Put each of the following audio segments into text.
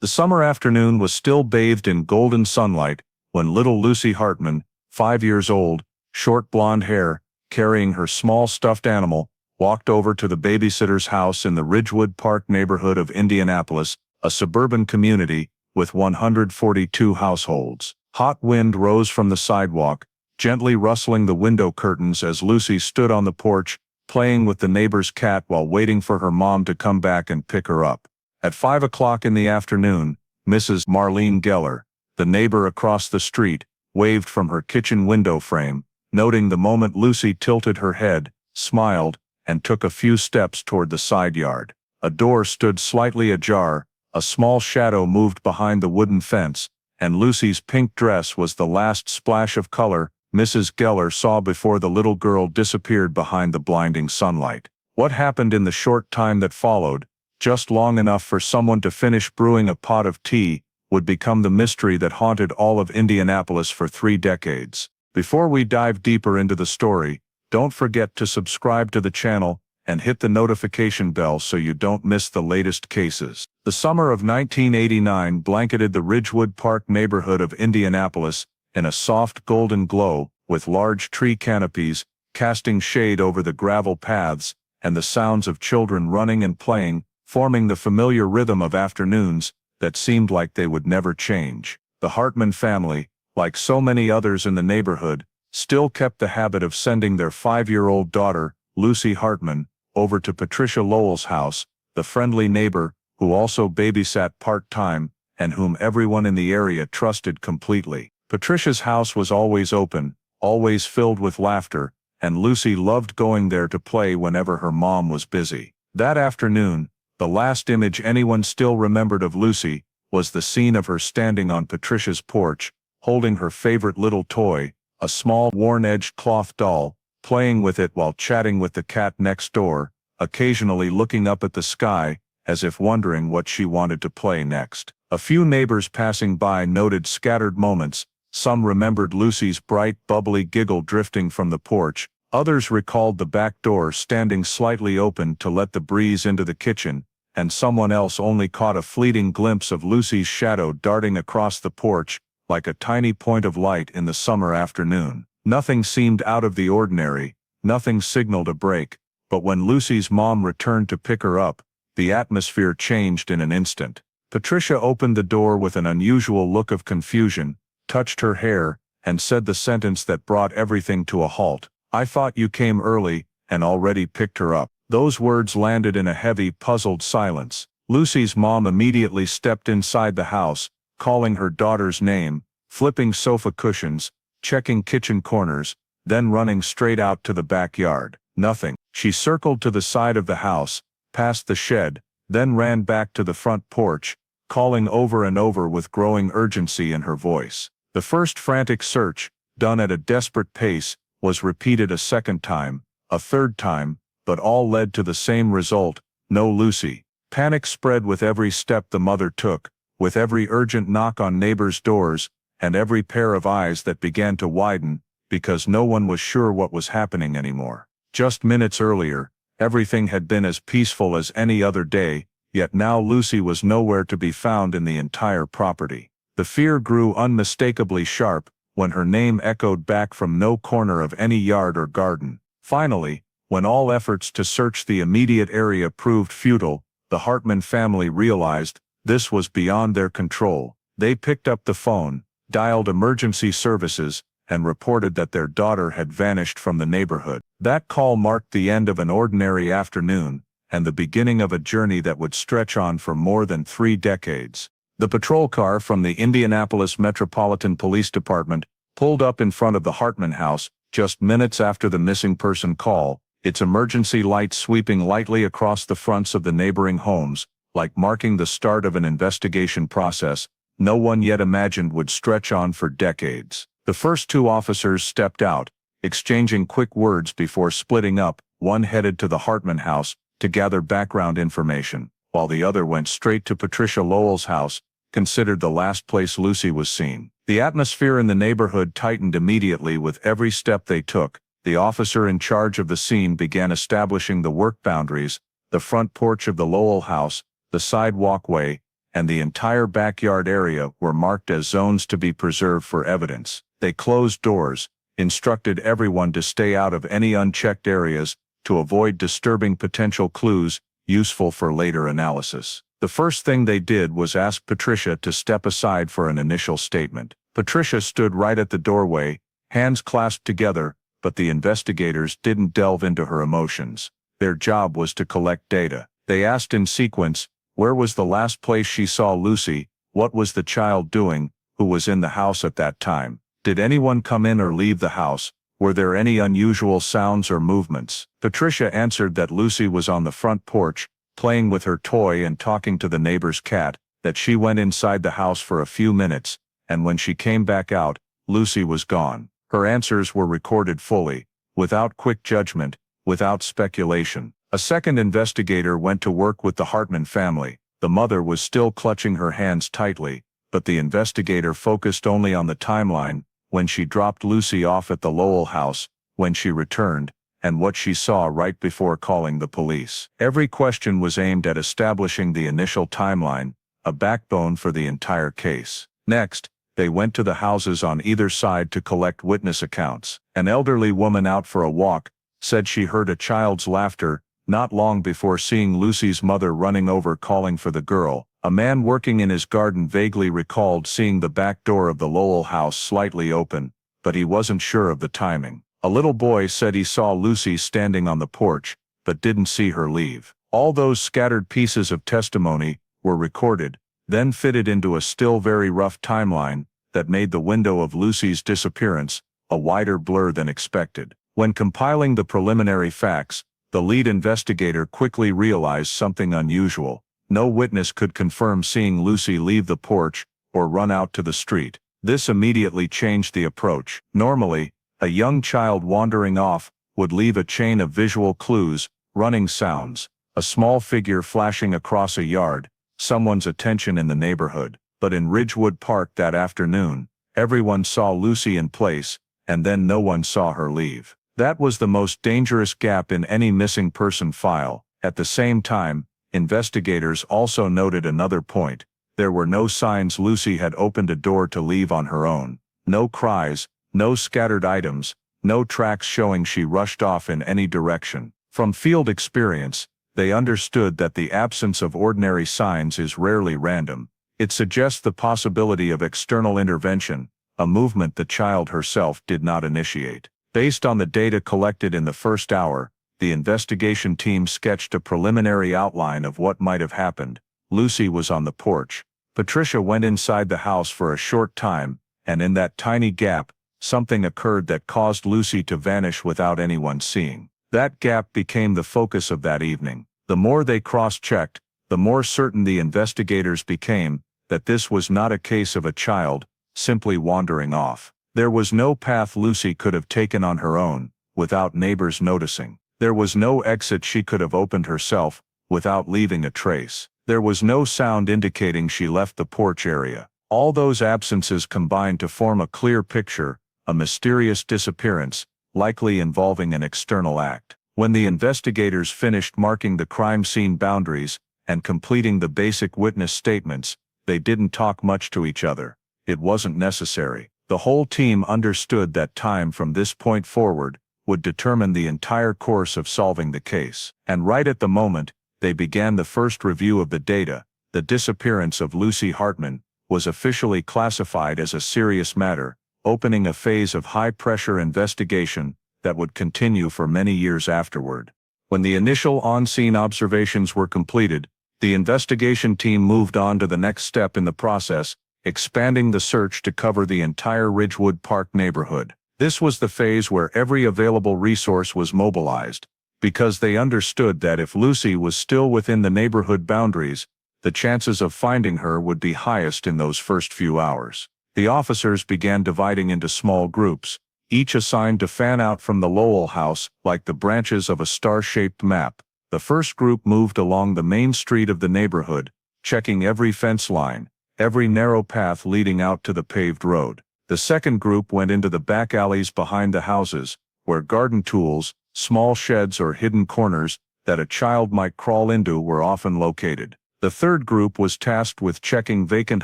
The summer afternoon was still bathed in golden sunlight when little Lucy Hartman, 5 years old, short blonde hair, carrying her small stuffed animal, walked over to the babysitter's house in the Ridgewood Park neighborhood of Indianapolis, a suburban community with 142 households. Hot wind rose from the sidewalk, gently rustling the window curtains as Lucy stood on the porch, playing with the neighbor's cat while waiting for her mom to come back and pick her up. At 5 o'clock in the afternoon, Mrs. Marlene Geller, the neighbor across the street, waved from her kitchen window frame, noting the moment Lucy tilted her head, smiled, and took a few steps toward the side yard. A door stood slightly ajar, a small shadow moved behind the wooden fence, and Lucy's pink dress was the last splash of color Mrs. Geller saw before the little girl disappeared behind the blinding sunlight. What happened in the short time that followed, just long enough for someone to finish brewing a pot of tea, would become the mystery that haunted all of Indianapolis for 3 decades. Before we dive deeper into the story, don't forget to subscribe to the channel and hit the notification bell so you don't miss the latest cases. The summer of 1989 blanketed the Ridgewood Park neighborhood of Indianapolis in a soft golden glow, with large tree canopies casting shade over the gravel paths and the sounds of children running and playing, forming the familiar rhythm of afternoons that seemed like they would never change. The Hartman family, like so many others in the neighborhood, still kept the habit of sending their 5-year-old daughter, Lucy Hartman, over to Patricia Lowell's house, the friendly neighbor who also babysat part-time and whom everyone in the area trusted completely. Patricia's house was always open, always filled with laughter, and Lucy loved going there to play whenever her mom was busy. That afternoon, the last image anyone still remembered of Lucy was the scene of her standing on Patricia's porch, holding her favorite little toy, a small worn-edged cloth doll, playing with it while chatting with the cat next door, occasionally looking up at the sky as if wondering what she wanted to play next. A few neighbors passing by noted scattered moments. Some remembered Lucy's bright, bubbly giggle drifting from the porch. Others recalled the back door standing slightly open to let the breeze into the kitchen, and someone else only caught a fleeting glimpse of Lucy's shadow darting across the porch, like a tiny point of light in the summer afternoon. Nothing seemed out of the ordinary, nothing signaled a break, but when Lucy's mom returned to pick her up, the atmosphere changed in an instant. Patricia opened the door with an unusual look of confusion, touched her hair, and said the sentence that brought everything to a halt. "I thought you came early, and already picked her up." Those words landed in a heavy, puzzled silence. Lucy's mom immediately stepped inside the house, calling her daughter's name, flipping sofa cushions, checking kitchen corners, then running straight out to the backyard. Nothing. She circled to the side of the house, past the shed, then ran back to the front porch, calling over and over with growing urgency in her voice. The first frantic search, done at a desperate pace, was repeated a second time, a third time, but all led to the same result: no Lucy. Panic spread with every step the mother took, with every urgent knock on neighbors' doors, and every pair of eyes that began to widen, because no one was sure what was happening anymore. Just minutes earlier, everything had been as peaceful as any other day, yet now Lucy was nowhere to be found in the entire property. The fear grew unmistakably sharp when her name echoed back from no corner of any yard or garden. Finally, when all efforts to search the immediate area proved futile, the Hartman family realized this was beyond their control. They picked up the phone, dialed emergency services, and reported that their daughter had vanished from the neighborhood. That call marked the end of an ordinary afternoon, and the beginning of a journey that would stretch on for more than 3 decades. The patrol car from the Indianapolis Metropolitan Police Department pulled up in front of the Hartman house just minutes after the missing person call, its emergency lights sweeping lightly across the fronts of the neighboring homes, like marking the start of an investigation process no one yet imagined would stretch on for decades. The first 2 officers stepped out, exchanging quick words before splitting up. One headed to the Hartman house to gather background information, while the other went straight to Patricia Lowell's house, considered the last place Lucy was seen. The atmosphere in the neighborhood tightened immediately with every step they took. The officer in charge of the scene began establishing the work boundaries: the front porch of the Lowell house, the side walkway, and the entire backyard area were marked as zones to be preserved for evidence. They closed doors, instructed everyone to stay out of any unchecked areas to avoid disturbing potential clues useful for later analysis. The first thing they did was ask Patricia to step aside for an initial statement. Patricia stood right at the doorway, hands clasped together, but the investigators didn't delve into her emotions. Their job was to collect data. They asked in sequence, where was the last place she saw Lucy, what was the child doing, who was in the house at that time, did anyone come in or leave the house, were there any unusual sounds or movements? Patricia answered that Lucy was on the front porch, playing with her toy and talking to the neighbor's cat, that she went inside the house for a few minutes, and when she came back out, Lucy was gone. Her answers were recorded fully, without quick judgment, without speculation. A second investigator went to work with the Hartman family. The mother was still clutching her hands tightly, but the investigator focused only on the timeline, when she dropped Lucy off at the Lowell house, when she returned, and what she saw right before calling the police. Every question was aimed at establishing the initial timeline, a backbone for the entire case. Next, they went to the houses on either side to collect witness accounts. An elderly woman out for a walk said she heard a child's laughter not long before seeing Lucy's mother running over calling for the girl. A man working in his garden vaguely recalled seeing the back door of the Lowell house slightly open, but he wasn't sure of the timing. A little boy said he saw Lucy standing on the porch, but didn't see her leave. All those scattered pieces of testimony were recorded, then fitted into a still very rough timeline that made the window of Lucy's disappearance a wider blur than expected. When compiling the preliminary facts, the lead investigator quickly realized something unusual. No witness could confirm seeing Lucy leave the porch or run out to the street. This immediately changed the approach. Normally, a young child wandering off would leave a chain of visual clues, running sounds, a small figure flashing across a yard, someone's attention in the neighborhood. But in Ridgewood Park that afternoon, everyone saw Lucy in place, and then no one saw her leave. That was the most dangerous gap in any missing person file. At the same time, investigators also noted another point. There were no signs Lucy had opened a door to leave on her own. No cries, no scattered items, no tracks showing she rushed off in any direction. From field experience, they understood that the absence of ordinary signs is rarely random. It suggests the possibility of external intervention, a movement the child herself did not initiate. Based on the data collected in the first hour, the investigation team sketched a preliminary outline of what might have happened. Lucy was on the porch. Patricia went inside the house for a short time, and in that tiny gap, something occurred that caused Lucy to vanish without anyone seeing. That gap became the focus of that evening. The more they cross-checked, the more certain the investigators became that this was not a case of a child simply wandering off. There was no path Lucy could have taken on her own, without neighbors noticing. There was no exit she could have opened herself, without leaving a trace. There was no sound indicating she left the porch area. All those absences combined to form a clear picture, a mysterious disappearance, likely involving an external act. When the investigators finished marking the crime scene boundaries and completing the basic witness statements, they didn't talk much to each other. It wasn't necessary. The whole team understood that time from this point forward would determine the entire course of solving the case. And right at the moment they began the first review of the data, the disappearance of Lucy Hartman was officially classified as a serious matter, opening a phase of high-pressure investigation that would continue for many years afterward. When the initial on-scene observations were completed, the investigation team moved on to the next step in the process, expanding the search to cover the entire Ridgewood Park neighborhood. This was the phase where every available resource was mobilized, because they understood that if Lucy was still within the neighborhood boundaries, the chances of finding her would be highest in those first few hours. The officers began dividing into small groups, each assigned to fan out from the Lowell house like the branches of a star-shaped map. The first group moved along the main street of the neighborhood, checking every fence line, every narrow path leading out to the paved road. The second group went into the back alleys behind the houses, where garden tools, small sheds or hidden corners that a child might crawl into were often located. The third group was tasked with checking vacant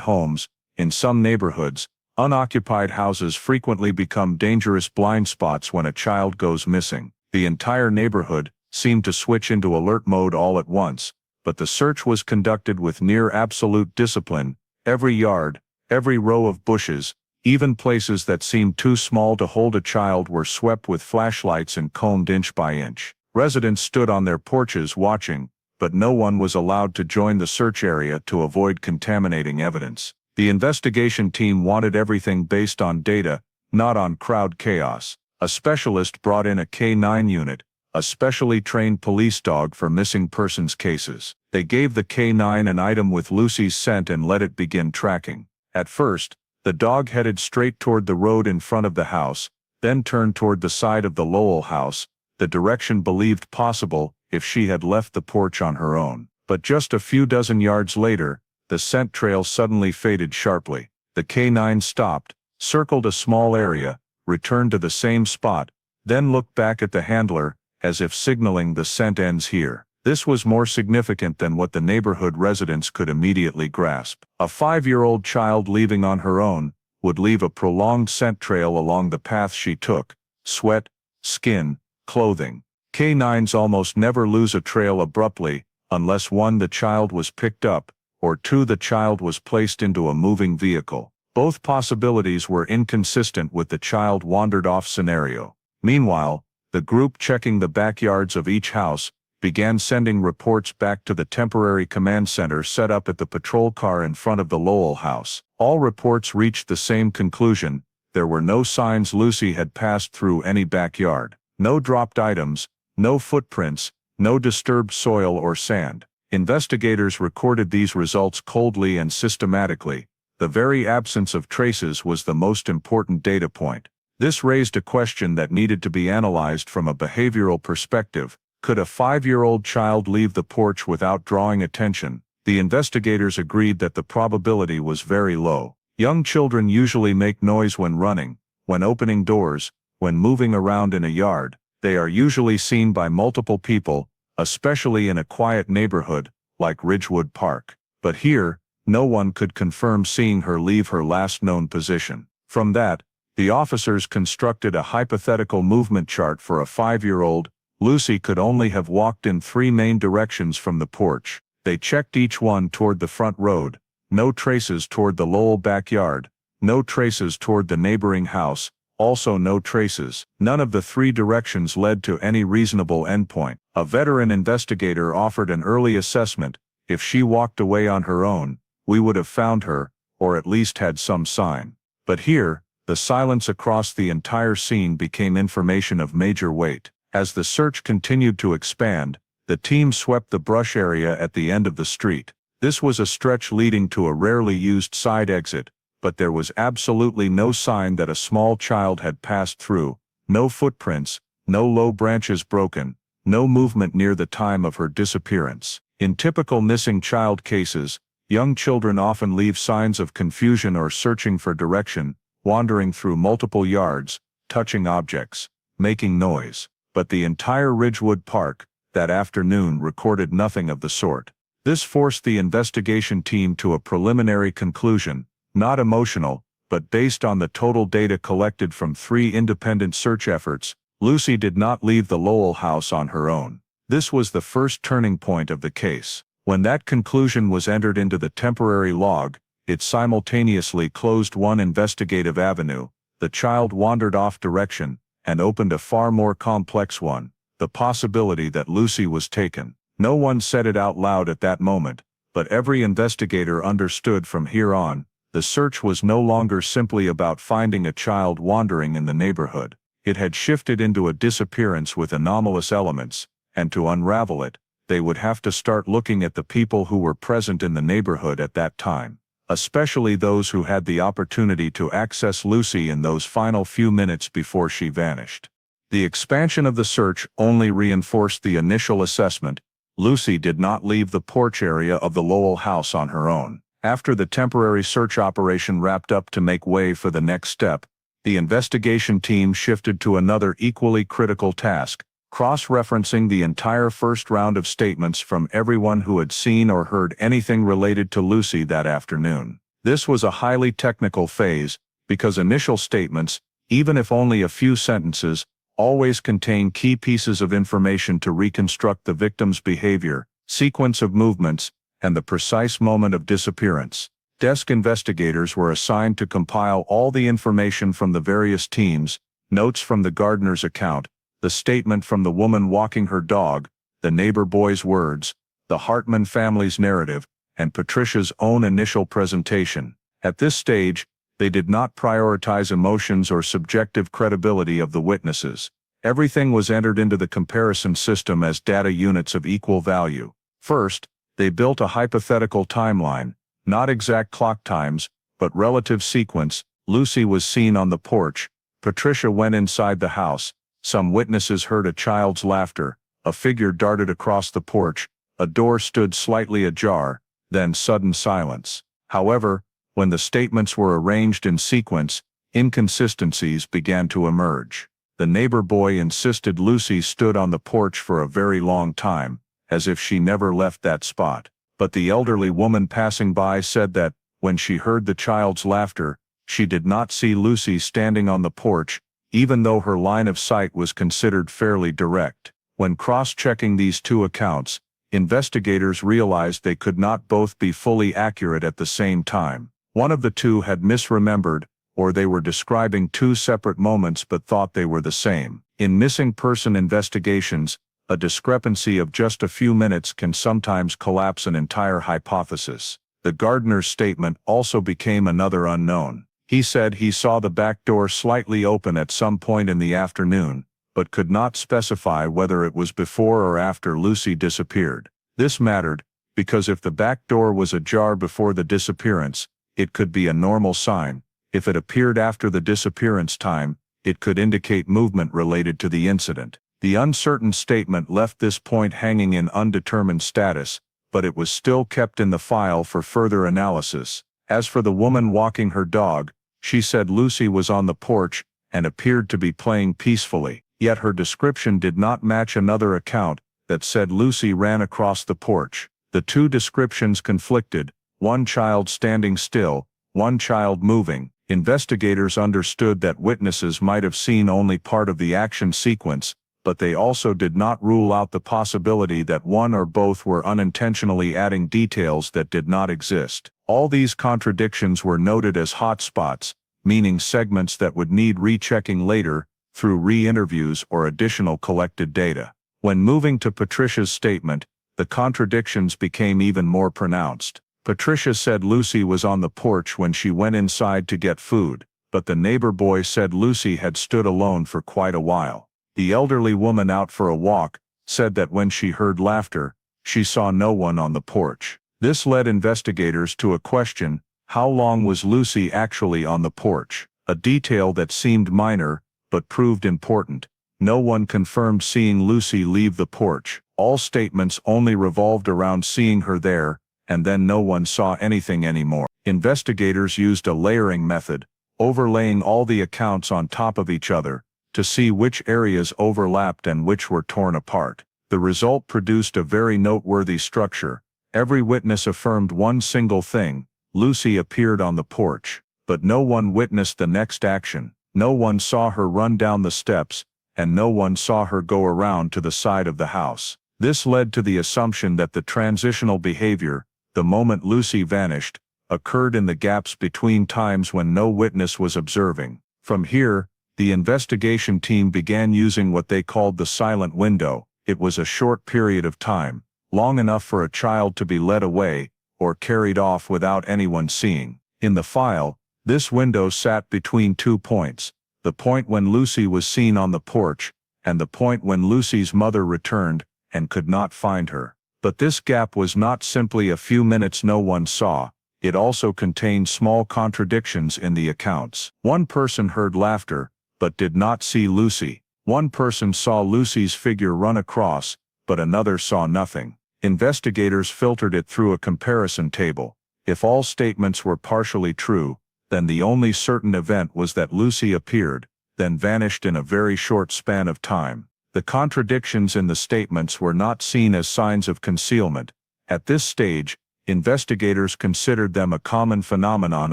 homes. In some neighborhoods, unoccupied houses frequently become dangerous blind spots when a child goes missing. The entire neighborhood seemed to switch into alert mode all at once, but the search was conducted with near absolute discipline. Every yard, every row of bushes, even places that seemed too small to hold a child were swept with flashlights and combed inch by inch. Residents stood on their porches watching, but no one was allowed to join the search area to avoid contaminating evidence. The investigation team wanted everything based on data, not on crowd chaos. A specialist brought in a K-9 unit, a specially trained police dog for missing persons cases. They gave the K-9 an item with Lucy's scent and let it begin tracking. At first, the dog headed straight toward the road in front of the house, then turned toward the side of the Lowell house, the direction believed possible if she had left the porch on her own. But just a few dozen yards later, the scent trail suddenly faded sharply. The K-9 stopped, circled a small area, returned to the same spot, then looked back at the handler, as if signaling the scent ends here. This was more significant than what the neighborhood residents could immediately grasp. A 5-year-old child leaving on her own would leave a prolonged scent trail along the path she took: sweat, skin, clothing. K-9s almost never lose a trail abruptly, unless 1. The child was picked up, or 2. The child was placed into a moving vehicle. Both possibilities were inconsistent with the child wandered off scenario. Meanwhile, the group checking the backyards of each house began sending reports back to the temporary command center set up at the patrol car in front of the Lowell house. All reports reached the same conclusion: there were no signs Lucy had passed through any backyard. No dropped items, no footprints, no disturbed soil or sand. Investigators recorded these results coldly and systematically. The very absence of traces was the most important data point. This raised a question that needed to be analyzed from a behavioral perspective. Could a 5-year-old child leave the porch without drawing attention? The investigators agreed that the probability was very low. Young children usually make noise when running, when opening doors, when moving around in a yard. They are usually seen by multiple people, especially in a quiet neighborhood, like Ridgewood Park. But here, no one could confirm seeing her leave her last known position. From that, the officers constructed a hypothetical movement chart for a 5-year-old. Lucy could only have walked in 3 main directions from the porch. They checked each one toward the front road. No traces toward the Lowell backyard. No traces toward the neighboring house. Also no traces. None of the 3 directions led to any reasonable endpoint. A veteran investigator offered an early assessment: if she walked away on her own, we would have found her, or at least had some sign. But here, the silence across the entire scene became information of major weight. As the search continued to expand, the team swept the brush area at the end of the street. This was a stretch leading to a rarely used side exit, but there was absolutely no sign that a small child had passed through. No footprints, no low branches broken, no movement near the time of her disappearance. In typical missing child cases, young children often leave signs of confusion or searching for direction, wandering through multiple yards, touching objects, making noise. But the entire Ridgewood Park, that afternoon, recorded nothing of the sort. This forced the investigation team to a preliminary conclusion: not emotional, but based on the total data collected from 3 independent search efforts, Lucy did not leave the Lowell house on her own. This was the first turning point of the case. When that conclusion was entered into the temporary log, it simultaneously closed one investigative avenue. The child wandered off direction, and opened a far more complex one: the possibility that Lucy was taken. No one said it out loud at that moment, but every investigator understood from here on, the search was no longer simply about finding a child wandering in the neighborhood. It had shifted into a disappearance with anomalous elements, and to unravel it, they would have to start looking at the people who were present in the neighborhood at that time, especially those who had the opportunity to access Lucy in those final few minutes before she vanished. The expansion of the search only reinforced the initial assessment: Lucy did not leave the porch area of the Lowell house on her own. After the temporary search operation wrapped up to make way for the next step, the investigation team shifted to another equally critical task: cross-referencing the entire first round of statements from everyone who had seen or heard anything related to Lucy that afternoon. This was a highly technical phase, because initial statements, even if only a few sentences, always contain key pieces of information to reconstruct the victim's behavior, sequence of movements, and the precise moment of disappearance. Desk investigators were assigned to compile all the information from the various teams, notes from the gardener's account, the statement from the woman walking her dog, the neighbor boy's words, the Hartman family's narrative, and Patricia's own initial presentation. At this stage, they did not prioritize emotions or subjective credibility of the witnesses. Everything was entered into the comparison system as data units of equal value. First, they built a hypothetical timeline, not exact clock times, but relative sequence. Lucy was seen on the porch. Patricia went inside the house. Some witnesses heard a child's laughter. A figure darted across the porch. A door stood slightly ajar. Then sudden silence. However, when the statements were arranged in sequence, inconsistencies began to emerge. The neighbor boy insisted Lucy stood on the porch for a very long time, as if she never left that spot. But the elderly woman passing by said that, when she heard the child's laughter, she did not see Lucy standing on the porch, even though her line of sight was considered fairly direct. When cross-checking these two accounts, investigators realized they could not both be fully accurate at the same time. One of the two had misremembered, or they were describing two separate moments but thought they were the same. In missing person investigations, a discrepancy of just a few minutes can sometimes collapse an entire hypothesis. The gardener's statement also became another unknown. He said he saw the back door slightly open at some point in the afternoon, but could not specify whether it was before or after Lucy disappeared. This mattered, because if the back door was ajar before the disappearance, it could be a normal sign. If it appeared after the disappearance time, it could indicate movement related to the incident. The uncertain statement left this point hanging in undetermined status, but it was still kept in the file for further analysis. As for the woman walking her dog, she said Lucy was on the porch and appeared to be playing peacefully, yet her description did not match another account that said Lucy ran across the porch. The two descriptions conflicted, one child standing still, one child moving. Investigators understood that witnesses might have seen only part of the action sequence, but they also did not rule out the possibility that one or both were unintentionally adding details that did not exist. All these contradictions were noted as hotspots, meaning segments that would need rechecking later, through re-interviews or additional collected data. When moving to Patricia's statement, the contradictions became even more pronounced. Patricia said Lucy was on the porch when she went inside to get food, but the neighbor boy said Lucy had stood alone for quite a while. The elderly woman out for a walk said that when she heard laughter, she saw no one on the porch. This led investigators to a question: how long was Lucy actually on the porch? A detail that seemed minor, but proved important. No one confirmed seeing Lucy leave the porch. All statements only revolved around seeing her there, and then no one saw anything anymore. Investigators used a layering method, overlaying all the accounts on top of each other, to see which areas overlapped and which were torn apart. The result produced a very noteworthy structure. Every witness affirmed one single thing: Lucy appeared on the porch. But no one witnessed the next action. No one saw her run down the steps, and no one saw her go around to the side of the house. This led to the assumption that the transitional behavior, the moment Lucy vanished, occurred in the gaps between times when no witness was observing. From here, the investigation team began using what they called the silent window. It was a short period of time, long enough for a child to be led away, or carried off without anyone seeing. In the file, this window sat between 2 points: the point when Lucy was seen on the porch, and the point when Lucy's mother returned and could not find her. But this gap was not simply a few minutes no one saw. It also contained small contradictions in the accounts. One person heard laughter, but did not see Lucy. One person saw Lucy's figure run across, but another saw nothing. Investigators filtered it through a comparison table. If all statements were partially true, then the only certain event was that Lucy appeared, then vanished in a very short span of time. The contradictions in the statements were not seen as signs of concealment. At this stage, investigators considered them a common phenomenon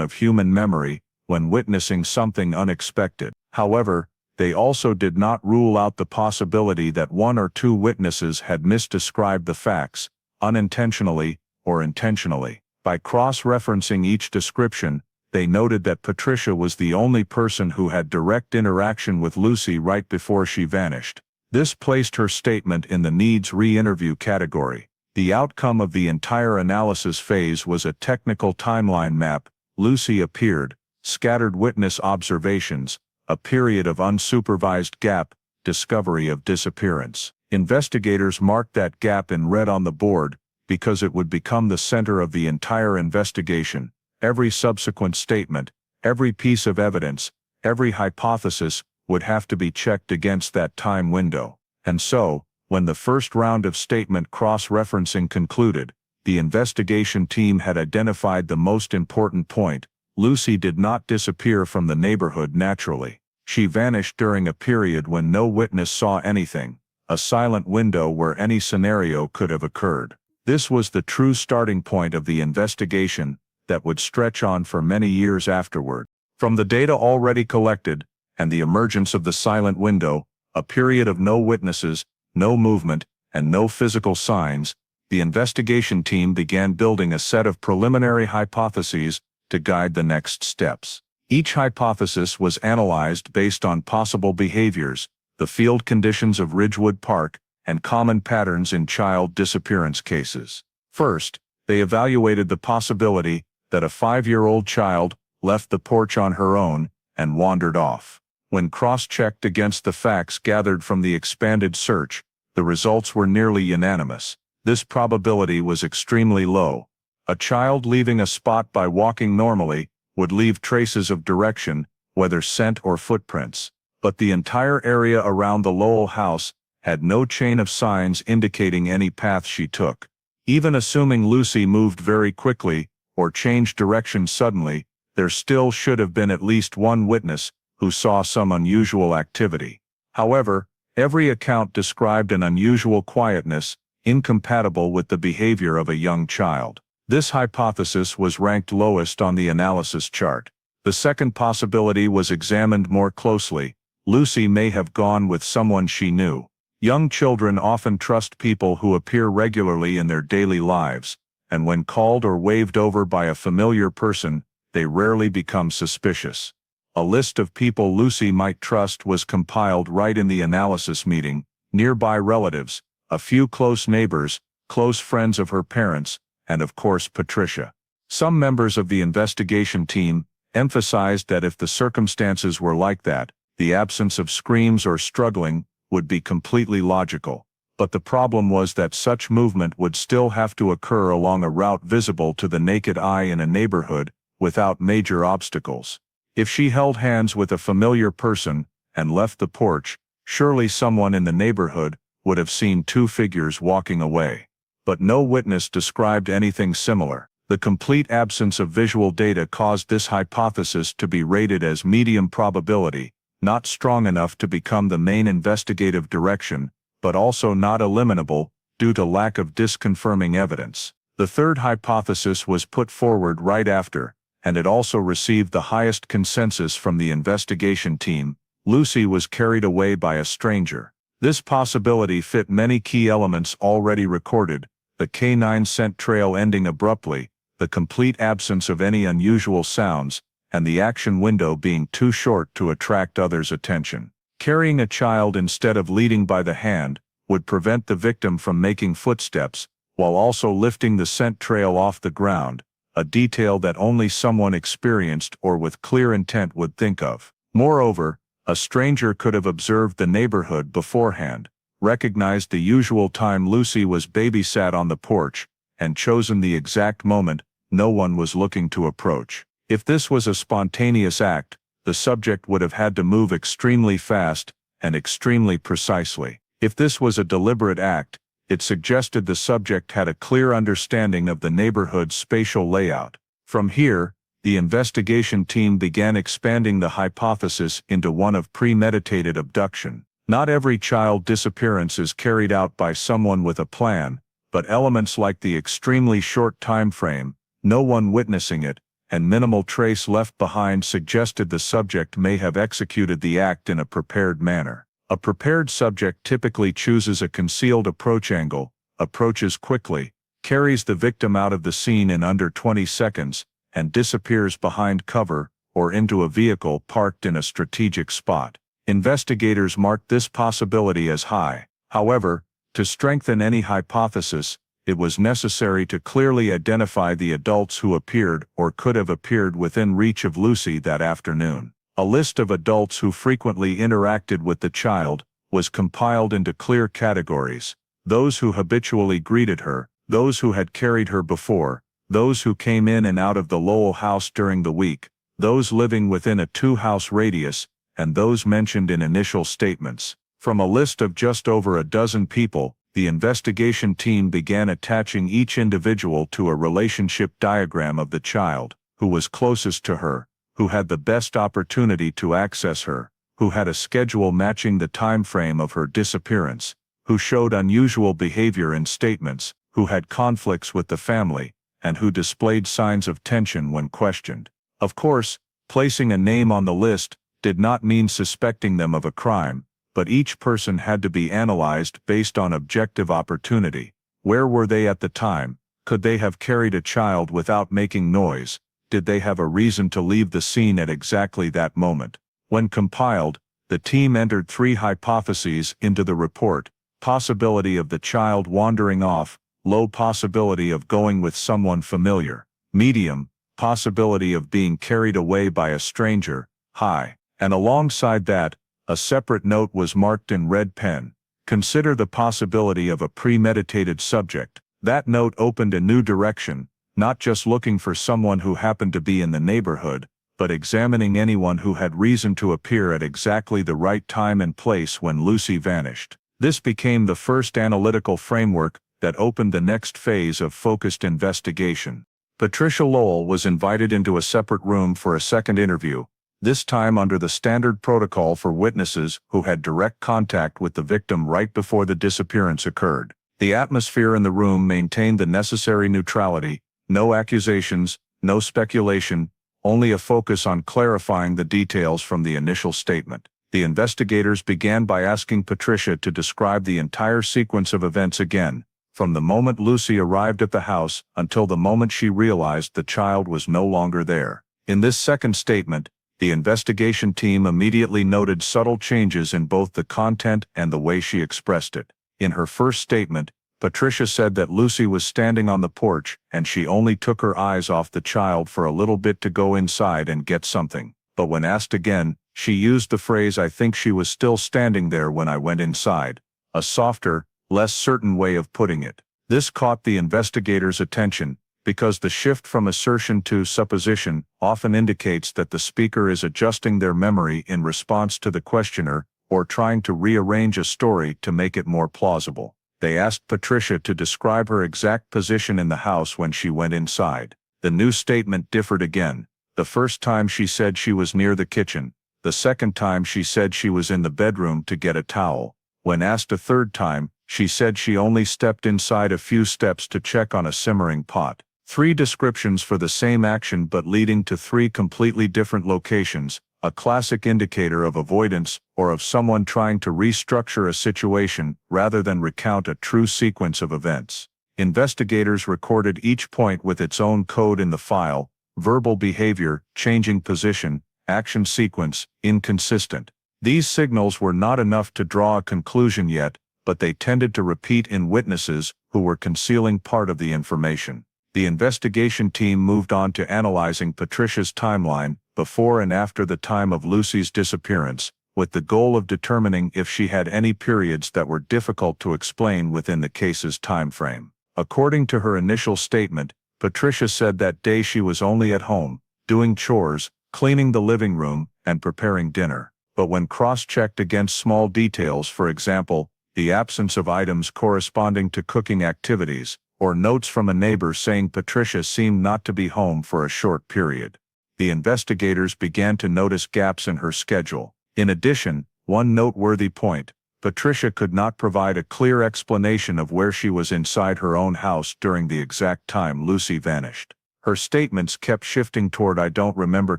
of human memory when witnessing something unexpected. However, they also did not rule out the possibility that one or two witnesses had misdescribed the facts, unintentionally or intentionally. By cross-referencing each description, they noted that Patricia was the only person who had direct interaction with Lucy right before she vanished. This placed her statement in the needs re-interview category. The outcome of the entire analysis phase was a technical timeline map. Lucy appeared, scattered witness observations, a period of unsupervised gap, discovery of disappearance. Investigators marked that gap in red on the board, because it would become the center of the entire investigation. Every subsequent statement, every piece of evidence, every hypothesis would have to be checked against that time window. And so, when the first round of statement cross-referencing concluded, the investigation team had identified the most important point. Lucy did not disappear from the neighborhood naturally. She vanished during a period when no witness saw anything, a silent window where any scenario could have occurred. This was the true starting point of the investigation that would stretch on for many years afterward. From the data already collected, and the emergence of the silent window, a period of no witnesses, no movement, and no physical signs, the investigation team began building a set of preliminary hypotheses to guide the next steps. Each hypothesis was analyzed based on possible behaviors, the field conditions of Ridgewood Park, and common patterns in child disappearance cases. First, they evaluated the possibility that a 5-year-old child left the porch on her own and wandered off. When cross-checked against the facts gathered from the expanded search, the results were nearly unanimous. This probability was extremely low. A child leaving a spot by walking normally would leave traces of direction, whether scent or footprints. But the entire area around the Lowell house had no chain of signs indicating any path she took. Even assuming Lucy moved very quickly or changed direction suddenly, there still should have been at least one witness who saw some unusual activity. However, every account described an unusual quietness, incompatible with the behavior of a young child. This hypothesis was ranked lowest on the analysis chart. The second possibility was examined more closely. Lucy may have gone with someone she knew. Young children often trust people who appear regularly in their daily lives, and when called or waved over by a familiar person, they rarely become suspicious. A list of people Lucy might trust was compiled right in the analysis meeting: nearby relatives, a few close neighbors, close friends of her parents, and of course Patricia. Some members of the investigation team emphasized that if the circumstances were like that, the absence of screams or struggling would be completely logical. But the problem was that such movement would still have to occur along a route visible to the naked eye in a neighborhood, without major obstacles. If she held hands with a familiar person and left the porch, surely someone in the neighborhood would have seen two figures walking away. But no witness described anything similar. The complete absence of visual data caused this hypothesis to be rated as medium probability, not strong enough to become the main investigative direction, but also not eliminable due to lack of disconfirming evidence. The third hypothesis was put forward right after, and it also received the highest consensus from the investigation team. Lucy was carried away by a stranger. This possibility fit many key elements already recorded: the canine scent trail ending abruptly, the complete absence of any unusual sounds, and the action window being too short to attract others' attention. Carrying a child instead of leading by the hand would prevent the victim from making footsteps, while also lifting the scent trail off the ground, a detail that only someone experienced or with clear intent would think of. Moreover, a stranger could have observed the neighborhood beforehand, recognized the usual time Lucy was babysat on the porch, and chosen the exact moment no one was looking to approach. If this was a spontaneous act, the subject would have had to move extremely fast and extremely precisely. If this was a deliberate act, it suggested the subject had a clear understanding of the neighborhood's spatial layout. From here, the investigation team began expanding the hypothesis into one of premeditated abduction. Not every child disappearance is carried out by someone with a plan, but elements like the extremely short time frame, no one witnessing it, and minimal trace left behind suggested the subject may have executed the act in a prepared manner. A prepared subject typically chooses a concealed approach angle, approaches quickly, carries the victim out of the scene in under 20 seconds, and disappears behind cover or into a vehicle parked in a strategic spot. Investigators marked this possibility as high. However, to strengthen any hypothesis, it was necessary to clearly identify the adults who appeared or could have appeared within reach of Lucy that afternoon. A list of adults who frequently interacted with the child was compiled into clear categories: those who habitually greeted her, those who had carried her before, those who came in and out of the Lowell house during the week, those living within a 2-house radius, and those mentioned in initial statements. From a list of just over a dozen people, the investigation team began attaching each individual to a relationship diagram of the child, who was closest to her, who had the best opportunity to access her, who had a schedule matching the time frame of her disappearance, who showed unusual behavior in statements, who had conflicts with the family, and who displayed signs of tension when questioned. Of course, placing a name on the list did not mean suspecting them of a crime, but each person had to be analyzed based on objective opportunity. Where were they at the time? Could they have carried a child without making noise? Did they have a reason to leave the scene at exactly that moment? When compiled, the team entered 3 hypotheses into the report: possibility of the child wandering off, low possibility of going with someone familiar, medium possibility of being carried away by a stranger, high. And alongside that, a separate note was marked in red pen: consider the possibility of a premeditated subject. That note opened a new direction, not just looking for someone who happened to be in the neighborhood, but examining anyone who had reason to appear at exactly the right time and place when Lucy vanished. This became the first analytical framework that opened the next phase of focused investigation. Patricia Lowell was invited into a separate room for a second interview, this time under the standard protocol for witnesses who had direct contact with the victim right before the disappearance occurred. The atmosphere in the room maintained the necessary neutrality: no accusations, no speculation, only a focus on clarifying the details from the initial statement. The investigators began by asking Patricia to describe the entire sequence of events again, from the moment Lucy arrived at the house until the moment she realized the child was no longer there. In this second statement, the investigation team immediately noted subtle changes in both the content and the way she expressed it. In her first statement, Patricia said that Lucy was standing on the porch and she only took her eyes off the child for a little bit to go inside and get something. But when asked again, she used the phrase, "I think she was still standing there when I went inside," a softer, less certain way of putting it. This caught the investigators' attention, because the shift from assertion to supposition often indicates that the speaker is adjusting their memory in response to the questioner, or trying to rearrange a story to make it more plausible. They asked Patricia to describe her exact position in the house when she went inside. The new statement differed again. The first time she said she was near the kitchen. The second time she said she was in the bedroom to get a towel. When asked a third time, she said she only stepped inside a few steps to check on a simmering pot. 3 descriptions for the same action but leading to 3 completely different locations, a classic indicator of avoidance or of someone trying to restructure a situation rather than recount a true sequence of events. Investigators recorded each point with its own code in the file: verbal behavior, changing position, action sequence, inconsistent. These signals were not enough to draw a conclusion yet, but they tended to repeat in witnesses who were concealing part of the information. The investigation team moved on to analyzing Patricia's timeline, before and after the time of Lucy's disappearance, with the goal of determining if she had any periods that were difficult to explain within the case's time frame. According to her initial statement, Patricia said that day she was only at home, doing chores, cleaning the living room, and preparing dinner. But when cross-checked against small details, for example, the absence of items corresponding to cooking activities, or notes from a neighbor saying Patricia seemed not to be home for a short period, the investigators began to notice gaps in her schedule. In addition, one noteworthy point: Patricia could not provide a clear explanation of where she was inside her own house during the exact time Lucy vanished. Her statements kept shifting toward "I don't remember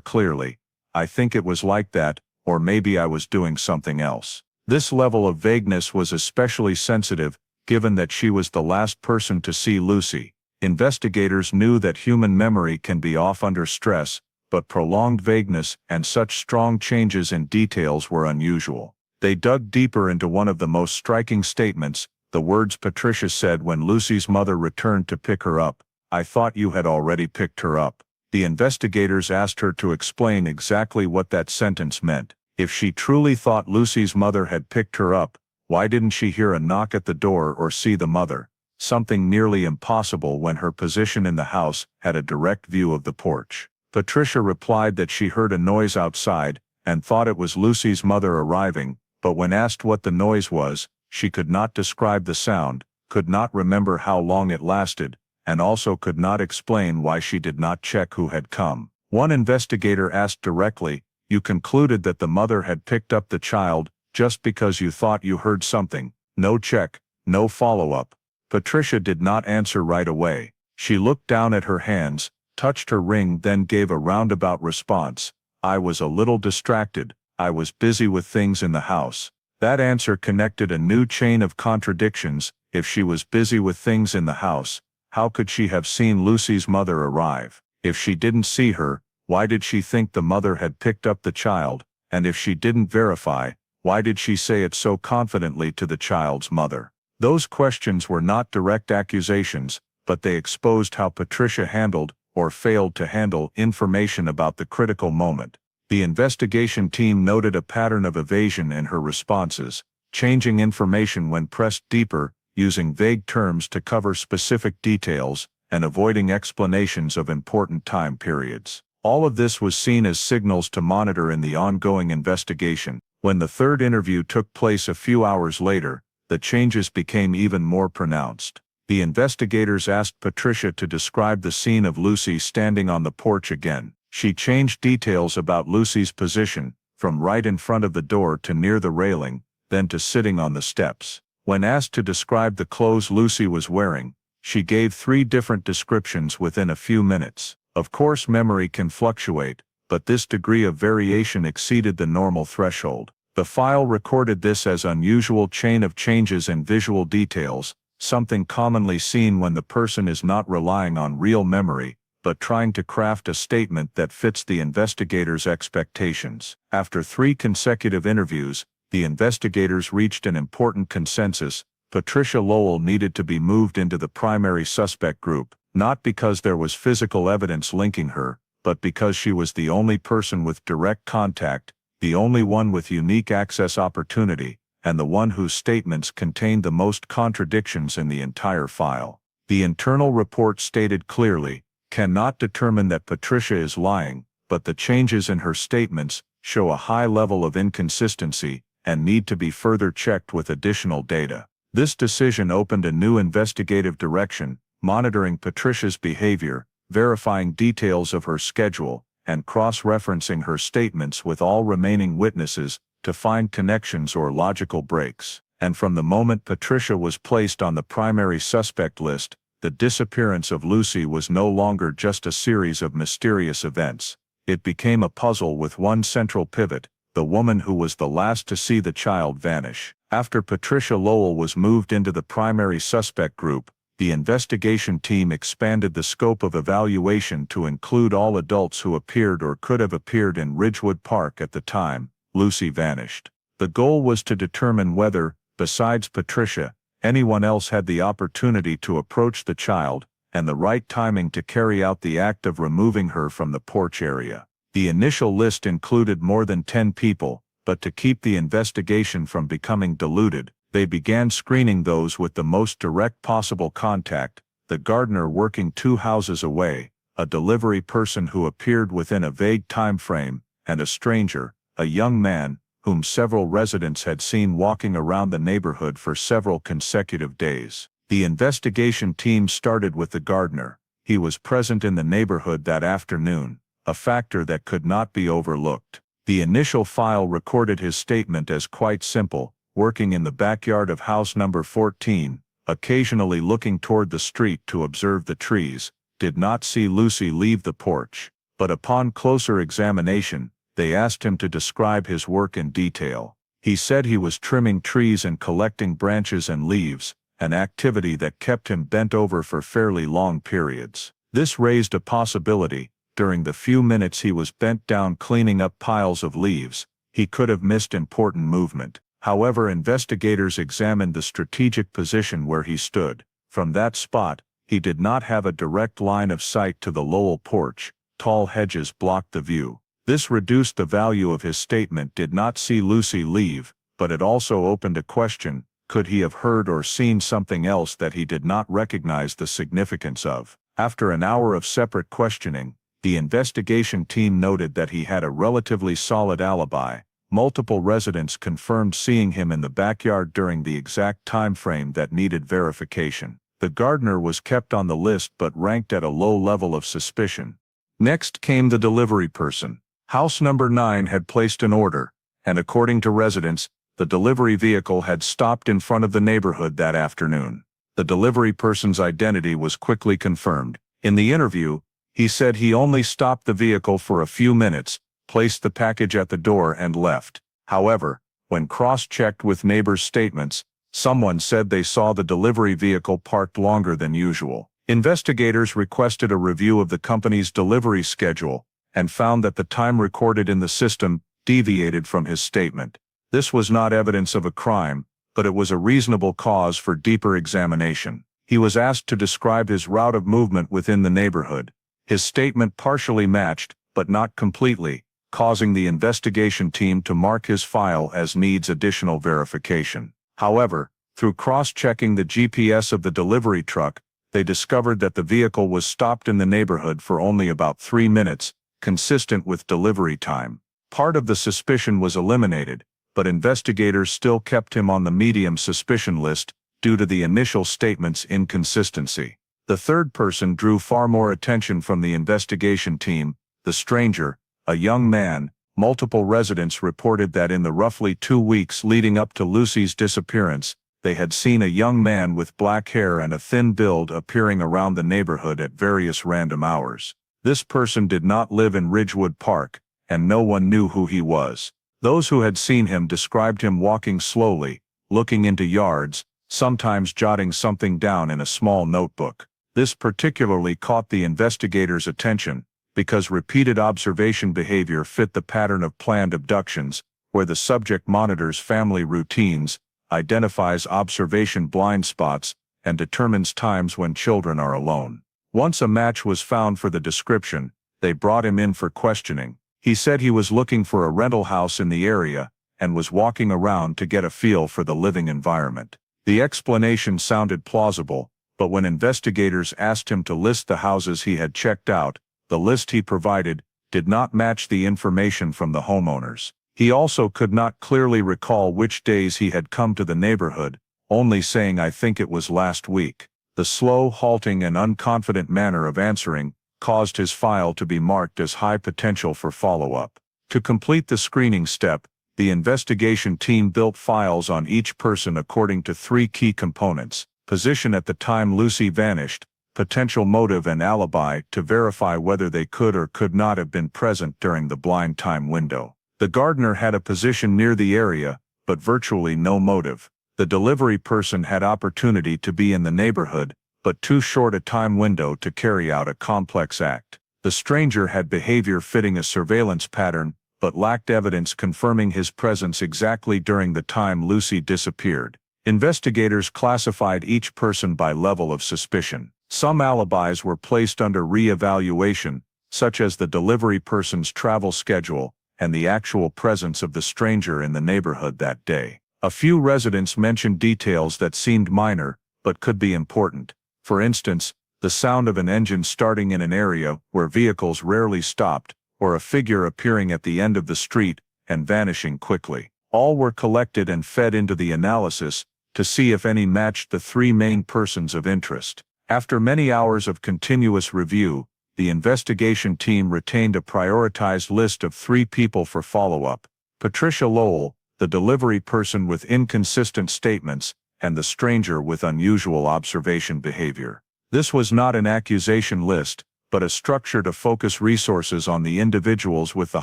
clearly, I think it was like that, or maybe I was doing something else." This level of vagueness was especially sensitive, given that she was the last person to see Lucy. Investigators knew that human memory can be off under stress, but prolonged vagueness and such strong changes in details were unusual. They dug deeper into one of the most striking statements, the words Patricia said when Lucy's mother returned to pick her up. "I thought you had already picked her up." The investigators asked her to explain exactly what that sentence meant. If she truly thought Lucy's mother had picked her up, why didn't she hear a knock at the door or see the mother? Something nearly impossible when her position in the house had a direct view of the porch. Patricia replied that she heard a noise outside and thought it was Lucy's mother arriving, but when asked what the noise was, she could not describe the sound, could not remember how long it lasted, and also could not explain why she did not check who had come. One investigator asked directly, "You concluded that the mother had picked up the child just because you thought you heard something, no check, no follow-up?" Patricia did not answer right away. She looked down at her hands, touched her ring, then gave a roundabout response. "I was a little distracted, I was busy with things in the house." That answer connected a new chain of contradictions. If she was busy with things in the house, how could she have seen Lucy's mother arrive? If she didn't see her, why did she think the mother had picked up the child? And if she didn't verify, why did she say it so confidently to the child's mother? Those questions were not direct accusations, but they exposed how Patricia handled, or failed to handle, information about the critical moment. The investigation team noted a pattern of evasion in her responses, changing information when pressed deeper, using vague terms to cover specific details, and avoiding explanations of important time periods. All of this was seen as signals to monitor in the ongoing investigation. When the third interview took place a few hours later, the changes became even more pronounced. The investigators asked Patricia to describe the scene of Lucy standing on the porch again. She changed details about Lucy's position, from right in front of the door to near the railing, then to sitting on the steps. When asked to describe the clothes Lucy was wearing, she gave 3 different descriptions within a few minutes. Of course, memory can fluctuate, but this degree of variation exceeded the normal threshold. The file recorded this as unusual chain of changes in visual details, something commonly seen when the person is not relying on real memory, but trying to craft a statement that fits the investigators' expectations. After 3 consecutive interviews, the investigators reached an important consensus. Patricia Lowell needed to be moved into the primary suspect group, not because there was physical evidence linking her, but because she was the only person with direct contact, the only one with unique access opportunity, and the one whose statements contained the most contradictions in the entire file. The internal report stated clearly, "Cannot determine that Patricia is lying, but the changes in her statements show a high level of inconsistency and need to be further checked with additional data." This decision opened a new investigative direction, monitoring Patricia's behavior, verifying details of her schedule, and cross-referencing her statements with all remaining witnesses to find connections or logical breaks. And from the moment Patricia was placed on the primary suspect list, the disappearance of Lucy was no longer just a series of mysterious events. It became a puzzle with one central pivot: the woman who was the last to see the child vanish. After Patricia Lowell was moved into the primary suspect group, the investigation team expanded the scope of evaluation to include all adults who appeared or could have appeared in Ridgewood Park at the time Lucy vanished. The goal was to determine whether, besides Patricia, anyone else had the opportunity to approach the child, and the right timing to carry out the act of removing her from the porch area. The initial list included more than 10 people, but to keep the investigation from becoming diluted, they began screening those with the most direct possible contact: the gardener working 2 houses away, a delivery person who appeared within a vague time frame, and a stranger, a young man, whom several residents had seen walking around the neighborhood for several consecutive days. The investigation team started with the gardener. He was present in the neighborhood that afternoon, a factor that could not be overlooked. The initial file recorded his statement as quite simple: working in the backyard of house number 14, occasionally looking toward the street to observe the trees, did not see Lucy leave the porch. But upon closer examination, they asked him to describe his work in detail. He said he was trimming trees and collecting branches and leaves, an activity that kept him bent over for fairly long periods. This raised a possibility. During the few minutes he was bent down cleaning up piles of leaves, he could have missed important movement. However, investigators examined the strategic position where he stood. From that spot, he did not have a direct line of sight to the Lowell porch. Tall hedges blocked the view. This reduced the value of his statement did not see Lucy leave, but it also opened a question: could he have heard or seen something else that he did not recognize the significance of? After an hour of separate questioning, the investigation team noted that he had a relatively solid alibi. Multiple residents confirmed seeing him in the backyard during the exact time frame that needed verification. The gardener was kept on the list but ranked at a low level of suspicion. Next came the delivery person. House number 9 had placed an order, and according to residents, the delivery vehicle had stopped in front of the neighborhood that afternoon. The delivery person's identity was quickly confirmed. In the interview, he said he only stopped the vehicle for a few minutes, placed the package at the door and left. However, when cross-checked with neighbors' statements, someone said they saw the delivery vehicle parked longer than usual. Investigators requested a review of the company's delivery schedule and found that the time recorded in the system deviated from his statement. This was not evidence of a crime, but it was a reasonable cause for deeper examination. He was asked to describe his route of movement within the neighborhood. His statement partially matched, but not completely, causing the investigation team to mark his file as needs additional verification. However, through cross-checking the GPS of the delivery truck, they discovered that the vehicle was stopped in the neighborhood for only about 3 minutes, consistent with delivery time. Part of the suspicion was eliminated, but investigators still kept him on the medium suspicion list due to the initial statement's inconsistency. The third person drew far more attention from the investigation team: the stranger, a young man. Multiple residents reported that in the roughly 2 weeks leading up to Lucy's disappearance, they had seen a young man with black hair and a thin build appearing around the neighborhood at various random hours. This person did not live in Ridgewood Park, and no one knew who he was. Those who had seen him described him walking slowly, looking into yards, sometimes jotting something down in a small notebook. This particularly caught the investigators' attention, because repeated observation behavior fit the pattern of planned abductions, where the subject monitors family routines, identifies observation blind spots, and determines times when children are alone. Once a match was found for the description, they brought him in for questioning. He said he was looking for a rental house in the area, and was walking around to get a feel for the living environment. The explanation sounded plausible, but when investigators asked him to list the houses he had checked out, the list he provided did not match the information from the homeowners. He also could not clearly recall which days he had come to the neighborhood, only saying, "I think it was last week." The slow, halting, and unconfident manner of answering caused his file to be marked as high potential for follow-up. To complete the screening step, the investigation team built files on each person according to 3 key components: position at the time Lucy vanished, potential motive, and alibi, to verify whether they could or could not have been present during the blind time window. The gardener had a position near the area, but virtually no motive. The delivery person had opportunity to be in the neighborhood, but too short a time window to carry out a complex act. The stranger had behavior fitting a surveillance pattern, but lacked evidence confirming his presence exactly during the time Lucy disappeared. Investigators classified each person by level of suspicion. Some alibis were placed under re-evaluation, such as the delivery person's travel schedule and the actual presence of the stranger in the neighborhood that day. A few residents mentioned details that seemed minor, but could be important. For instance, the sound of an engine starting in an area where vehicles rarely stopped, or a figure appearing at the end of the street and vanishing quickly. All were collected and fed into the analysis to see if any matched the 3 main persons of interest. After many hours of continuous review, the investigation team retained a prioritized list of 3 people for follow-up: Patricia Lowell, the delivery person with inconsistent statements, and the stranger with unusual observation behavior. This was not an accusation list, but a structure to focus resources on the individuals with the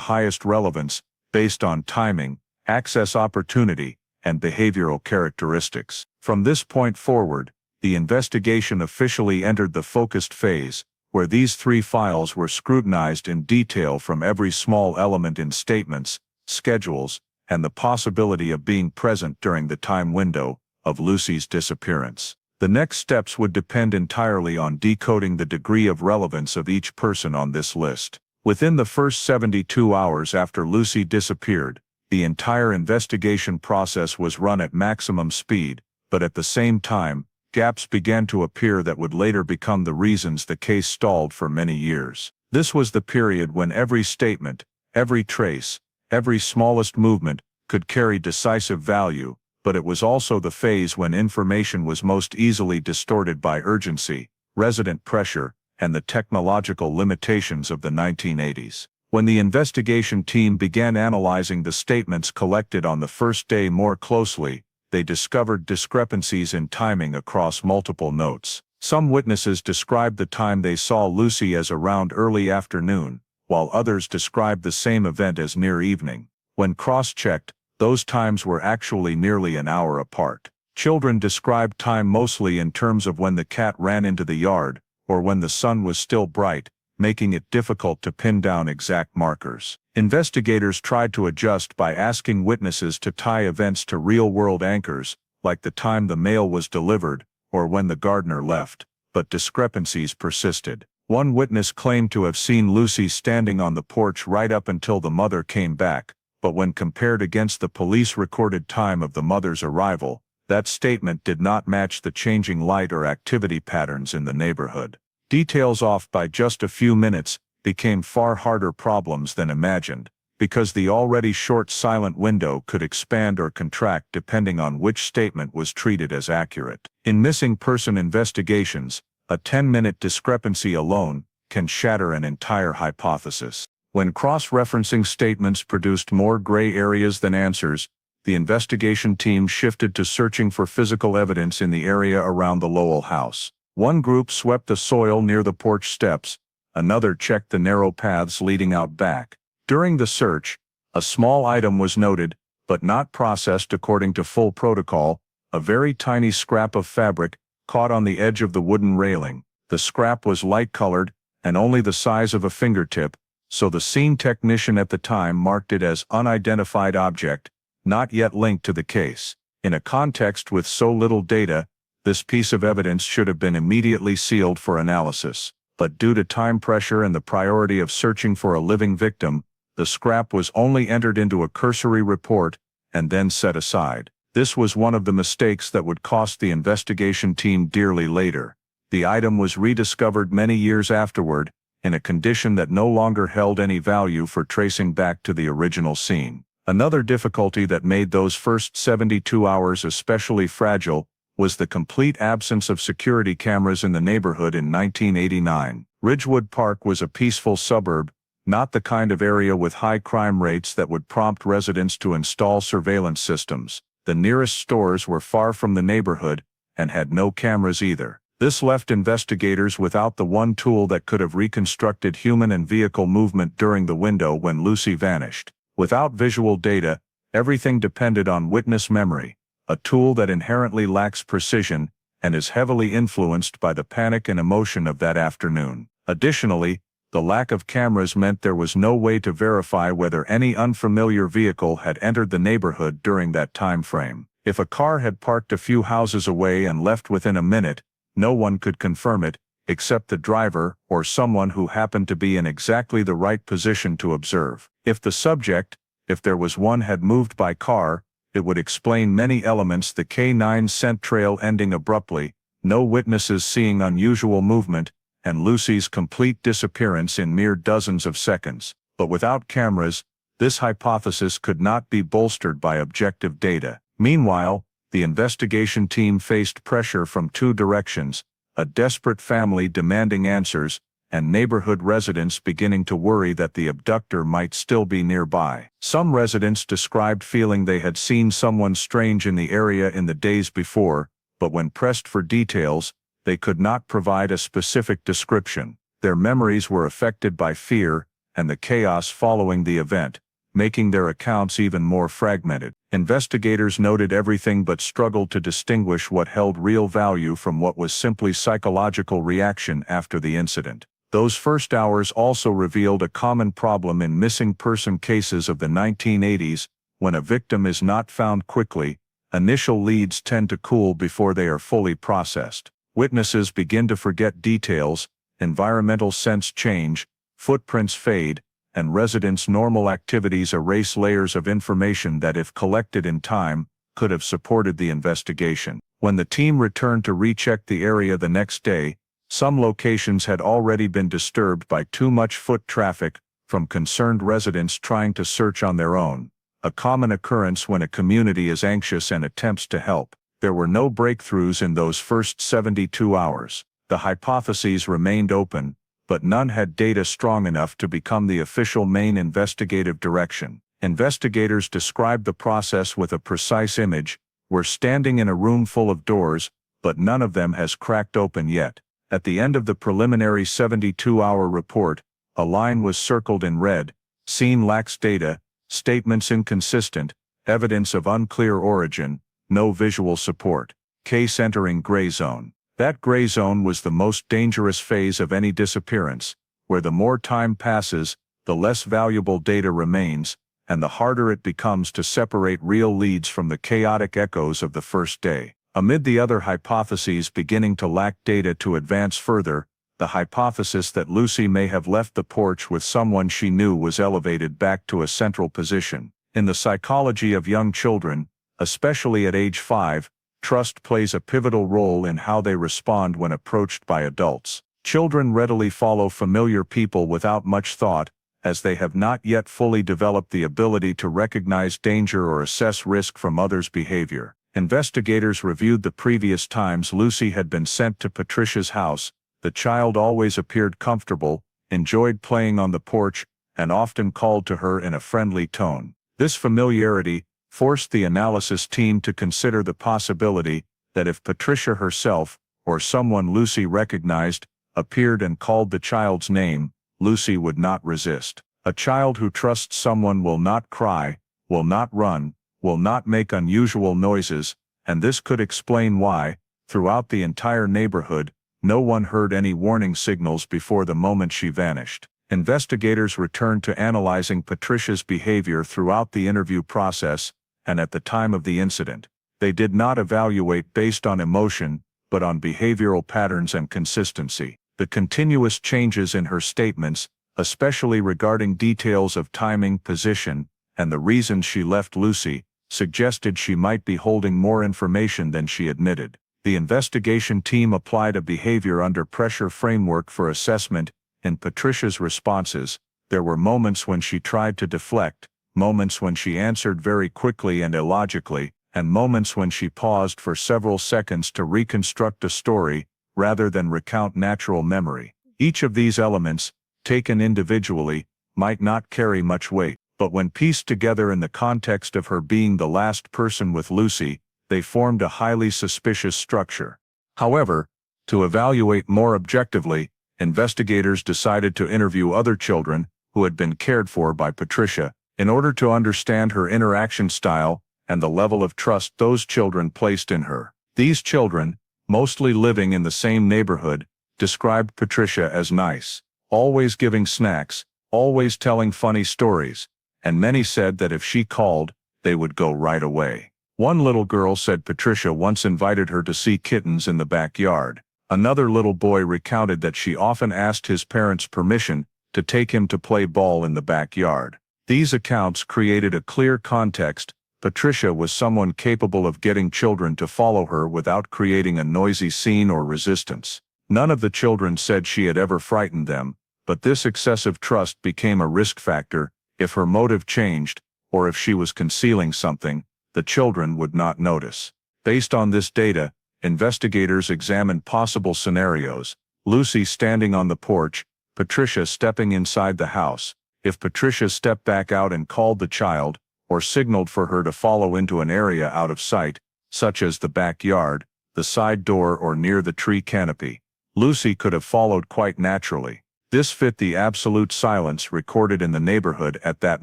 highest relevance, based on timing, access opportunity, and behavioral characteristics. From this point forward, the investigation officially entered the focused phase, where these 3 files were scrutinized in detail from every small element in statements, schedules, and the possibility of being present during the time window of Lucy's disappearance. The next steps would depend entirely on decoding the degree of relevance of each person on this list. Within the first 72 hours after Lucy disappeared, the entire investigation process was run at maximum speed, but at the same time, gaps began to appear that would later become the reasons the case stalled for many years. This was the period when every statement, every trace, every smallest movement could carry decisive value, but it was also the phase when information was most easily distorted by urgency, resident pressure, and the technological limitations of the 1980s. When the investigation team began analyzing the statements collected on the first day more closely, they discovered discrepancies in timing across multiple notes. Some witnesses described the time they saw Lucy as around early afternoon, while others described the same event as near evening. When cross-checked, those times were actually nearly an hour apart. Children described time mostly in terms of when the cat ran into the yard, or when the sun was still bright, making it difficult to pin down exact markers. Investigators tried to adjust by asking witnesses to tie events to real-world anchors, like the time the mail was delivered, or when the gardener left, but discrepancies persisted. One witness claimed to have seen Lucy standing on the porch right up until the mother came back, but when compared against the police-recorded time of the mother's arrival, that statement did not match the changing light or activity patterns in the neighborhood. Details off by just a few minutes became far harder problems than imagined, because the already short silent window could expand or contract depending on which statement was treated as accurate. In missing person investigations, a 10-minute discrepancy alone can shatter an entire hypothesis. When cross-referencing statements produced more gray areas than answers, the investigation team shifted to searching for physical evidence in the area around the Lowell house. One group swept the soil near the porch steps, another checked the narrow paths leading out back. During the search, a small item was noted, but not processed according to full protocol, a very tiny scrap of fabric caught on the edge of the wooden railing. The scrap was light-colored and only the size of a fingertip, so the scene technician at the time marked it as unidentified object, not yet linked to the case. In a context with so little data, this piece of evidence should have been immediately sealed for analysis, but due to time pressure and the priority of searching for a living victim, the scrap was only entered into a cursory report and then set aside. This was one of the mistakes that would cost the investigation team dearly later. The item was rediscovered many years afterward, in a condition that no longer held any value for tracing back to the original scene. Another difficulty that made those first 72 hours especially fragile was the complete absence of security cameras in the neighborhood in 1989. Ridgewood Park was a peaceful suburb, not the kind of area with high crime rates that would prompt residents to install surveillance systems. The nearest stores were far from the neighborhood and had no cameras either. This left investigators without the one tool that could have reconstructed human and vehicle movement during the window when Lucy vanished. Without visual data, everything depended on witness memory, a tool that inherently lacks precision and is heavily influenced by the panic and emotion of that afternoon. Additionally, the lack of cameras meant there was no way to verify whether any unfamiliar vehicle had entered the neighborhood during that time frame. If a car had parked a few houses away and left within a minute, no one could confirm it, except the driver or someone who happened to be in exactly the right position to observe. If the subject, if there was one, had moved by car, it would explain many elements: the K9 scent trail ending abruptly, no witnesses seeing unusual movement, and Lucy's complete disappearance in mere dozens of seconds. But without cameras, this hypothesis could not be bolstered by objective data. Meanwhile, the investigation team faced pressure from two directions: a desperate family demanding answers, and neighborhood residents beginning to worry that the abductor might still be nearby. Some residents described feeling they had seen someone strange in the area in the days before, but when pressed for details, they could not provide a specific description. Their memories were affected by fear and the chaos following the event, making their accounts even more fragmented. Investigators noted everything but struggled to distinguish what held real value from what was simply psychological reaction after the incident. Those first hours also revealed a common problem in missing person cases of the 1980s. When a victim is not found quickly, initial leads tend to cool before they are fully processed. Witnesses begin to forget details, environmental sense change, footprints fade, and residents' normal activities erase layers of information that, if collected in time, could have supported the investigation. When the team returned to recheck the area the next day, some locations had already been disturbed by too much foot traffic from concerned residents trying to search on their own, a common occurrence when a community is anxious and attempts to help. There were no breakthroughs in those first 72 hours. The hypotheses remained open, but none had data strong enough to become the official main investigative direction. Investigators described the process with a precise image: "We're standing in a room full of doors, but none of them has cracked open yet." At the end of the preliminary 72-hour report, a line was circled in red: "Scene lacks data, statements inconsistent, evidence of unclear origin, no visual support. Case entering gray zone." That gray zone was the most dangerous phase of any disappearance, where the more time passes, the less valuable data remains, and the harder it becomes to separate real leads from the chaotic echoes of the first day. Amid the other hypotheses beginning to lack data to advance further, the hypothesis that Lucy may have left the porch with someone she knew was elevated back to a central position. In the psychology of young children, especially at age 5, trust plays a pivotal role in how they respond when approached by adults. Children readily follow familiar people without much thought, as they have not yet fully developed the ability to recognize danger or assess risk from others' behavior. Investigators reviewed the previous times Lucy had been sent to Patricia's house. The child always appeared comfortable, enjoyed playing on the porch, and often called to her in a friendly tone. This familiarity forced the analysis team to consider the possibility that if Patricia herself, or someone Lucy recognized, appeared and called the child's name, Lucy would not resist. A child who trusts someone will not cry, will not run, will not make unusual noises, and this could explain why, throughout the entire neighborhood, no one heard any warning signals before the moment she vanished. Investigators returned to analyzing Patricia's behavior throughout the interview process, and at the time of the incident. They did not evaluate based on emotion, but on behavioral patterns and consistency. The continuous changes in her statements, especially regarding details of timing, position, and the reasons she left Lucy, suggested she might be holding more information than she admitted. The investigation team applied a behavior under pressure framework for assessment. In Patricia's responses, there were moments when she tried to deflect, moments when she answered very quickly and illogically, and moments when she paused for several seconds to reconstruct a story, rather than recount natural memory. Each of these elements, taken individually, might not carry much weight, but when pieced together in the context of her being the last person with Lucy, they formed a highly suspicious structure. However, to evaluate more objectively, investigators decided to interview other children who had been cared for by Patricia, in order to understand her interaction style and the level of trust those children placed in her. These children, mostly living in the same neighborhood, described Patricia as nice, always giving snacks, always telling funny stories, and many said that if she called, they would go right away. One little girl said Patricia once invited her to see kittens in the backyard. Another little boy recounted that she often asked his parents' permission to take him to play ball in the backyard. These accounts created a clear context. Patricia was someone capable of getting children to follow her without creating a noisy scene or resistance. None of the children said she had ever frightened them, but this excessive trust became a risk factor. If her motive changed, or if she was concealing something, the children would not notice. Based on this data, investigators examined possible scenarios: Lucy standing on the porch, Patricia stepping inside the house. If Patricia stepped back out and called the child, or signaled for her to follow into an area out of sight, such as the backyard, the side door or near the tree canopy, Lucy could have followed quite naturally. This fit the absolute silence recorded in the neighborhood at that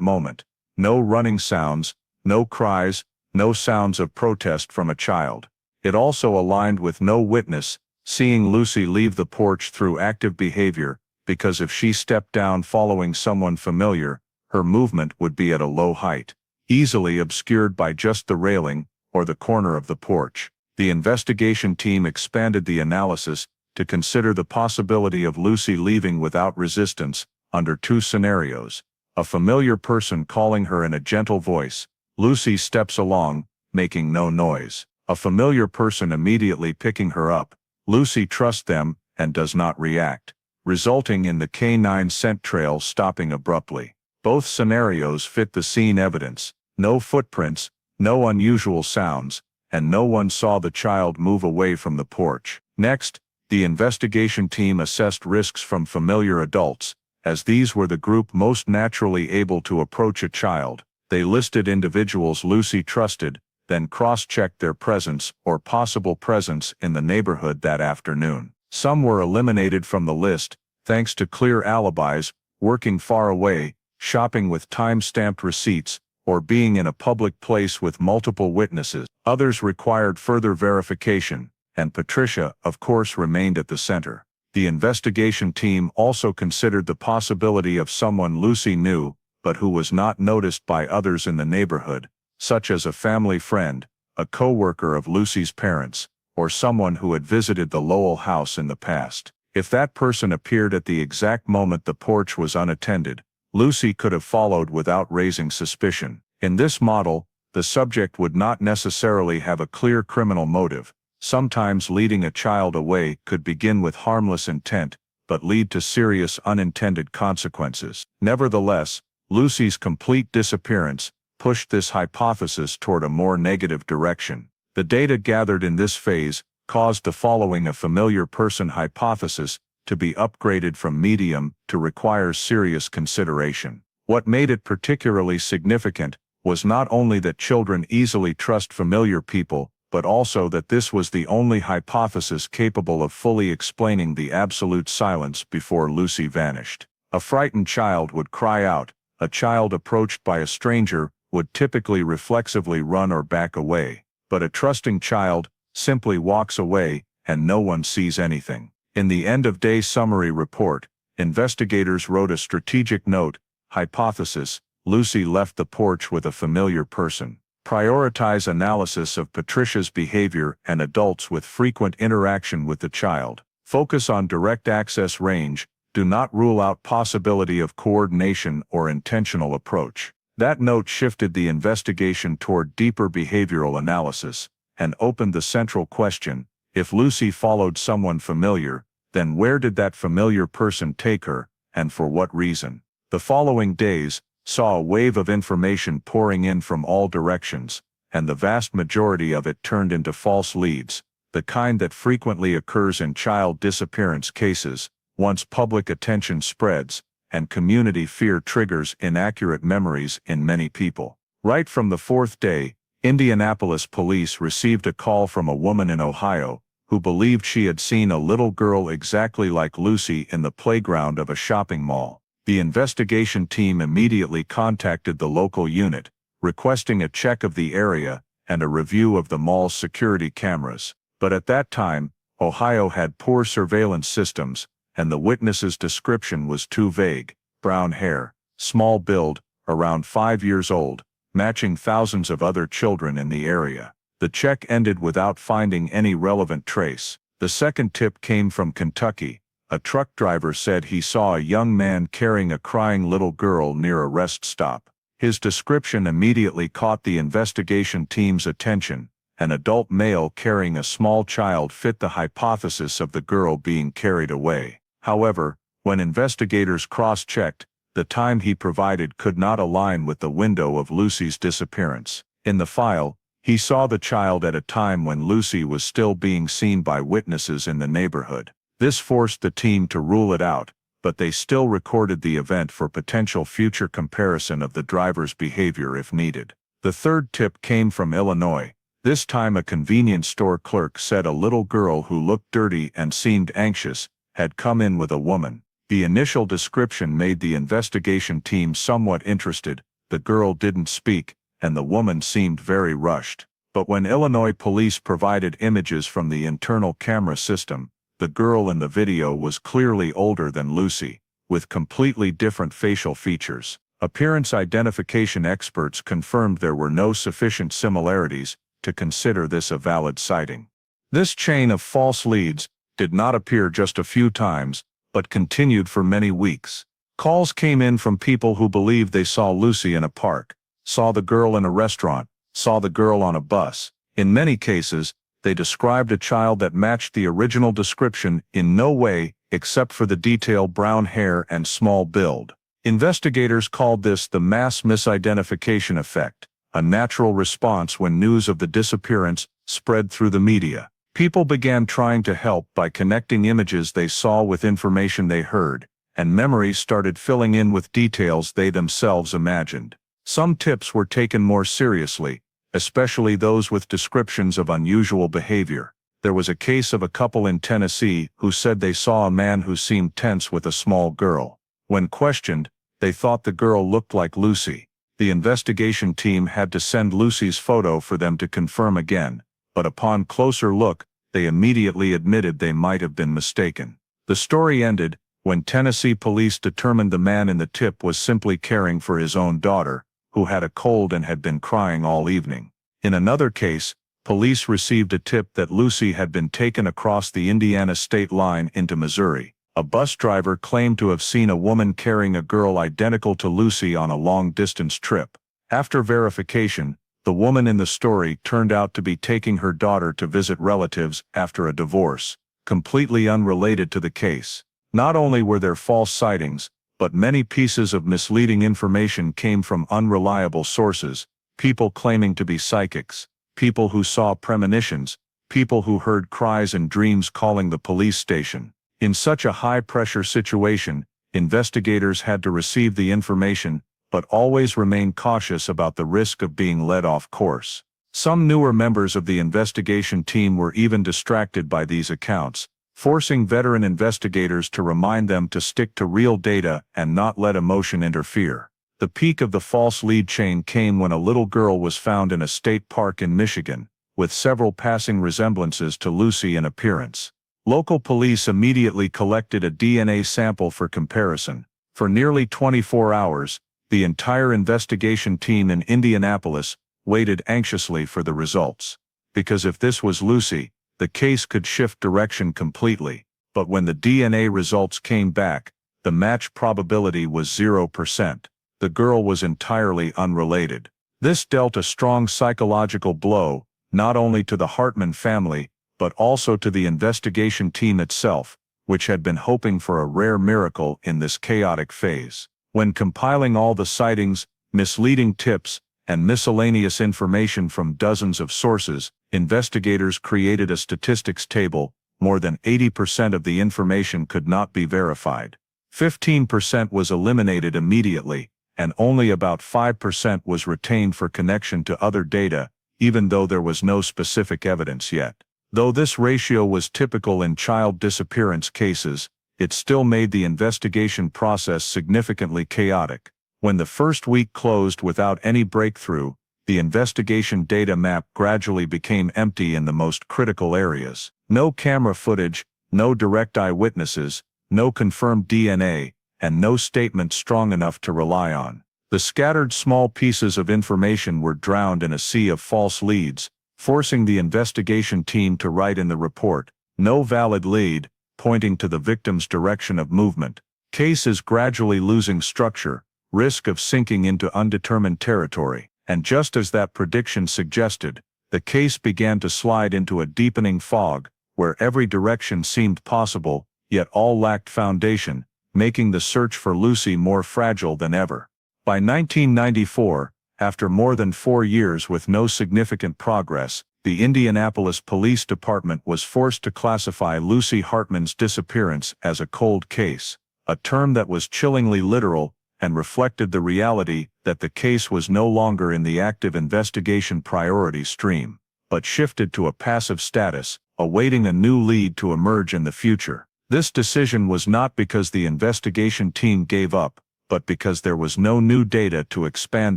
moment. No running sounds, no cries, no sounds of protest from a child. It also aligned with no witness seeing Lucy leave the porch through active behavior, because if she stepped down following someone familiar, her movement would be at a low height, easily obscured by just the railing or the corner of the porch. The investigation team expanded the analysis to consider the possibility of Lucy leaving without resistance under two scenarios: a familiar person calling her in a gentle voice. Lucy steps along, making no noise. A familiar person immediately picking her up. Lucy trusts them and does not react, resulting in the canine scent trail stopping abruptly. Both scenarios fit the scene evidence: no footprints, no unusual sounds, and no one saw the child move away from the porch. Next, the investigation team assessed risks from familiar adults, as these were the group most naturally able to approach a child. They listed individuals Lucy trusted, then cross-checked their presence or possible presence in the neighborhood that afternoon. Some were eliminated from the list, thanks to clear alibis, working far away, shopping with time-stamped receipts, or being in a public place with multiple witnesses. Others required further verification, and Patricia, of course, remained at the center. The investigation team also considered the possibility of someone Lucy knew, but who was not noticed by others in the neighborhood, such as a family friend, a co-worker of Lucy's parents, or someone who had visited the Lowell house in the past. If that person appeared at the exact moment the porch was unattended, Lucy could have followed without raising suspicion. In this model, the subject would not necessarily have a clear criminal motive. Sometimes leading a child away could begin with harmless intent, but lead to serious unintended consequences. Nevertheless, Lucy's complete disappearance pushed this hypothesis toward a more negative direction. The data gathered in this phase caused the following a familiar person hypothesis to be upgraded from medium to require serious consideration. What made it particularly significant was not only that children easily trust familiar people, but also that this was the only hypothesis capable of fully explaining the absolute silence before Lucy vanished. A frightened child would cry out. A child approached by a stranger would typically reflexively run or back away, but a trusting child simply walks away and no one sees anything. In the end-of-day summary report, investigators wrote a strategic note: hypothesis, Lucy left the porch with a familiar person. Prioritize analysis of Patricia's behavior and adults with frequent interaction with the child. Focus on direct access range. Do not rule out possibility of coordination or intentional approach. That note shifted the investigation toward deeper behavioral analysis and opened the central question: if Lucy followed someone familiar, then where did that familiar person take her, and for what reason? The following days saw a wave of information pouring in from all directions, and the vast majority of it turned into false leads, the kind that frequently occurs in child disappearance cases. Once public attention spreads, and community fear triggers inaccurate memories in many people. Right from the fourth day, Indianapolis police received a call from a woman in Ohio who believed she had seen a little girl exactly like Lucy in the playground of a shopping mall. The investigation team immediately contacted the local unit, requesting a check of the area and a review of the mall's security cameras. But at that time, Ohio had poor surveillance systems, and the witness's description was too vague: brown hair, small build, around 5 years old, matching thousands of other children in the area. The check ended without finding any relevant trace. The second tip came from Kentucky. A truck driver said he saw a young man carrying a crying little girl near a rest stop. His description immediately caught the investigation team's attention. An adult male carrying a small child fit the hypothesis of the girl being carried away. However, when investigators cross-checked, the time he provided could not align with the window of Lucy's disappearance. In the file, he saw the child at a time when Lucy was still being seen by witnesses in the neighborhood. This forced the team to rule it out, but they still recorded the event for potential future comparison of the driver's behavior if needed. The third tip came from Illinois. This time a convenience store clerk said a little girl who looked dirty and seemed anxious had come in with a woman. The initial description made the investigation team somewhat interested. The girl didn't speak, and the woman seemed very rushed. But when Illinois police provided images from the internal camera system, the girl in the video was clearly older than Lucy, with completely different facial features. Appearance identification experts confirmed there were no sufficient similarities to consider this a valid sighting. This chain of false leads did not appear just a few times, but continued for many weeks. Calls came in from people who believed they saw Lucy in a park, saw the girl in a restaurant, saw the girl on a bus. In many cases, they described a child that matched the original description in no way except for the detailed brown hair and small build. Investigators called this the mass misidentification effect, a natural response when news of the disappearance spread through the media. People began trying to help by connecting images they saw with information they heard, and memories started filling in with details they themselves imagined. Some tips were taken more seriously, especially those with descriptions of unusual behavior. There was a case of a couple in Tennessee who said they saw a man who seemed tense with a small girl. When questioned, they thought the girl looked like Lucy. The investigation team had to send Lucy's photo for them to confirm again, but upon closer look, they immediately admitted they might have been mistaken. The story ended when Tennessee police determined the man in the tip was simply caring for his own daughter, who had a cold and had been crying all evening. In another case, police received a tip that Lucy had been taken across the Indiana state line into Missouri. A bus driver claimed to have seen a woman carrying a girl identical to Lucy on a long-distance trip. After verification, the woman in the story turned out to be taking her daughter to visit relatives after a divorce, completely unrelated to the case. Not only were there false sightings, but many pieces of misleading information came from unreliable sources, people claiming to be psychics, people who saw premonitions, people who heard cries and dreams calling the police station. In such a high-pressure situation, investigators had to receive the information, but always remain cautious about the risk of being led off course. Some newer members of the investigation team were even distracted by these accounts, forcing veteran investigators to remind them to stick to real data and not let emotion interfere. The peak of the false lead chain came when a little girl was found in a state park in Michigan, with several passing resemblances to Lucy in appearance. Local police immediately collected a DNA sample for comparison. For nearly 24 hours, the entire investigation team in Indianapolis waited anxiously for the results. Because if this was Lucy, the case could shift direction completely. But when the DNA results came back, the match probability was 0%. The girl was entirely unrelated. This dealt a strong psychological blow, not only to the Hartman family, but also to the investigation team itself, which had been hoping for a rare miracle in this chaotic phase. When compiling all the sightings, misleading tips, and miscellaneous information from dozens of sources, investigators created a statistics table. More than 80% of the information could not be verified. 15% was eliminated immediately, and only about 5% was retained for connection to other data, even though there was no specific evidence yet. Though this ratio was typical in child disappearance cases, it still made the investigation process significantly chaotic. When the first week closed without any breakthrough, the investigation data map gradually became empty in the most critical areas. No camera footage, no direct eyewitnesses, no confirmed DNA, and no statement strong enough to rely on. The scattered small pieces of information were drowned in a sea of false leads, forcing the investigation team to write in the report, "No valid lead, pointing to the victim's direction of movement. Case is gradually losing structure, risk of sinking into undetermined territory." And just as that prediction suggested, the case began to slide into a deepening fog, where every direction seemed possible, yet all lacked foundation, making the search for Lucy more fragile than ever. By 1994, after more than 4 years with no significant progress, the Indianapolis Police Department was forced to classify Lucy Hartman's disappearance as a cold case. a term that was chillingly literal and reflected the reality that the case was no longer in the active investigation priority stream, but shifted to a passive status, awaiting a new lead to emerge in the future. This decision was not because the investigation team gave up, but because there was no new data to expand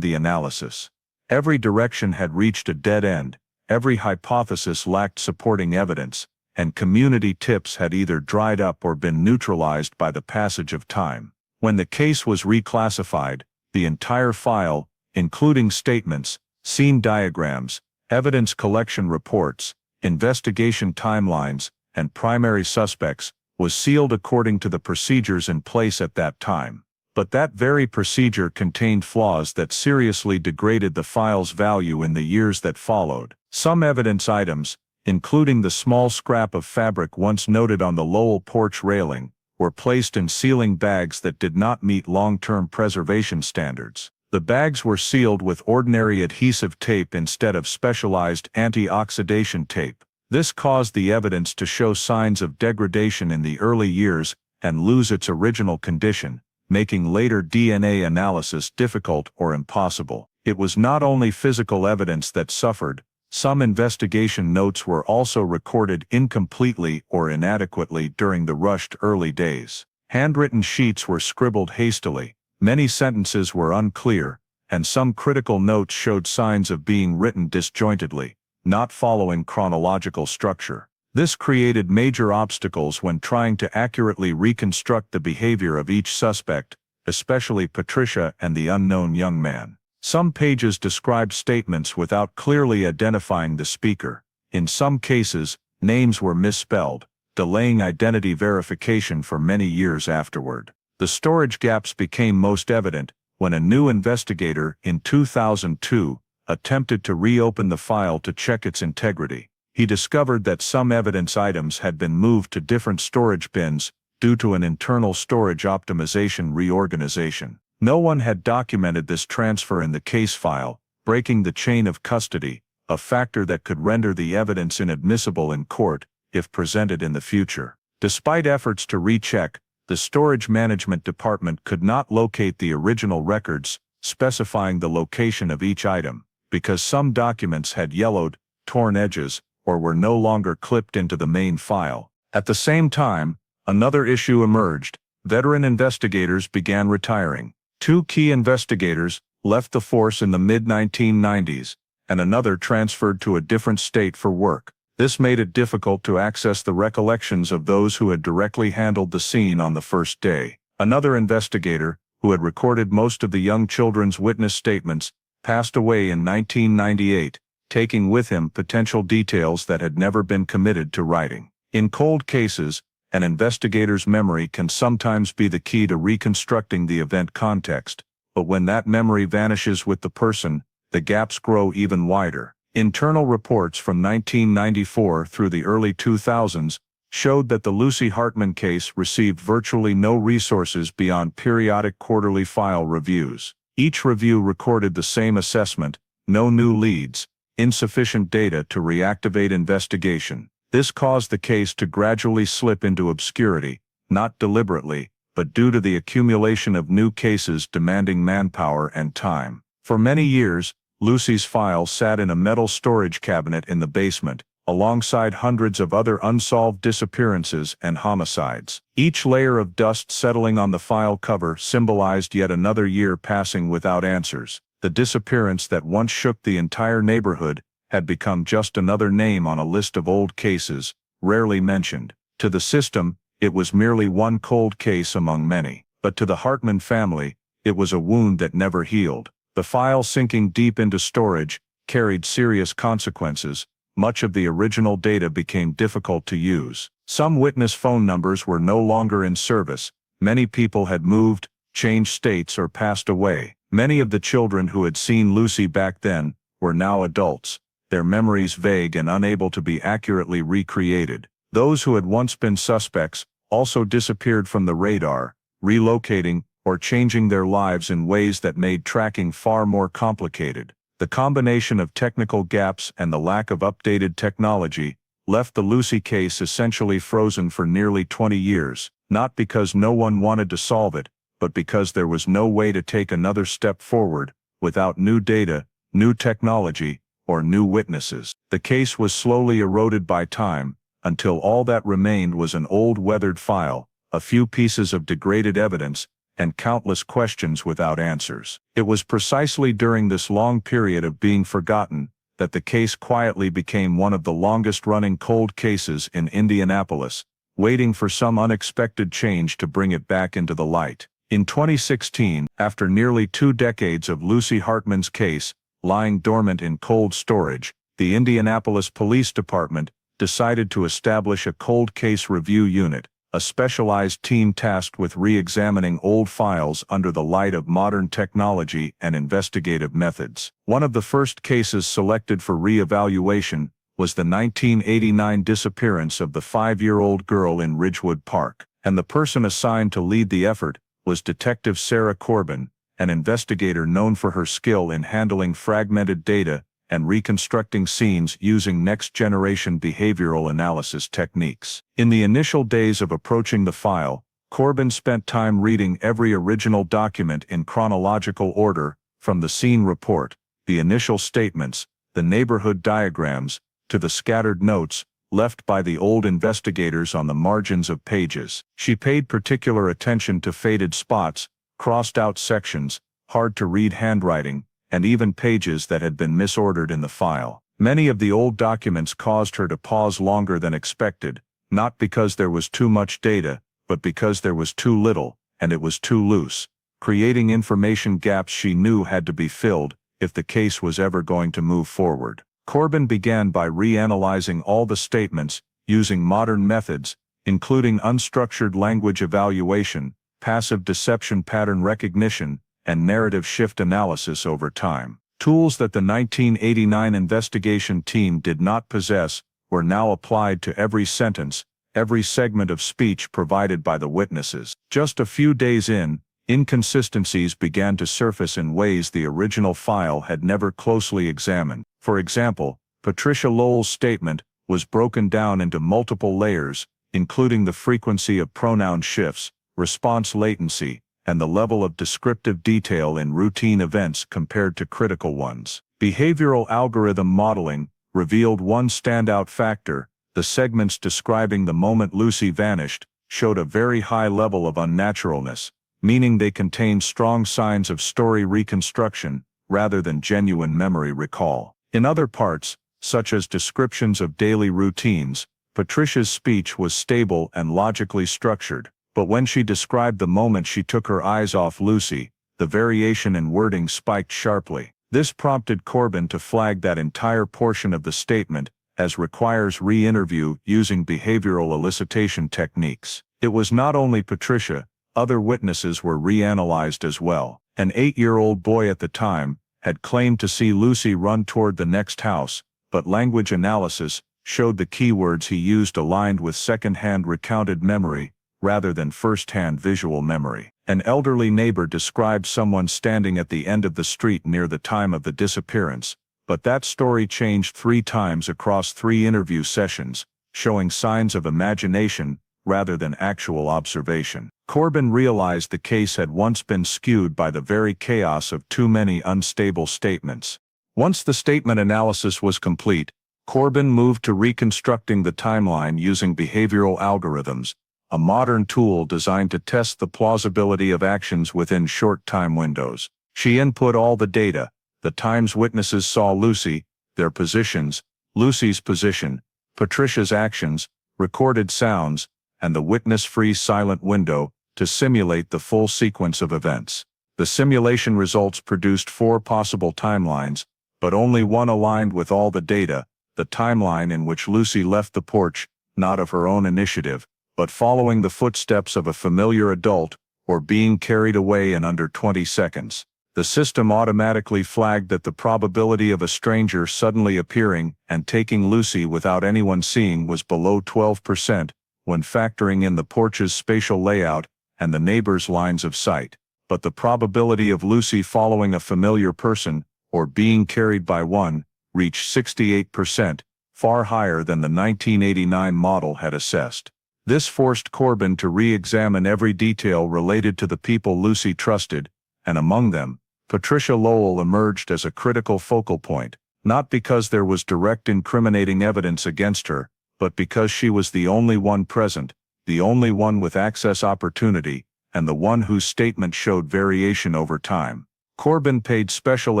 the analysis. Every direction had reached a dead end, every hypothesis lacked supporting evidence, and community tips had either dried up or been neutralized by the passage of time. When the case was reclassified, the entire file, including statements, scene diagrams, evidence collection reports, investigation timelines, and primary suspects, was sealed according to the procedures in place at that time. But that very procedure contained flaws that seriously degraded the file's value in the years that followed. Some evidence items, including the small scrap of fabric once noted on the Lowell porch railing, were placed in sealing bags that did not meet long-term preservation standards. The bags were sealed with ordinary adhesive tape instead of specialized anti-oxidation tape. This caused the evidence to show signs of degradation in the early years and lose its original condition, making later DNA analysis difficult or impossible. It was not only physical evidence that suffered. Some investigation notes were also recorded incompletely or inadequately during the rushed early days. Handwritten sheets were scribbled hastily, many sentences were unclear, and some critical notes showed signs of being written disjointedly, not following chronological structure. This created major obstacles when trying to accurately reconstruct the behavior of each suspect, especially Patricia and the unknown young man. Some pages described statements without clearly identifying the speaker. In some cases, names were misspelled, delaying identity verification for many years afterward. The storage gaps became most evident when a new investigator in 2002 attempted to reopen the file to check its integrity. He discovered that some evidence items had been moved to different storage bins due to an internal storage optimization reorganization. No one had documented this transfer in the case file, breaking the chain of custody, a factor that could render the evidence inadmissible in court if presented in the future. Despite efforts to recheck, the storage management department could not locate the original records specifying the location of each item, because some documents had yellowed, torn edges, or were no longer clipped into the main file. At the same time, another issue emerged. Veteran investigators began retiring. 2 key investigators left the force in the mid-1990s, and another transferred to a different state for work. This made it difficult to access the recollections of those who had directly handled the scene on the first day. Another investigator, who had recorded most of the young children's witness statements, passed away in 1998, taking with him potential details that had never been committed to writing. In cold cases, an investigator's memory can sometimes be the key to reconstructing the event context, but when that memory vanishes with the person, the gaps grow even wider. Internal reports from 1994 through the early 2000s showed that the Lucy Hartman case received virtually no resources beyond periodic quarterly file reviews. Each review recorded the same assessment: no new leads, insufficient data to reactivate investigation. This caused the case to gradually slip into obscurity, not deliberately, but due to the accumulation of new cases demanding manpower and time. For many years, Lucy's file sat in a metal storage cabinet in the basement, alongside hundreds of other unsolved disappearances and homicides. Each layer of dust settling on the file cover symbolized yet another year passing without answers. The disappearance that once shook the entire neighborhood had become just another name on a list of old cases, rarely mentioned. To the system, it was merely one cold case among many. But to the Hartman family, it was a wound that never healed. The file, sinking deep into storage, carried serious consequences. Much of the original data became difficult to use. Some witness phone numbers were no longer in service. Many people had moved, changed states, or passed away. Many of the children who had seen Lucy back then were now adults, their memories vague and unable to be accurately recreated. Those who had once been suspects also disappeared from the radar, relocating or changing their lives in ways that made tracking far more complicated. The combination of technical gaps and the lack of updated technology left the Lucy case essentially frozen for nearly 20 years. not because no one wanted to solve it, but because there was no way to take another step forward, without new data, new technology, or new witnesses. The case was slowly eroded by time, until all that remained was an old weathered file, a few pieces of degraded evidence, and countless questions without answers. It was precisely during this long period of being forgotten that the case quietly became one of the longest-running cold cases in Indianapolis, waiting for some unexpected change to bring it back into the light. In 2016, after nearly 2 decades of Lucy Hartman's case lying dormant in cold storage, the Indianapolis Police Department decided to establish a cold case review unit, a specialized team tasked with re-examining old files under the light of modern technology and investigative methods. One of the first cases selected for re-evaluation was the 1989 disappearance of the 5-year-old girl in Ridgewood Park, and the person assigned to lead the effort was Detective Sarah Corbin, an investigator known for her skill in handling fragmented data and reconstructing scenes using next-generation behavioral analysis techniques. In the initial days of approaching the file, Corbin spent time reading every original document in chronological order, from the scene report, the initial statements, the neighborhood diagrams, to the scattered notes left by the old investigators on the margins of pages. She paid particular attention to faded spots, crossed-out sections, hard-to-read handwriting, and even pages that had been misordered in the file. Many of the old documents caused her to pause longer than expected, not because there was too much data, but because there was too little, and it was too loose, creating information gaps she knew had to be filled if the case was ever going to move forward. Corbin began by reanalyzing all the statements, using modern methods, including unstructured language evaluation, passive deception pattern recognition, and narrative shift analysis over time. Tools that the 1989 investigation team did not possess were now applied to every sentence, every segment of speech provided by the witnesses. Just a few days in, inconsistencies began to surface in ways the original file had never closely examined. For example, Patricia Lowell's statement was broken down into multiple layers, including the frequency of pronoun shifts, response latency, and the level of descriptive detail in routine events compared to critical ones. Behavioral algorithm modeling revealed one standout factor: the segments describing the moment Lucy vanished showed a very high level of unnaturalness, meaning they contained strong signs of story reconstruction rather than genuine memory recall. In other parts, such as descriptions of daily routines, Patricia's speech was stable and logically structured. But when she described the moment she took her eyes off Lucy, the variation in wording spiked sharply. This prompted Corbin to flag that entire portion of the statement as requires re-interview using behavioral elicitation techniques. It was not only Patricia, other witnesses were reanalyzed as well. An 8-year-old boy at the time had claimed to see Lucy run toward the next house, but language analysis showed the keywords he used aligned with second-hand recounted memory, rather than first-hand visual memory. An elderly neighbor described someone standing at the end of the street near the time of the disappearance, but that story changed 3 times across 3 interview sessions, showing signs of imagination rather than actual observation. Corbin realized the case had once been skewed by the very chaos of too many unstable statements. Once the statement analysis was complete, Corbin moved to reconstructing the timeline using behavioral algorithms, a modern tool designed to test the plausibility of actions within short time windows. She input all the data: the times witnesses saw Lucy, their positions, Lucy's position, Patricia's actions, recorded sounds, and the witness-free silent window, to simulate the full sequence of events. The simulation results produced 4 possible timelines, but only one aligned with all the data: the timeline in which Lucy left the porch, not of her own initiative, but following the footsteps of a familiar adult, or being carried away in under 20 seconds. The system automatically flagged that the probability of a stranger suddenly appearing and taking Lucy without anyone seeing was below 12%, when factoring in the porch's spatial layout and the neighbor's lines of sight. But the probability of Lucy following a familiar person, or being carried by one, reached 68%, far higher than the 1989 model had assessed. This forced Corbin to re-examine every detail related to the people Lucy trusted, and among them, Patricia Lowell emerged as a critical focal point, not because there was direct incriminating evidence against her, but because she was the only one present, the only one with access opportunity, and the one whose statement showed variation over time. Corbin paid special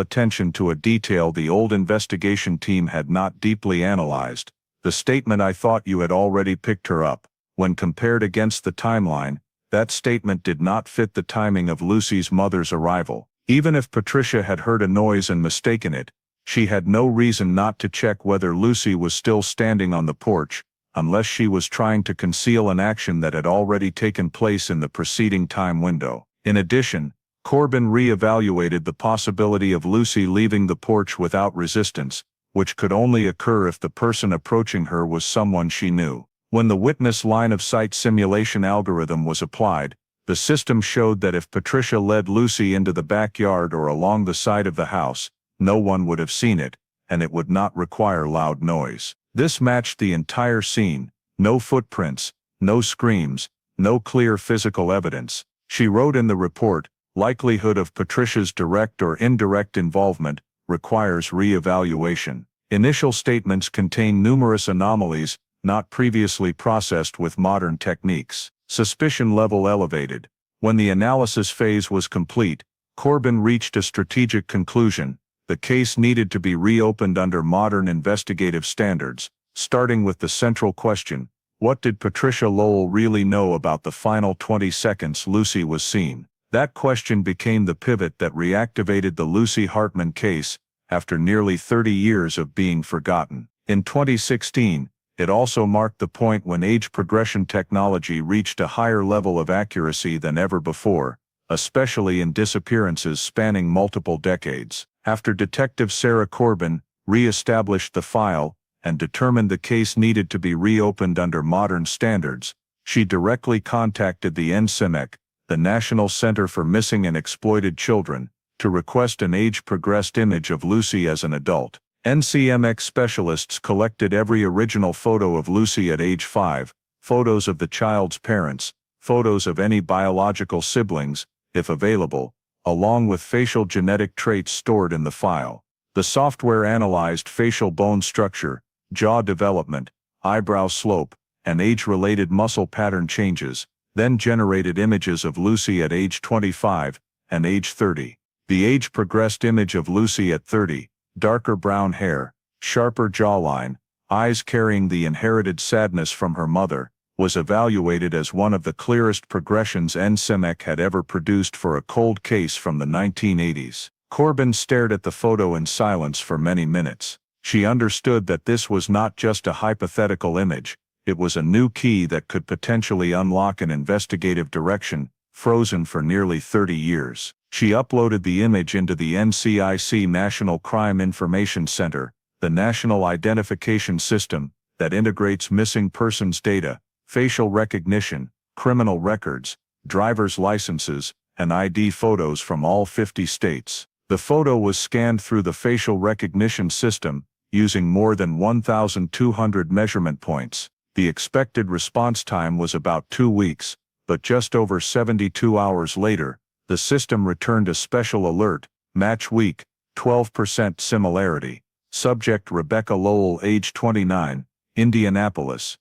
attention to a detail the old investigation team had not deeply analyzed: the statement "I thought you had already picked her up." When compared against the timeline, that statement did not fit the timing of Lucy's mother's arrival. Even if Patricia had heard a noise and mistaken it, she had no reason not to check whether Lucy was still standing on the porch, unless she was trying to conceal an action that had already taken place in the preceding time window. In addition, Corbin re-evaluated the possibility of Lucy leaving the porch without resistance, which could only occur if the person approaching her was someone she knew. When the witness line-of-sight simulation algorithm was applied, the system showed that if Patricia led Lucy into the backyard or along the side of the house, no one would have seen it, and it would not require loud noise. This matched the entire scene: no footprints, no screams, no clear physical evidence. She wrote in the report, "Likelihood of Patricia's direct or indirect involvement requires re-evaluation. Initial statements contain numerous anomalies not previously processed with modern techniques. Suspicion level elevated." When the analysis phase was complete, Corbin reached a strategic conclusion: the case needed to be reopened under modern investigative standards, starting with the central question: what did Patricia Lowell really know about the final 20 seconds Lucy was seen? That question became the pivot that reactivated the Lucy Hartman case, after nearly 30 years of being forgotten. In 2016, it also marked the point when age progression technology reached a higher level of accuracy than ever before, especially in disappearances spanning multiple decades. After Detective Sarah Corbin re-established the file and determined the case needed to be reopened under modern standards, she directly contacted the NCMEC, the National Center for Missing and Exploited Children, to request an age-progressed image of Lucy as an adult. NCMEC specialists collected every original photo of Lucy at age 5, photos of the child's parents, photos of any biological siblings, if available, along with facial genetic traits stored in the file. The software analyzed facial bone structure, jaw development, eyebrow slope, and age-related muscle pattern changes, then generated images of Lucy at age 25 and age 30. The age-progressed image of Lucy at 30, darker brown hair, sharper jawline, eyes carrying the inherited sadness from her mother, was evaluated as one of the clearest progressions NCMEC had ever produced for a cold case from the 1980s. Corbin stared at the photo in silence for many minutes. She understood that this was not just a hypothetical image, it was a new key that could potentially unlock an investigative direction, frozen for nearly 30 years. She uploaded the image into the NCIC National Crime Information Center, the national identification system that integrates missing persons data, facial recognition, criminal records, driver's licenses, and ID photos from all 50 states. The photo was scanned through the facial recognition system, using more than 1,200 measurement points. The expected response time was about 2 weeks, but just over 72 hours later, the system returned a special alert: match weak, 12% similarity. Subject Rebecca Lowell, age 29, Indianapolis.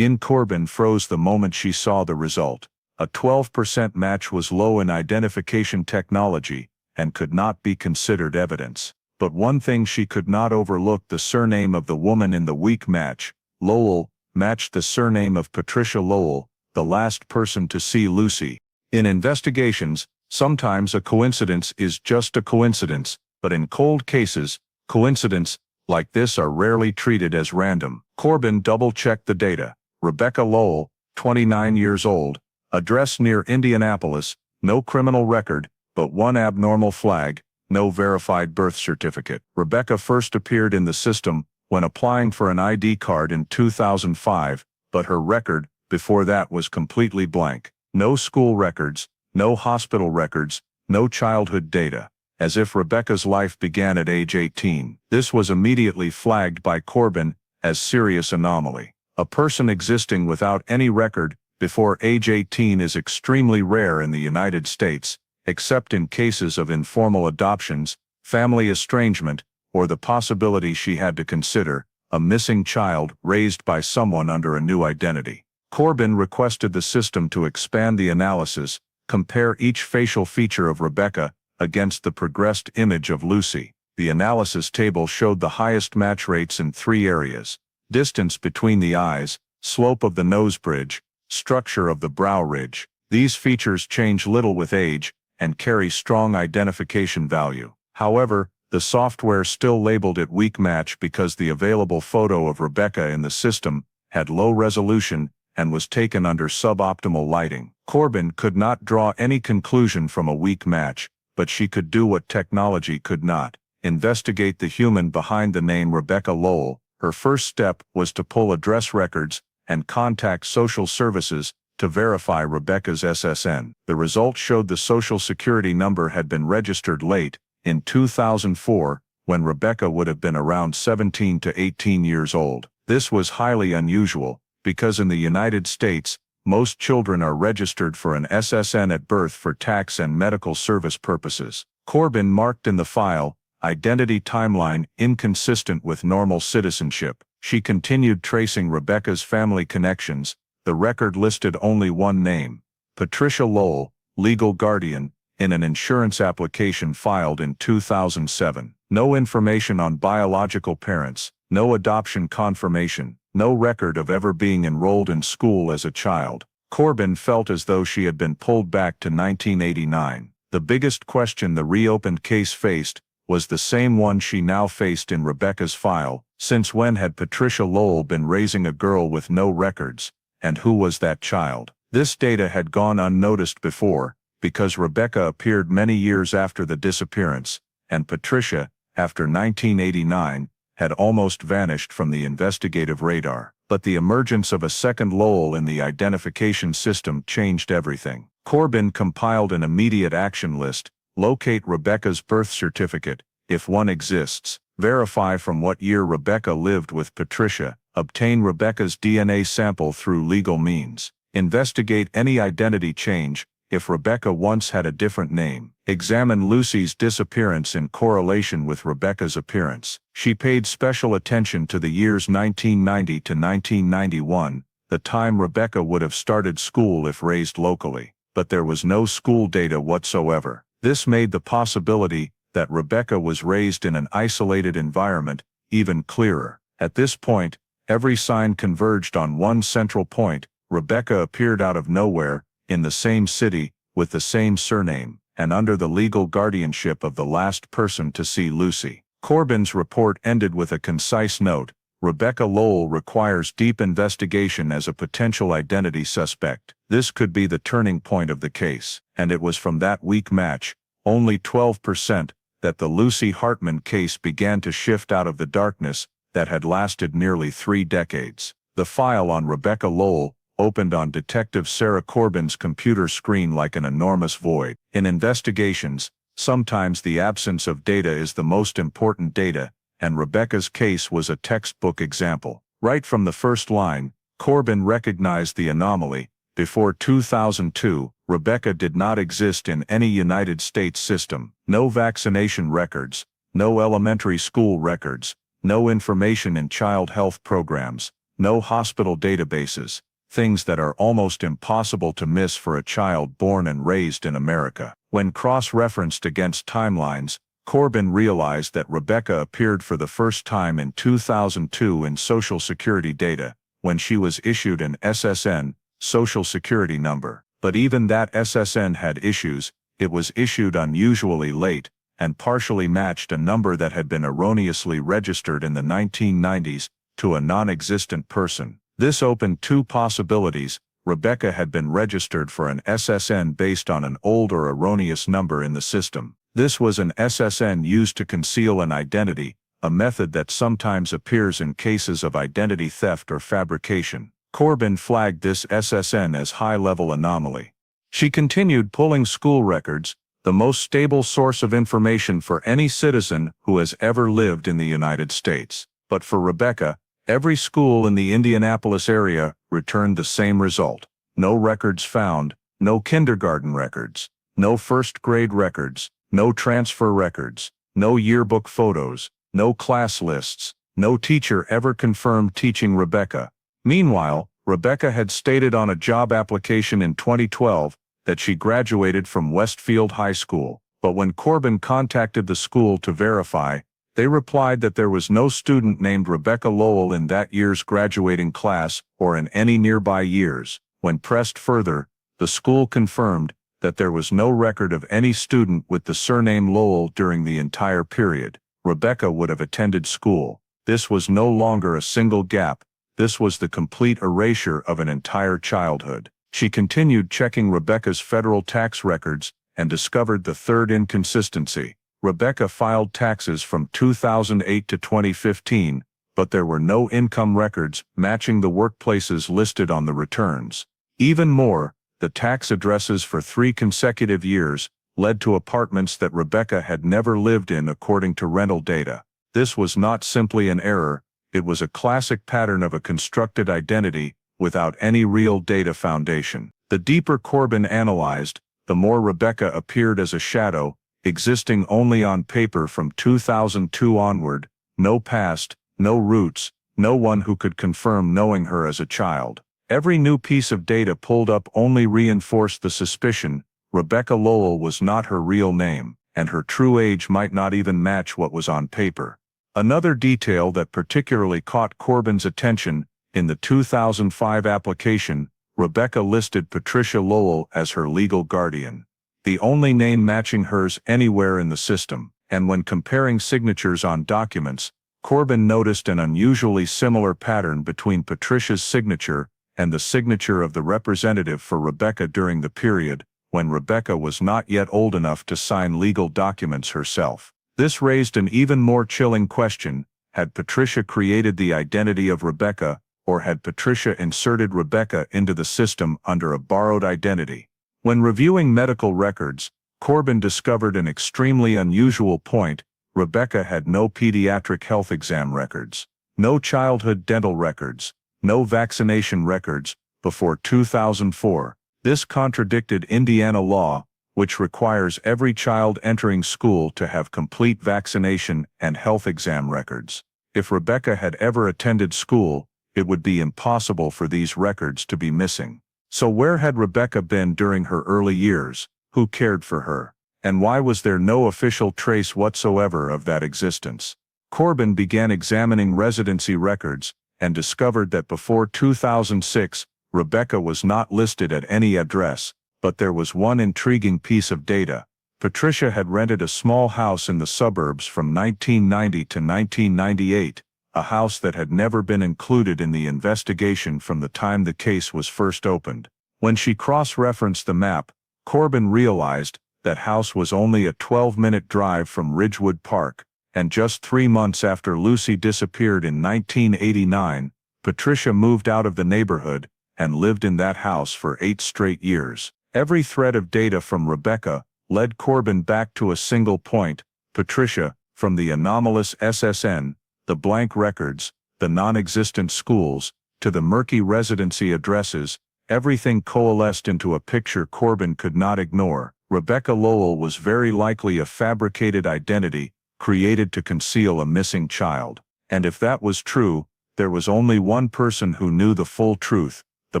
Corbin froze the moment she saw the result. A 12% match was low in identification technology, and could not be considered evidence. But one thing she could not overlook: the surname of the woman in the weak match, Lowell, matched the surname of Patricia Lowell, the last person to see Lucy. In investigations, sometimes a coincidence is just a coincidence, but in cold cases, coincidences like this are rarely treated as random. Corbin double-checked the data. Rebecca Lowell, 29 years old, address near Indianapolis, no criminal record, but one abnormal flag, no verified birth certificate. Rebecca first appeared in the system when applying for an ID card in 2005, but her record before that was completely blank. No school records, no hospital records, no childhood data. As if Rebecca's life began at age 18. This was immediately flagged by Corbin as serious anomaly. A person existing without any record before age 18 is extremely rare in the United States, except in cases of informal adoptions, family estrangement, or the possibility she had to consider a missing child raised by someone under a new identity. Corbin requested the system to expand the analysis, compare each facial feature of Rebecca against the progressed image of Lucy. The analysis table showed the highest match rates in 3 areas: distance between the eyes, slope of the nose bridge, structure of the brow ridge. These features change little with age and carry strong identification value. However, the software still labeled it weak match because the available photo of Rebecca in the system had low resolution and was taken under suboptimal lighting. Corbin could not draw any conclusion from a weak match, but she could do what technology could not: investigate the human behind the name Rebecca Lowell. Her first step was to pull address records and contact social services to verify Rebecca's SSN. The result showed the Social Security number had been registered late, in 2004, when Rebecca would have been around 17 to 18 years old. This was highly unusual, because in the United States, most children are registered for an SSN at birth for tax and medical service purposes. Corbin marked in the file, "Identity timeline inconsistent with normal citizenship." She continued tracing Rebecca's family connections. The record listed only one name: Patricia Lowell, legal guardian, in an insurance application filed in 2007. No information on biological parents, no adoption confirmation, no record of ever being enrolled in school as a child. Corbin felt as though she had been pulled back to 1989. The biggest question the reopened case faced was the same one she now faced in Rebecca's file: since when had Patricia Lowell been raising a girl with no records, and who was that child? This data had gone unnoticed before, because Rebecca appeared many years after the disappearance, and Patricia, after 1989, had almost vanished from the investigative radar. But the emergence of a second Lowell in the identification system changed everything. Corbin compiled an immediate action list: locate Rebecca's birth certificate, if one exists, verify from what year Rebecca lived with Patricia, obtain Rebecca's DNA sample through legal means, investigate any identity change, if Rebecca once had a different name, examine Lucy's disappearance in correlation with Rebecca's appearance. She paid special attention to the years 1990 to 1991, the time Rebecca would have started school if raised locally. But there was no school data whatsoever. This made the possibility that Rebecca was raised in an isolated environment even clearer. At this point, every sign converged on one central point: Rebecca appeared out of nowhere, in the same city, with the same surname, and under the legal guardianship of the last person to see Lucy. Corbin's report ended with a concise note: Rebecca Lowell requires deep investigation as a potential identity suspect. This could be the turning point of the case, and it was from that weak match, only 12%, that the Lucy Hartman case began to shift out of the darkness that had lasted nearly 3 decades. The file on Rebecca Lowell opened on Detective Sarah Corbin's computer screen like an enormous void. In investigations, sometimes the absence of data is the most important data, and Rebecca's case was a textbook example. Right from the first line, Corbin recognized the anomaly. Before 2002, Rebecca did not exist in any United States system. No vaccination records, no elementary school records, no information in child health programs, no hospital databases, things that are almost impossible to miss for a child born and raised in America. When cross-referenced against timelines, Corbin realized that Rebecca appeared for the first time in 2002 in Social Security data, when she was issued an SSN, Social Security number. But even that SSN had issues. It was issued unusually late, and partially matched a number that had been erroneously registered in the 1990s to a non-existent person. This opened 2 possibilities: Rebecca had been registered for an SSN based on an old or erroneous number in the system. This was an SSN used to conceal an identity, a method that sometimes appears in cases of identity theft or fabrication. Corbin flagged this SSN as high-level anomaly. She continued pulling school records, the most stable source of information for any citizen who has ever lived in the United States. But for Rebecca, every school in the Indianapolis area returned the same result: No records found, no kindergarten records, no first grade records, no transfer records, no yearbook photos, no class lists, no teacher ever confirmed teaching Rebecca. Meanwhile, Rebecca had stated on a job application in 2012 that she graduated from Westfield High School, but when Corbin contacted the school to verify, they replied that there was no student named Rebecca Lowell in that year's graduating class or in any nearby years. When pressed further, the school confirmed that there was no record of any student with the surname Lowell during the entire period Rebecca would have attended school. This was no longer a single gap. This was the complete erasure of an entire childhood. She continued checking Rebecca's federal tax records and discovered the third inconsistency. Rebecca filed taxes from 2008 to 2015, but there were no income records matching the workplaces listed on the returns. Even more, the tax addresses for 3 consecutive years led to apartments that Rebecca had never lived in according to rental data. This was not simply an error, it was a classic pattern of a constructed identity without any real data foundation. The deeper Corbin analyzed, the more Rebecca appeared as a shadow, existing only on paper from 2002 onward, no past, no roots, no one who could confirm knowing her as a child. Every new piece of data pulled up only reinforced the suspicion Rebecca Lowell was not her real name, and her true age might not even match what was on paper. Another detail that particularly caught Corbin's attention, in the 2005 application, Rebecca listed Patricia Lowell as her legal guardian, the only name matching hers anywhere in the system, and when comparing signatures on documents, Corbin noticed an unusually similar pattern between Patricia's signature and the signature of the representative for Rebecca during the period when Rebecca was not yet old enough to sign legal documents herself. This raised an even more chilling question: had Patricia created the identity of Rebecca, or had Patricia inserted Rebecca into the system under a borrowed identity? When reviewing medical records, Corbin discovered an extremely unusual point: Rebecca had no pediatric health exam records, no childhood dental records, no vaccination records, before 2004. This contradicted Indiana law, which requires every child entering school to have complete vaccination and health exam records. If Rebecca had ever attended school, it would be impossible for these records to be missing. So where had Rebecca been during her early years? Who cared for her? And why was there no official trace whatsoever of that existence? Corbin began examining residency records and discovered that before 2006, Rebecca was not listed at any address, but there was one intriguing piece of data. Patricia had rented a small house in the suburbs from 1990 to 1998, a house that had never been included in the investigation from the time the case was first opened. When she cross-referenced the map, Corbin realized that house was only a 12-minute drive from Ridgewood Park, and just 3 months after Lucy disappeared in 1989, Patricia moved out of the neighborhood and lived in that house for 8 straight years. Every thread of data from Rebecca led Corbin back to a single point: Patricia, from the anomalous SSN, the blank records, the non-existent schools, to the murky residency addresses, everything coalesced into a picture Corbin could not ignore. Rebecca Lowell was very likely a fabricated identity, created to conceal a missing child. And if that was true, there was only one person who knew the full truth: the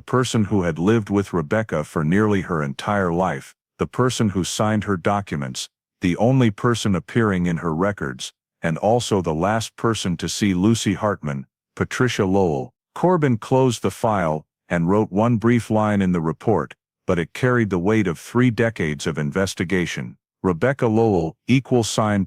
person who had lived with Rebecca for nearly her entire life, the person who signed her documents, the only person appearing in her records, and also the last person to see Lucy Hartman, Patricia Lowell. Corbin closed the file and wrote one brief line in the report, but it carried the weight of 3 decades of investigation. Rebecca Lowell,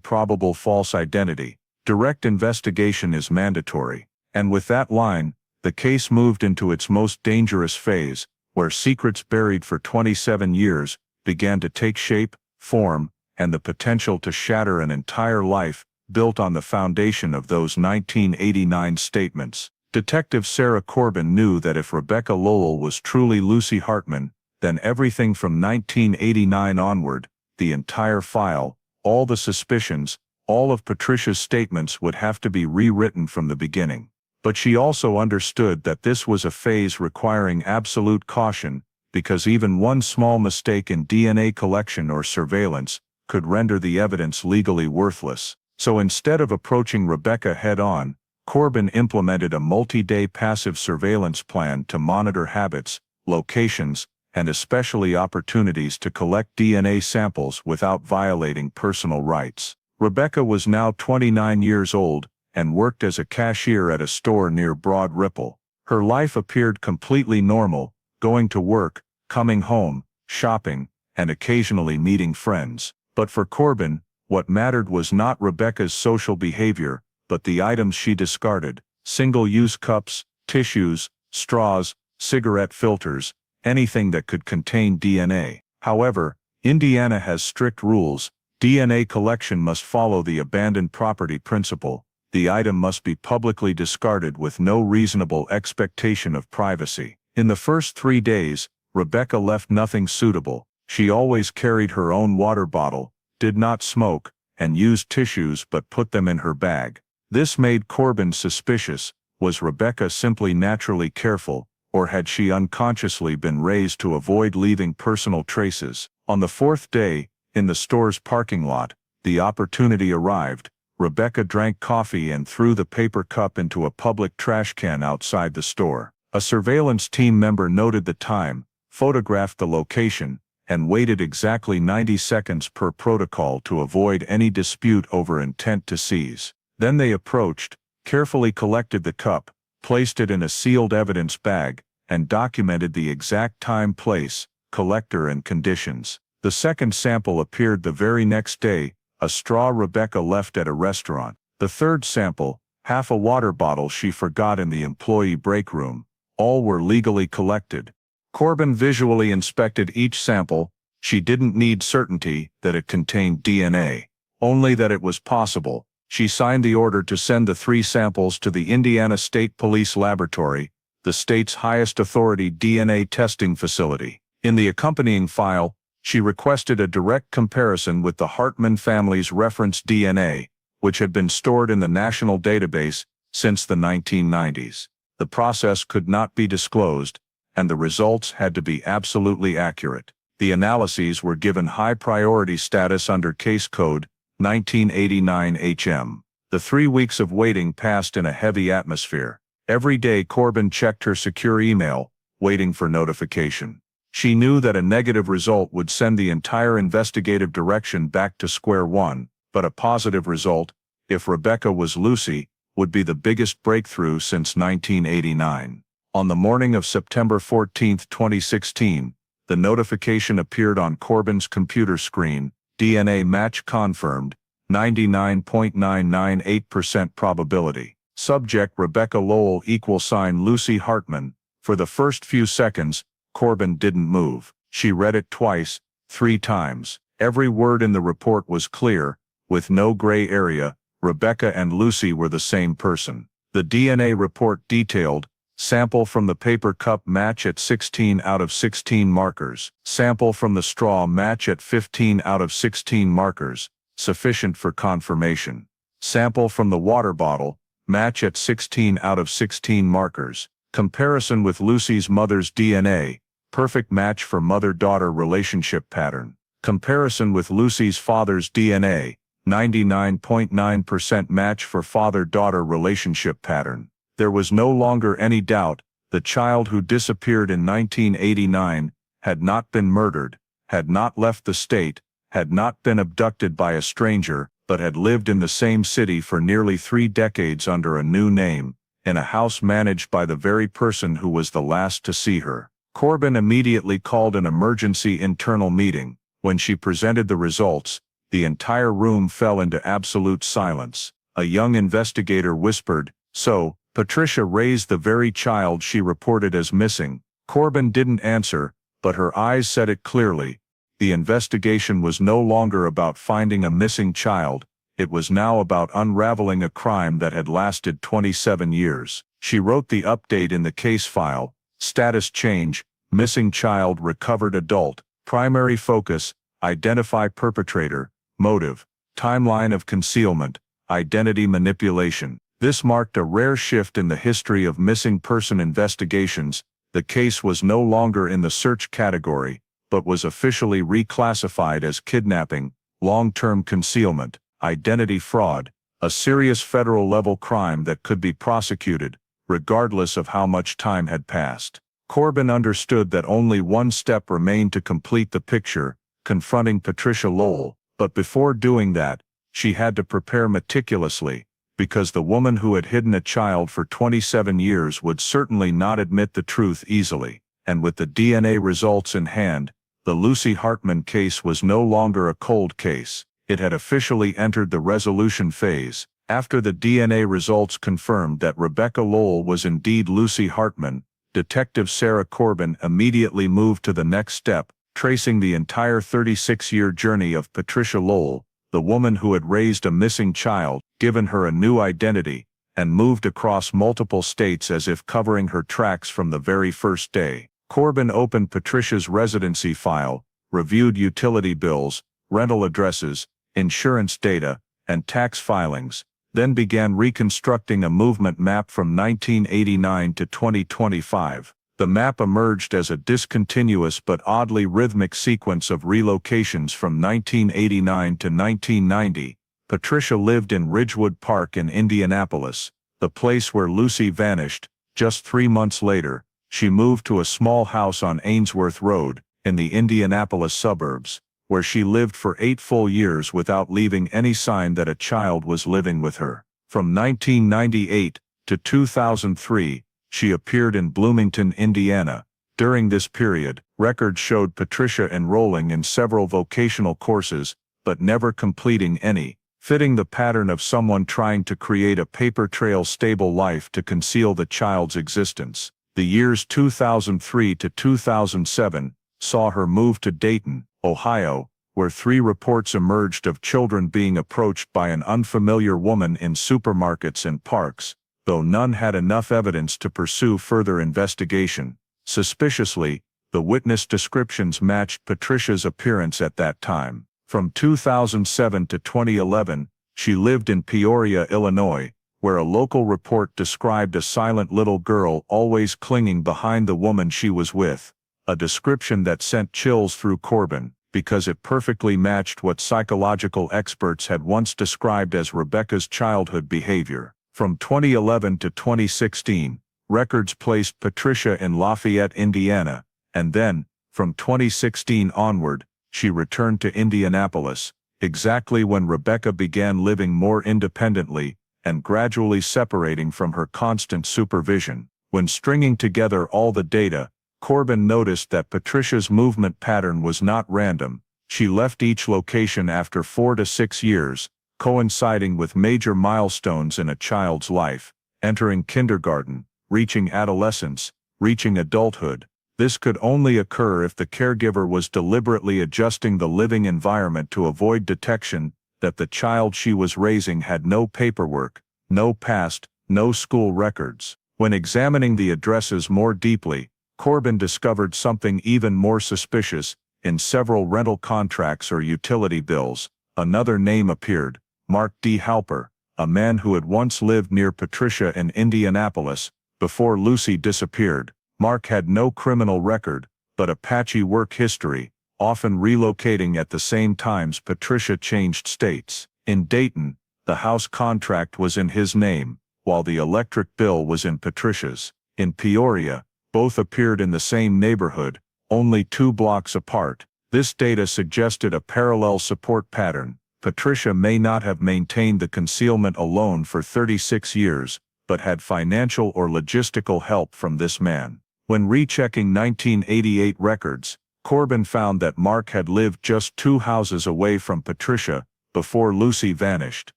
=probable false identity. Direct investigation is mandatory. And with that line, the case moved into its most dangerous phase, where secrets buried for 27 years began to take shape, form, and the potential to shatter an entire life built on the foundation of those 1989 statements. Detective Sarah Corbin knew that if Rebecca Lowell was truly Lucy Hartman, then everything from 1989 onward, the entire file, all the suspicions, all of Patricia's statements would have to be rewritten from the beginning. But she also understood that this was a phase requiring absolute caution, because even one small mistake in DNA collection or surveillance could render the evidence legally worthless. So instead of approaching Rebecca head-on, Corbin implemented a multi-day passive surveillance plan to monitor habits, locations, and especially opportunities to collect DNA samples without violating personal rights. Rebecca was now 29 years old and worked as a cashier at a store near Broad Ripple. Her life appeared completely normal, going to work, coming home, shopping, and occasionally meeting friends. But for Corbin, what mattered was not Rebecca's social behavior, but the items she discarded: single-use cups, tissues, straws, cigarette filters, anything that could contain DNA. However, Indiana has strict rules. DNA collection must follow the abandoned property principle. The item must be publicly discarded with no reasonable expectation of privacy. In the first 3 days, Rebecca left nothing suitable. She always carried her own water bottle, did not smoke, and used tissues but put them in her bag. This made Corbin suspicious. Was Rebecca simply naturally careful, or had she unconsciously been raised to avoid leaving personal traces? On the 4th day, in the store's parking lot, the opportunity arrived. Rebecca drank coffee and threw the paper cup into a public trash can outside the store. A surveillance team member noted the time, photographed the location, and waited exactly 90 seconds per protocol to avoid any dispute over intent to seize. Then they approached, carefully collected the cup, placed it in a sealed evidence bag, and documented the exact time, place, collector, and conditions. The second sample appeared the very next day, a straw Rebecca left at a restaurant. The third sample, half a water bottle she forgot in the employee break room. All were legally collected. Corbin visually inspected each sample. She didn't need certainty that it contained DNA, only that it was possible. She signed the order to send the 3 samples to the Indiana State Police Laboratory, the state's highest authority DNA testing facility. In the accompanying file, she requested a direct comparison with the Hartman family's reference DNA, which had been stored in the national database since the 1990s. The process could not be disclosed, and the results had to be absolutely accurate. The analyses were given high priority status under Case Code 1989 HM. The 3 weeks of waiting passed in a heavy atmosphere. Every day Corbin checked her secure email, waiting for notification. She knew that a negative result would send the entire investigative direction back to square one, but a positive result, if Rebecca was Lucy, would be the biggest breakthrough since 1989. On the morning of September 14, 2016, the notification appeared on Corbin's computer screen: DNA match confirmed, 99.998% probability. Subject Rebecca Lowell =Lucy Hartman. For the first few seconds, Corbin didn't move. She read it twice, 3 times. Every word in the report was clear, with no gray area. Rebecca and Lucy were the same person. The DNA report detailed: sample from the paper cup match at 16 out of 16 markers. Sample from the straw match at 15 out of 16 markers, sufficient for confirmation. Sample from the water bottle, match at 16 out of 16 markers. Comparison with Lucy's mother's DNA, perfect match for mother-daughter relationship pattern. Comparison with Lucy's father's DNA, 99.9% match for father-daughter relationship pattern. There was no longer any doubt. The child who disappeared in 1989 had not been murdered, had not left the state, had not been abducted by a stranger, but had lived in the same city for nearly 3 decades under a new name, in a house managed by the very person who was the last to see her. Corbin immediately called an emergency internal meeting. When she presented the results, the entire room fell into absolute silence. A young investigator whispered, "So, Patricia raised the very child she reported as missing." Corbin didn't answer, but her eyes said it clearly. The investigation was no longer about finding a missing child. It was now about unraveling a crime that had lasted 27 years. She wrote the update in the case file: status change, missing child recovered adult, primary focus, identify perpetrator, motive, timeline of concealment, identity manipulation. This marked a rare shift in the history of missing person investigations. The case was no longer in the search category, but was officially reclassified as kidnapping, long-term concealment, identity fraud, a serious federal-level crime that could be prosecuted, regardless of how much time had passed. Corbin understood that only one step remained to complete the picture, confronting Patricia Lowell, but before doing that, she had to prepare meticulously, because the woman who had hidden a child for 27 years would certainly not admit the truth easily. And with the DNA results in hand, the Lucy Hartman case was no longer a cold case. It had officially entered the resolution phase. After the DNA results confirmed that Rebecca Lowell was indeed Lucy Hartman, Detective Sarah Corbin immediately moved to the next step, tracing the entire 36-year journey of Patricia Lowell, the woman who had raised a missing child, given her a new identity, and moved across multiple states as if covering her tracks from the very first day. Corbin opened Patricia's residency file, reviewed utility bills, rental addresses, insurance data, and tax filings, then began reconstructing a movement map from 1989 to 2025. The map emerged as a discontinuous but oddly rhythmic sequence of relocations from 1989 to 1990. Patricia lived in Ridgewood Park in Indianapolis, the place where Lucy vanished. Just 3 months later, she moved to a small house on Ainsworth Road, in the Indianapolis suburbs, where she lived for 8 full years without leaving any sign that a child was living with her. From 1998 to 2003, she appeared in Bloomington, Indiana. During this period, records showed Patricia enrolling in several vocational courses, but never completing any, fitting the pattern of someone trying to create a paper trail stable life to conceal the child's existence. The years 2003 to 2007 saw her move to Dayton, Ohio, where 3 reports emerged of children being approached by an unfamiliar woman in supermarkets and parks, though none had enough evidence to pursue further investigation. Suspiciously, the witness descriptions matched Patricia's appearance at that time. From 2007 to 2011, she lived in Peoria, Illinois, where a local report described a silent little girl always clinging behind the woman she was with, a description that sent chills through Corbin, because it perfectly matched what psychological experts had once described as Rebecca's childhood behavior. From 2011 to 2016, records placed Patricia in Lafayette, Indiana, and then, from 2016 onward, she returned to Indianapolis, exactly when Rebecca began living more independently and gradually separating from her constant supervision. When stringing together all the data, Corbin noticed that Patricia's movement pattern was not random. She left each location after 4 to 6 years, coinciding with major milestones in a child's life, entering kindergarten, reaching adolescence, reaching adulthood. This could only occur if the caregiver was deliberately adjusting the living environment to avoid detection that the child she was raising had no paperwork, no past, no school records. When examining the addresses more deeply, Corbin discovered something even more suspicious. In several rental contracts or utility bills, another name appeared: Mark D. Halper, a man who had once lived near Patricia in Indianapolis before Lucy disappeared. Mark had no criminal record, but a patchy work history, often relocating at the same times Patricia changed states. In Dayton, the house contract was in his name, while the electric bill was in Patricia's. In Peoria, both appeared in the same neighborhood, only 2 blocks apart. This data suggested a parallel support pattern. Patricia may not have maintained the concealment alone for 36 years, but had financial or logistical help from this man. When rechecking 1988 records, Corbin found that Mark had lived just 2 houses away from Patricia before Lucy vanished.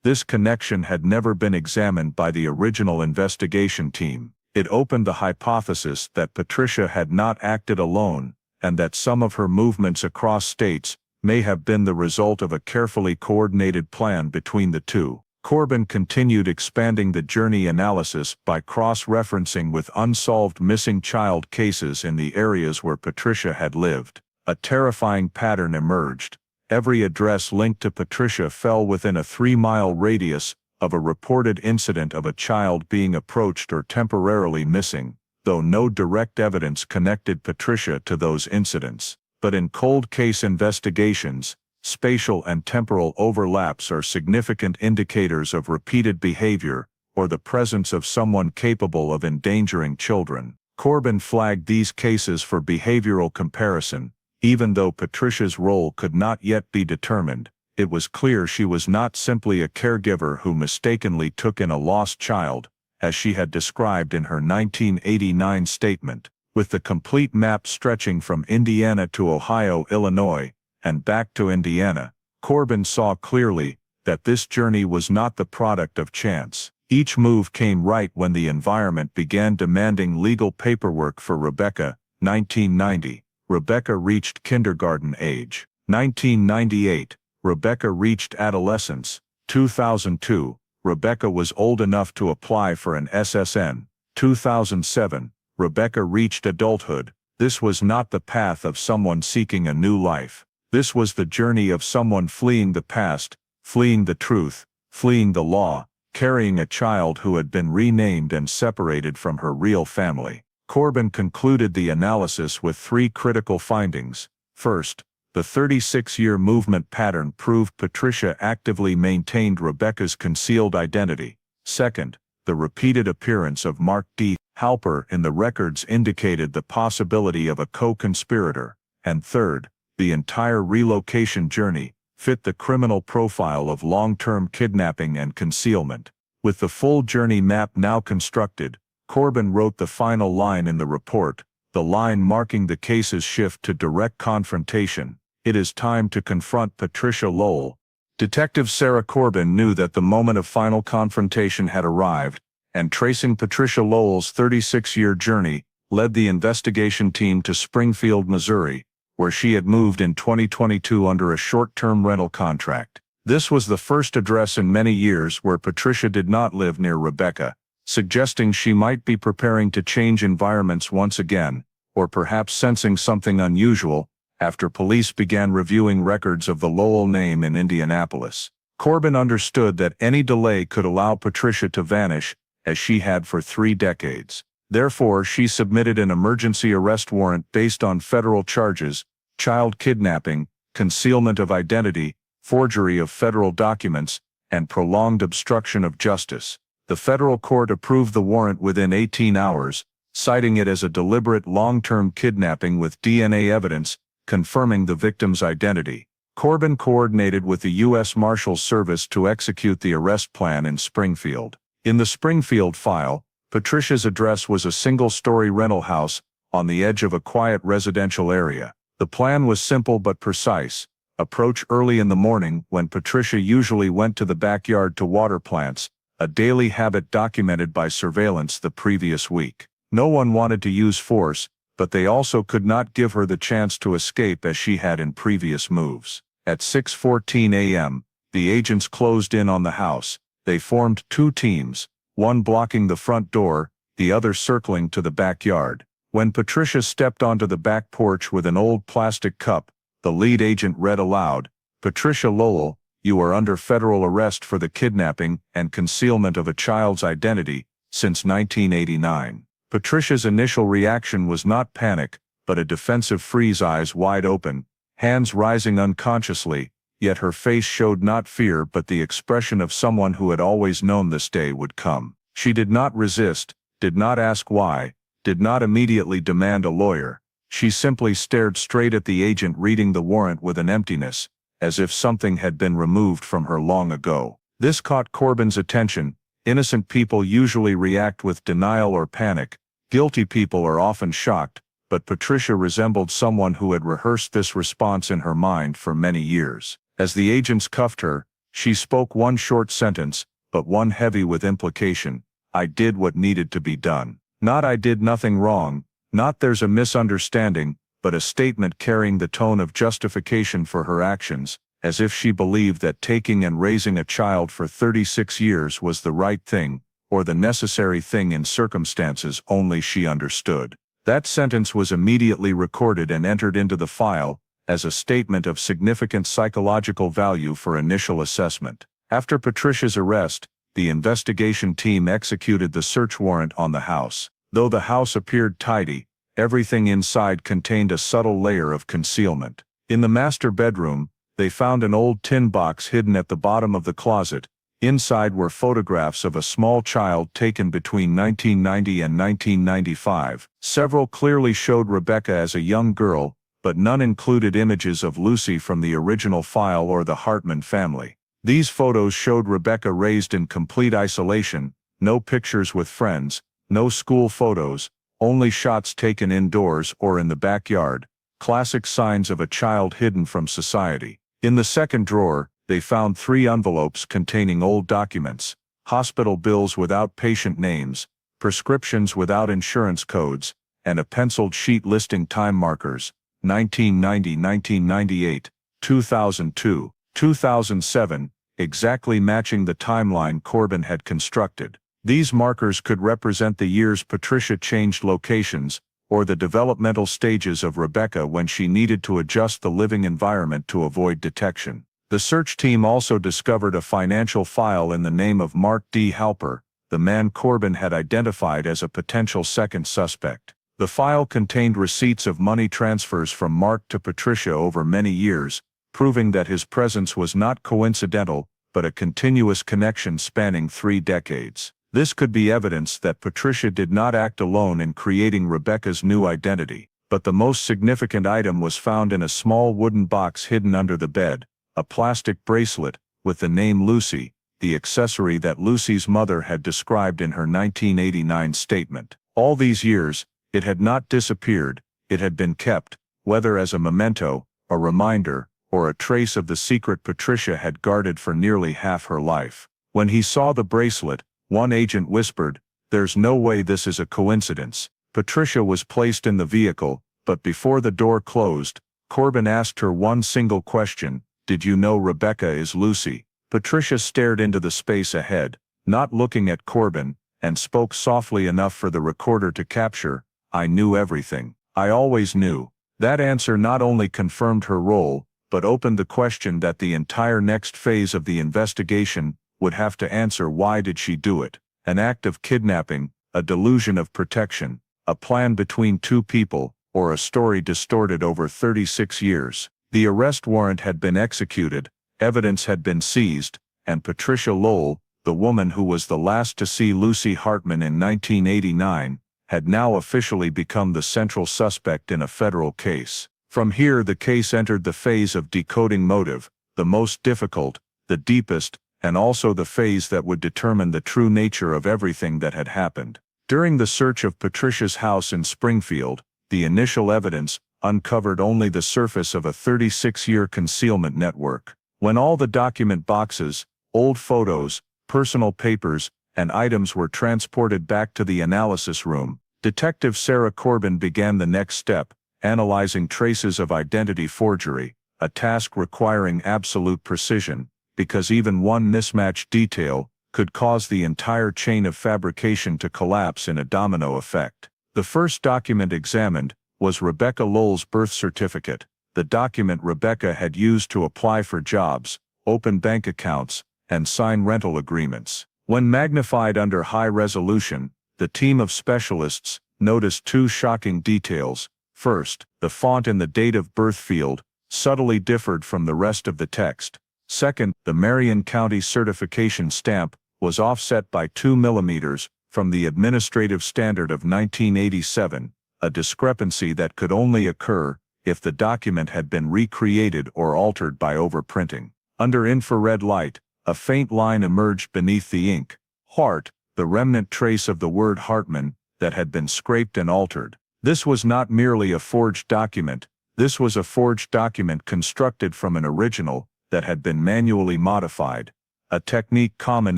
This connection had never been examined by the original investigation team. It opened the hypothesis that Patricia had not acted alone, and that some of her movements across states may have been the result of a carefully coordinated plan between the two. Corbin continued expanding the journey analysis by cross-referencing with unsolved missing child cases in the areas where Patricia had lived. A terrifying pattern emerged. Every address linked to Patricia fell within a 3-mile radius of a reported incident of a child being approached or temporarily missing. though no direct evidence connected Patricia to those incidents. But in cold case investigations, spatial and temporal overlaps are significant indicators of repeated behavior or the presence of someone capable of endangering children. Corbin flagged these cases for behavioral comparison. Even though Patricia's role could not yet be determined, it was clear she was not simply a caregiver who mistakenly took in a lost child, as she had described in her 1989 statement. With the complete map stretching from Indiana to Ohio, Illinois, and back to Indiana, Corbin saw clearly that this journey was not the product of chance. Each move came right when the environment began demanding legal paperwork for Rebecca. 1990, Rebecca reached kindergarten age. 1998, Rebecca reached adolescence. 2002, Rebecca was old enough to apply for an SSN. 2007, Rebecca reached adulthood. This was not the path of someone seeking a new life. This was the journey of someone fleeing the past, fleeing the truth, fleeing the law, carrying a child who had been renamed and separated from her real family. Corbin concluded the analysis with three critical findings. First, the 36-year movement pattern proved Patricia actively maintained Rebecca's concealed identity. Second, the repeated appearance of Mark D. Halper in the records indicated the possibility of a co-conspirator. And third, the entire relocation journey fit the criminal profile of long-term kidnapping and concealment. With the full journey map now constructed, Corbin wrote the final line in the report, the line marking the case's shift to direct confrontation. It is time to confront Patricia Lowell. Detective Sarah Corbin knew that the moment of final confrontation had arrived, and tracing Patricia Lowell's 36-year journey, led the investigation team to Springfield, Missouri, where she had moved in 2022 under a short-term rental contract. This was the first address in many years where Patricia did not live near Rebecca, suggesting she might be preparing to change environments once again, or perhaps sensing something unusual, after police began reviewing records of the Lowell name in Indianapolis. Corbin understood that any delay could allow Patricia to vanish, as she had for 3 decades. Therefore, she submitted an emergency arrest warrant based on federal charges: child kidnapping, concealment of identity, forgery of federal documents, and prolonged obstruction of justice. The federal court approved the warrant within 18 hours, citing it as a deliberate long-term kidnapping with DNA evidence confirming the victim's identity. Corbin coordinated with the U.S. Marshals Service to execute the arrest plan in Springfield. In the Springfield file, Patricia's address was a single-story rental house on the edge of a quiet residential area. The plan was simple but precise. Approach early in the morning when Patricia usually went to the backyard to water plants, a daily habit documented by surveillance the previous week. No one wanted to use force, but they also could not give her the chance to escape as she had in previous moves. At 6:14 a.m., the agents closed in on the house. They formed 2 teams, one blocking the front door, the other circling to the backyard. When Patricia stepped onto the back porch with an old plastic cup, the lead agent read aloud, "Patricia Lowell, you are under federal arrest for the kidnapping and concealment of a child's identity since 1989. Patricia's initial reaction was not panic, but a defensive freeze, eyes wide open, hands rising unconsciously, yet her face showed not fear but the expression of someone who had always known this day would come. She did not resist, did not ask why, did not immediately demand a lawyer. She simply stared straight at the agent reading the warrant with an emptiness, as if something had been removed from her long ago. This caught Corbin's attention. Innocent people usually react with denial or panic. Guilty people are often shocked, but Patricia resembled someone who had rehearsed this response in her mind for many years. As the agents cuffed her, she spoke one short sentence, but one heavy with implication. "I did what needed to be done." Not "I did nothing wrong," not "there's a misunderstanding," but a statement carrying the tone of justification for her actions, as if she believed that taking and raising a child for 36 years was the right thing, or the necessary thing in circumstances only she understood. That sentence was immediately recorded and entered into the file, as a statement of significant psychological value for initial assessment. After Patricia's arrest, the investigation team executed the search warrant on the house. Though the house appeared tidy, everything inside contained a subtle layer of concealment. In the master bedroom, they found an old tin box hidden at the bottom of the closet. Inside were photographs of a small child taken between 1990 and 1995. Several clearly showed Rebecca as a young girl, but none included images of Lucy from the original file or the Hartman family. These photos showed Rebecca raised in complete isolation, no pictures with friends, no school photos, only shots taken indoors or in the backyard, classic signs of a child hidden from society. In the second drawer, they found 3 envelopes containing old documents, hospital bills without patient names, prescriptions without insurance codes, and a penciled sheet listing time markers, 1990, 1998, 2002, 2007, exactly matching the timeline Corbin had constructed. These markers could represent the years Patricia changed locations, or the developmental stages of Rebecca when she needed to adjust the living environment to avoid detection. The search team also discovered a financial file in the name of Mark D. Halper, the man Corbin had identified as a potential second suspect. The file contained receipts of money transfers from Mark to Patricia over many years, proving that his presence was not coincidental, but a continuous connection spanning 3 decades. This could be evidence that Patricia did not act alone in creating Rebecca's new identity, but the most significant item was found in a small wooden box hidden under the bed, a plastic bracelet, with the name Lucy, the accessory that Lucy's mother had described in her 1989 statement. All these years, it had not disappeared, it had been kept, whether as a memento, a reminder, or a trace of the secret Patricia had guarded for nearly half her life. When he saw the bracelet, one agent whispered, "There's no way this is a coincidence." Patricia was placed in the vehicle, but before the door closed, Corbin asked her one single question: "Did you know Rebecca is Lucy?" Patricia stared into the space ahead, not looking at Corbin, and spoke softly enough for the recorder to capture, "I knew everything. I always knew." That answer not only confirmed her role, but opened the question that the entire next phase of the investigation would have to answer: why did she do it? An act of kidnapping, a delusion of protection, a plan between 2 people, or a story distorted over 36 years. The arrest warrant had been executed, evidence had been seized, and Patricia Lowell, the woman who was the last to see Lucy Hartman in 1989, had now officially become the central suspect in a federal case. From here the case entered the phase of decoding motive, the most difficult, the deepest, and also the phase that would determine the true nature of everything that had happened. During the search of Patricia's house in Springfield, the initial evidence uncovered only the surface of a 36-year concealment network. When all the document boxes, old photos, personal papers, and items were transported back to the analysis room, Detective Sarah Corbin began the next step, analyzing traces of identity forgery, a task requiring absolute precision, because even one mismatched detail could cause the entire chain of fabrication to collapse in a domino effect. The first document examined was Rebecca Lowell's birth certificate, the document Rebecca had used to apply for jobs, open bank accounts, and sign rental agreements. When magnified under high resolution, the team of specialists noticed 2 shocking details. First, the font in the date of birth field subtly differed from the rest of the text. Second, the Marion County certification stamp was offset by 2 millimeters from the administrative standard of 1987, a discrepancy that could only occur if the document had been recreated or altered by overprinting. Under infrared light, a faint line emerged beneath the ink, Hart, the remnant trace of the word Hartman, that had been scraped and altered. This was not merely a forged document, this was a forged document constructed from an original that had been manually modified, a technique common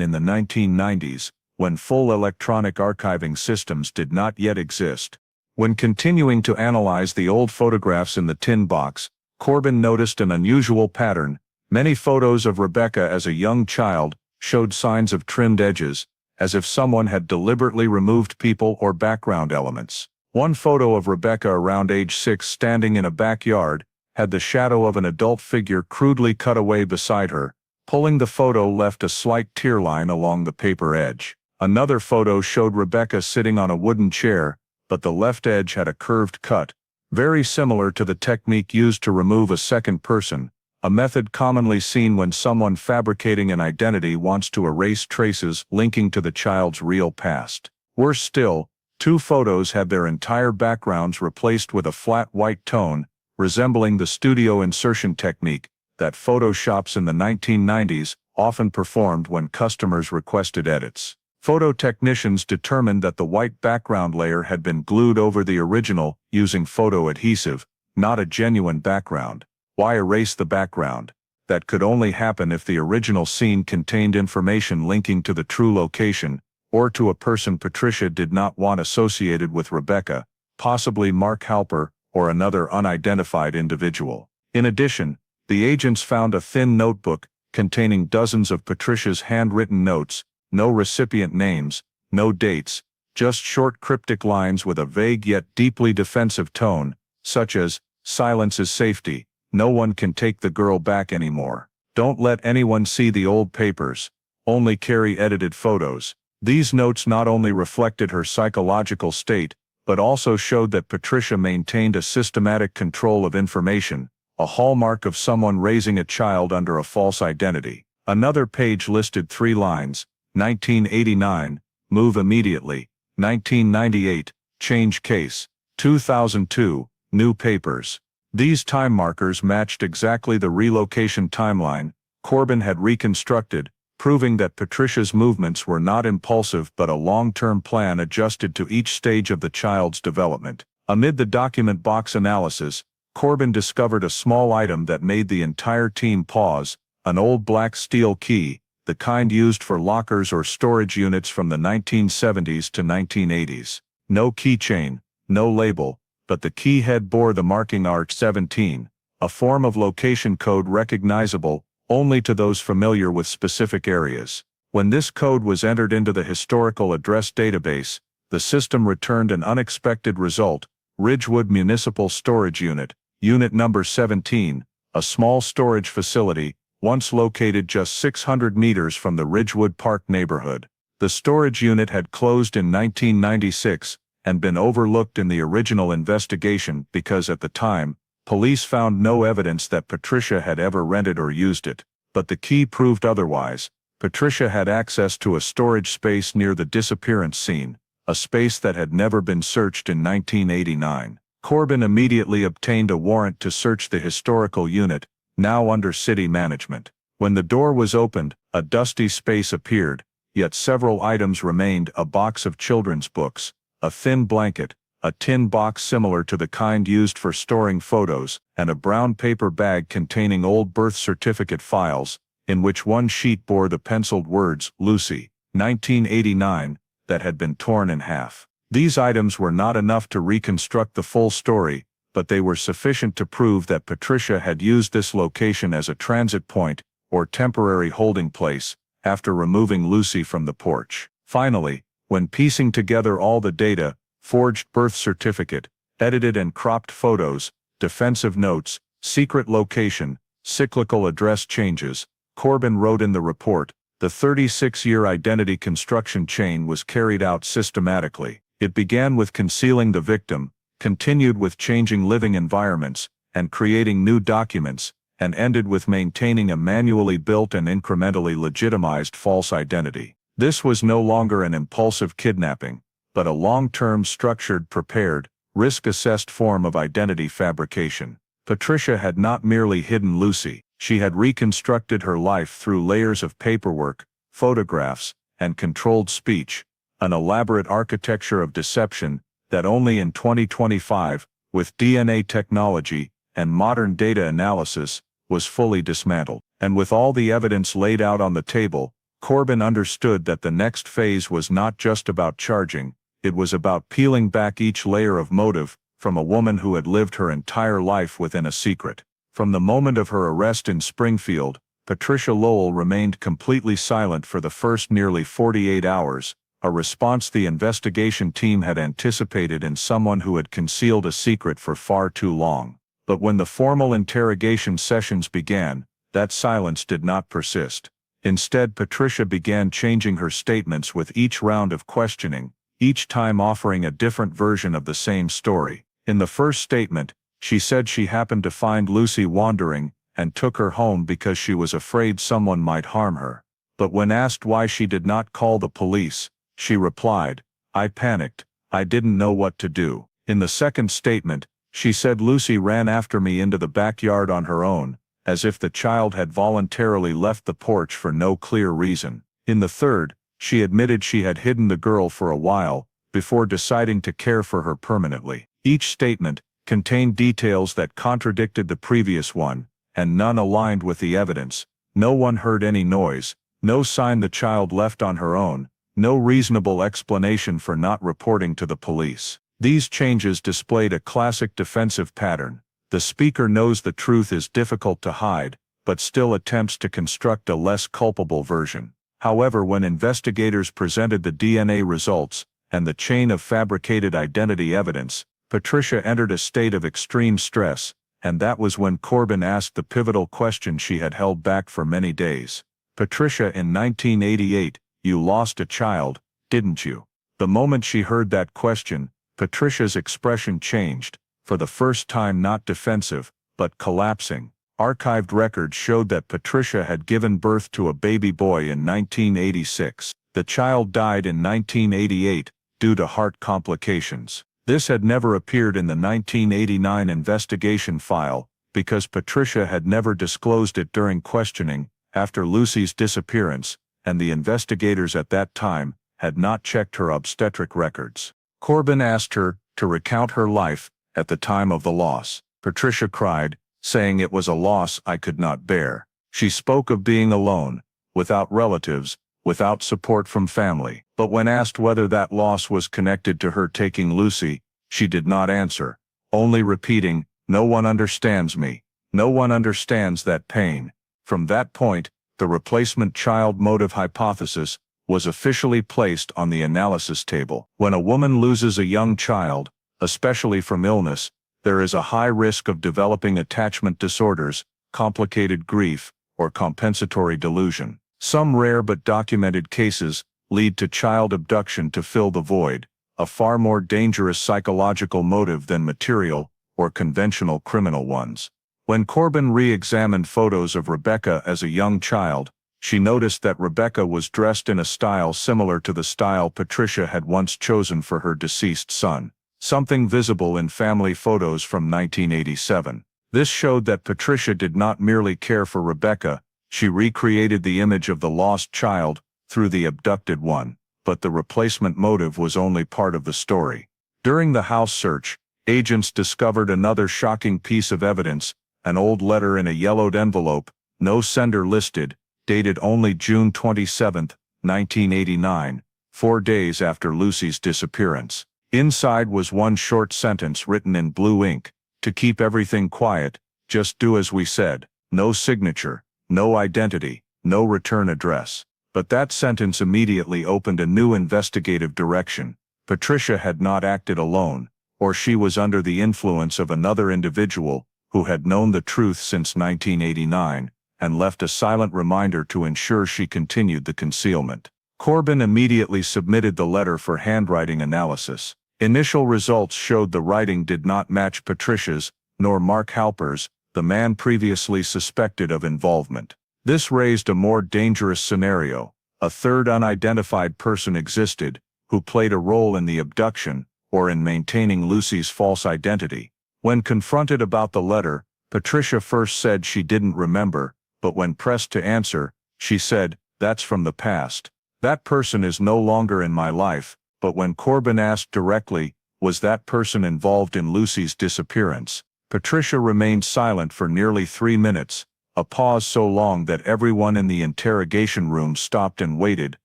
in the 1990s, when full electronic archiving systems did not yet exist. When continuing to analyze the old photographs in the tin box, Corbin noticed an unusual pattern. Many photos of Rebecca as a young child showed signs of trimmed edges, as if someone had deliberately removed people or background elements. One photo of Rebecca around age 6 standing in a backyard had the shadow of an adult figure crudely cut away beside her. Pulling the photo left a slight tear line along the paper edge. Another photo showed Rebecca sitting on a wooden chair, but the left edge had a curved cut, very similar to the technique used to remove a second person, a method commonly seen when someone fabricating an identity wants to erase traces linking to the child's real past. Worse still, two photos had their entire backgrounds replaced with a flat white tone, resembling the studio insertion technique that photoshops in the 1990s often performed when customers requested edits. Photo technicians determined that the white background layer had been glued over the original using photo adhesive, not a genuine background. Why erase the background? That could only happen if the original scene contained information linking to the true location, or to a person Patricia did not want associated with Rebecca, possibly Mark Halper or another unidentified individual. In addition, the agents found a thin notebook containing dozens of Patricia's handwritten notes, no recipient names, no dates, just short cryptic lines with a vague yet deeply defensive tone, such as, "Silence is safety. No one can take the girl back anymore. Don't let anyone see the old papers. Only carry edited photos." These notes not only reflected her psychological state, but also showed that Patricia maintained a systematic control of information, a hallmark of someone raising a child under a false identity. Another page listed 3 lines: 1989, move immediately; 1998, change case; 2002, new papers. These time markers matched exactly the relocation timeline Corbin had reconstructed, proving that Patricia's movements were not impulsive but a long-term plan adjusted to each stage of the child's development. Amid the document box analysis, Corbin discovered a small item that made the entire team pause: an old black steel key, the kind used for lockers or storage units from the 1970s to 1980s. No keychain, no label, but the key head bore the marking ART-17, a form of location code recognizable only to those familiar with specific areas. When this code was entered into the historical address database, the system returned an unexpected result: Ridgewood Municipal Storage Unit, Unit Number 17, a small storage facility, once located just 600 meters from the Ridgewood Park neighborhood. The storage unit had closed in 1996 and been overlooked in the original investigation because at the time, police found no evidence that Patricia had ever rented or used it. But the key proved otherwise. Patricia had access to a storage space near the disappearance scene, a space that had never been searched in 1989. Corbin immediately obtained a warrant to search the historical unit, now under city management. When the door was opened, a dusty space appeared, yet several items remained: a box of children's books, a thin blanket, a tin box similar to the kind used for storing photos, and a brown paper bag containing old birth certificate files, in which one sheet bore the penciled words, "Lucy, 1989, that had been torn in half. These items were not enough to reconstruct the full story, but they were sufficient to prove that Patricia had used this location as a transit point, or temporary holding place, after removing Lucy from the porch. Finally, when piecing together all the data, forged birth certificate, edited and cropped photos, defensive notes, secret location, cyclical address changes, Corbin wrote in the report, the 36-year identity construction chain was carried out systematically. It began with concealing the victim, continued with changing living environments, and creating new documents, and ended with maintaining a manually built and incrementally legitimized false identity. This was no longer an impulsive kidnapping, but a long-term structured, prepared, risk-assessed form of identity fabrication. Patricia had not merely hidden Lucy, she had reconstructed her life through layers of paperwork, photographs, and controlled speech, an elaborate architecture of deception that only in 2025, with DNA technology and modern data analysis, was fully dismantled. And with all the evidence laid out on the table, Corbin understood that the next phase was not just about charging, it was about peeling back each layer of motive from a woman who had lived her entire life within a secret. From the moment of her arrest in Springfield, Patricia Lowell remained completely silent for the first nearly 48 hours, a response the investigation team had anticipated in someone who had concealed a secret for far too long. But when the formal interrogation sessions began, that silence did not persist. Instead, Patricia began changing her statements with each round of questioning, each time offering a different version of the same story. In the first statement, she said she happened to find Lucy wandering and took her home because she was afraid someone might harm her. But when asked why she did not call the police, she replied, "I panicked. I didn't know what to do." In the second statement, she said Lucy ran after me into the backyard on her own, as if the child had voluntarily left the porch for no clear reason. In the third, she admitted she had hidden the girl for a while, before deciding to care for her permanently. Each statement contained details that contradicted the previous one, and none aligned with the evidence. No one heard any noise, no sign the child left on her own, no reasonable explanation for not reporting to the police. These changes displayed a classic defensive pattern. The speaker knows the truth is difficult to hide, but still attempts to construct a less culpable version. However, when investigators presented the DNA results and the chain of fabricated identity evidence, Patricia entered a state of extreme stress, and that was when Corbin asked the pivotal question she had held back for many days. "Patricia, in 1988, you lost a child, didn't you?" The moment she heard that question, Patricia's expression changed, for the first time not defensive, but collapsing. Archived records showed that Patricia had given birth to a baby boy in 1986. The child died in 1988, due to heart complications. This had never appeared in the 1989 investigation file, because Patricia had never disclosed it during questioning, after Lucy's disappearance, and the investigators at that time had not checked her obstetric records. Corbin asked her to recount her life at the time of the loss. Patricia cried, saying it was a loss I could not bear. She spoke of being alone, without relatives, without support from family. But when asked whether that loss was connected to her taking Lucy, she did not answer, only repeating, "No one understands me. No one understands that pain." From that point, the replacement child motive hypothesis was officially placed on the analysis table. When a woman loses a young child, especially from illness, there is a high risk of developing attachment disorders, complicated grief, or compensatory delusion. Some rare but documented cases lead to child abduction to fill the void, a far more dangerous psychological motive than material or conventional criminal ones. When Corbin re-examined photos of Rebecca as a young child, she noticed that Rebecca was dressed in a style similar to the style Patricia had once chosen for her deceased son, something visible in family photos from 1987. This showed that Patricia did not merely care for Rebecca, she recreated the image of the lost child through the abducted one, but the replacement motive was only part of the story. During the house search, agents discovered another shocking piece of evidence, an old letter in a yellowed envelope, no sender listed, dated only June 27, 1989, 4 days after Lucy's disappearance. Inside was one short sentence written in blue ink: "To keep everything quiet, just do as we said." No signature, no identity, no return address. But that sentence immediately opened a new investigative direction. Patricia had not acted alone, or she was under the influence of another individual who had known the truth since 1989, and left a silent reminder to ensure she continued the concealment. Corbin immediately submitted the letter for handwriting analysis. Initial results showed the writing did not match Patricia's, nor Mark Halper's, the man previously suspected of involvement. This raised a more dangerous scenario. A third unidentified person existed, who played a role in the abduction, or in maintaining Lucy's false identity. When confronted about the letter, Patricia first said she didn't remember, but when pressed to answer, she said, "That's from the past. That person is no longer in my life." But when Corbin asked directly, was that person involved in Lucy's disappearance, Patricia remained silent for nearly 3 minutes, a pause so long that everyone in the interrogation room stopped and waited,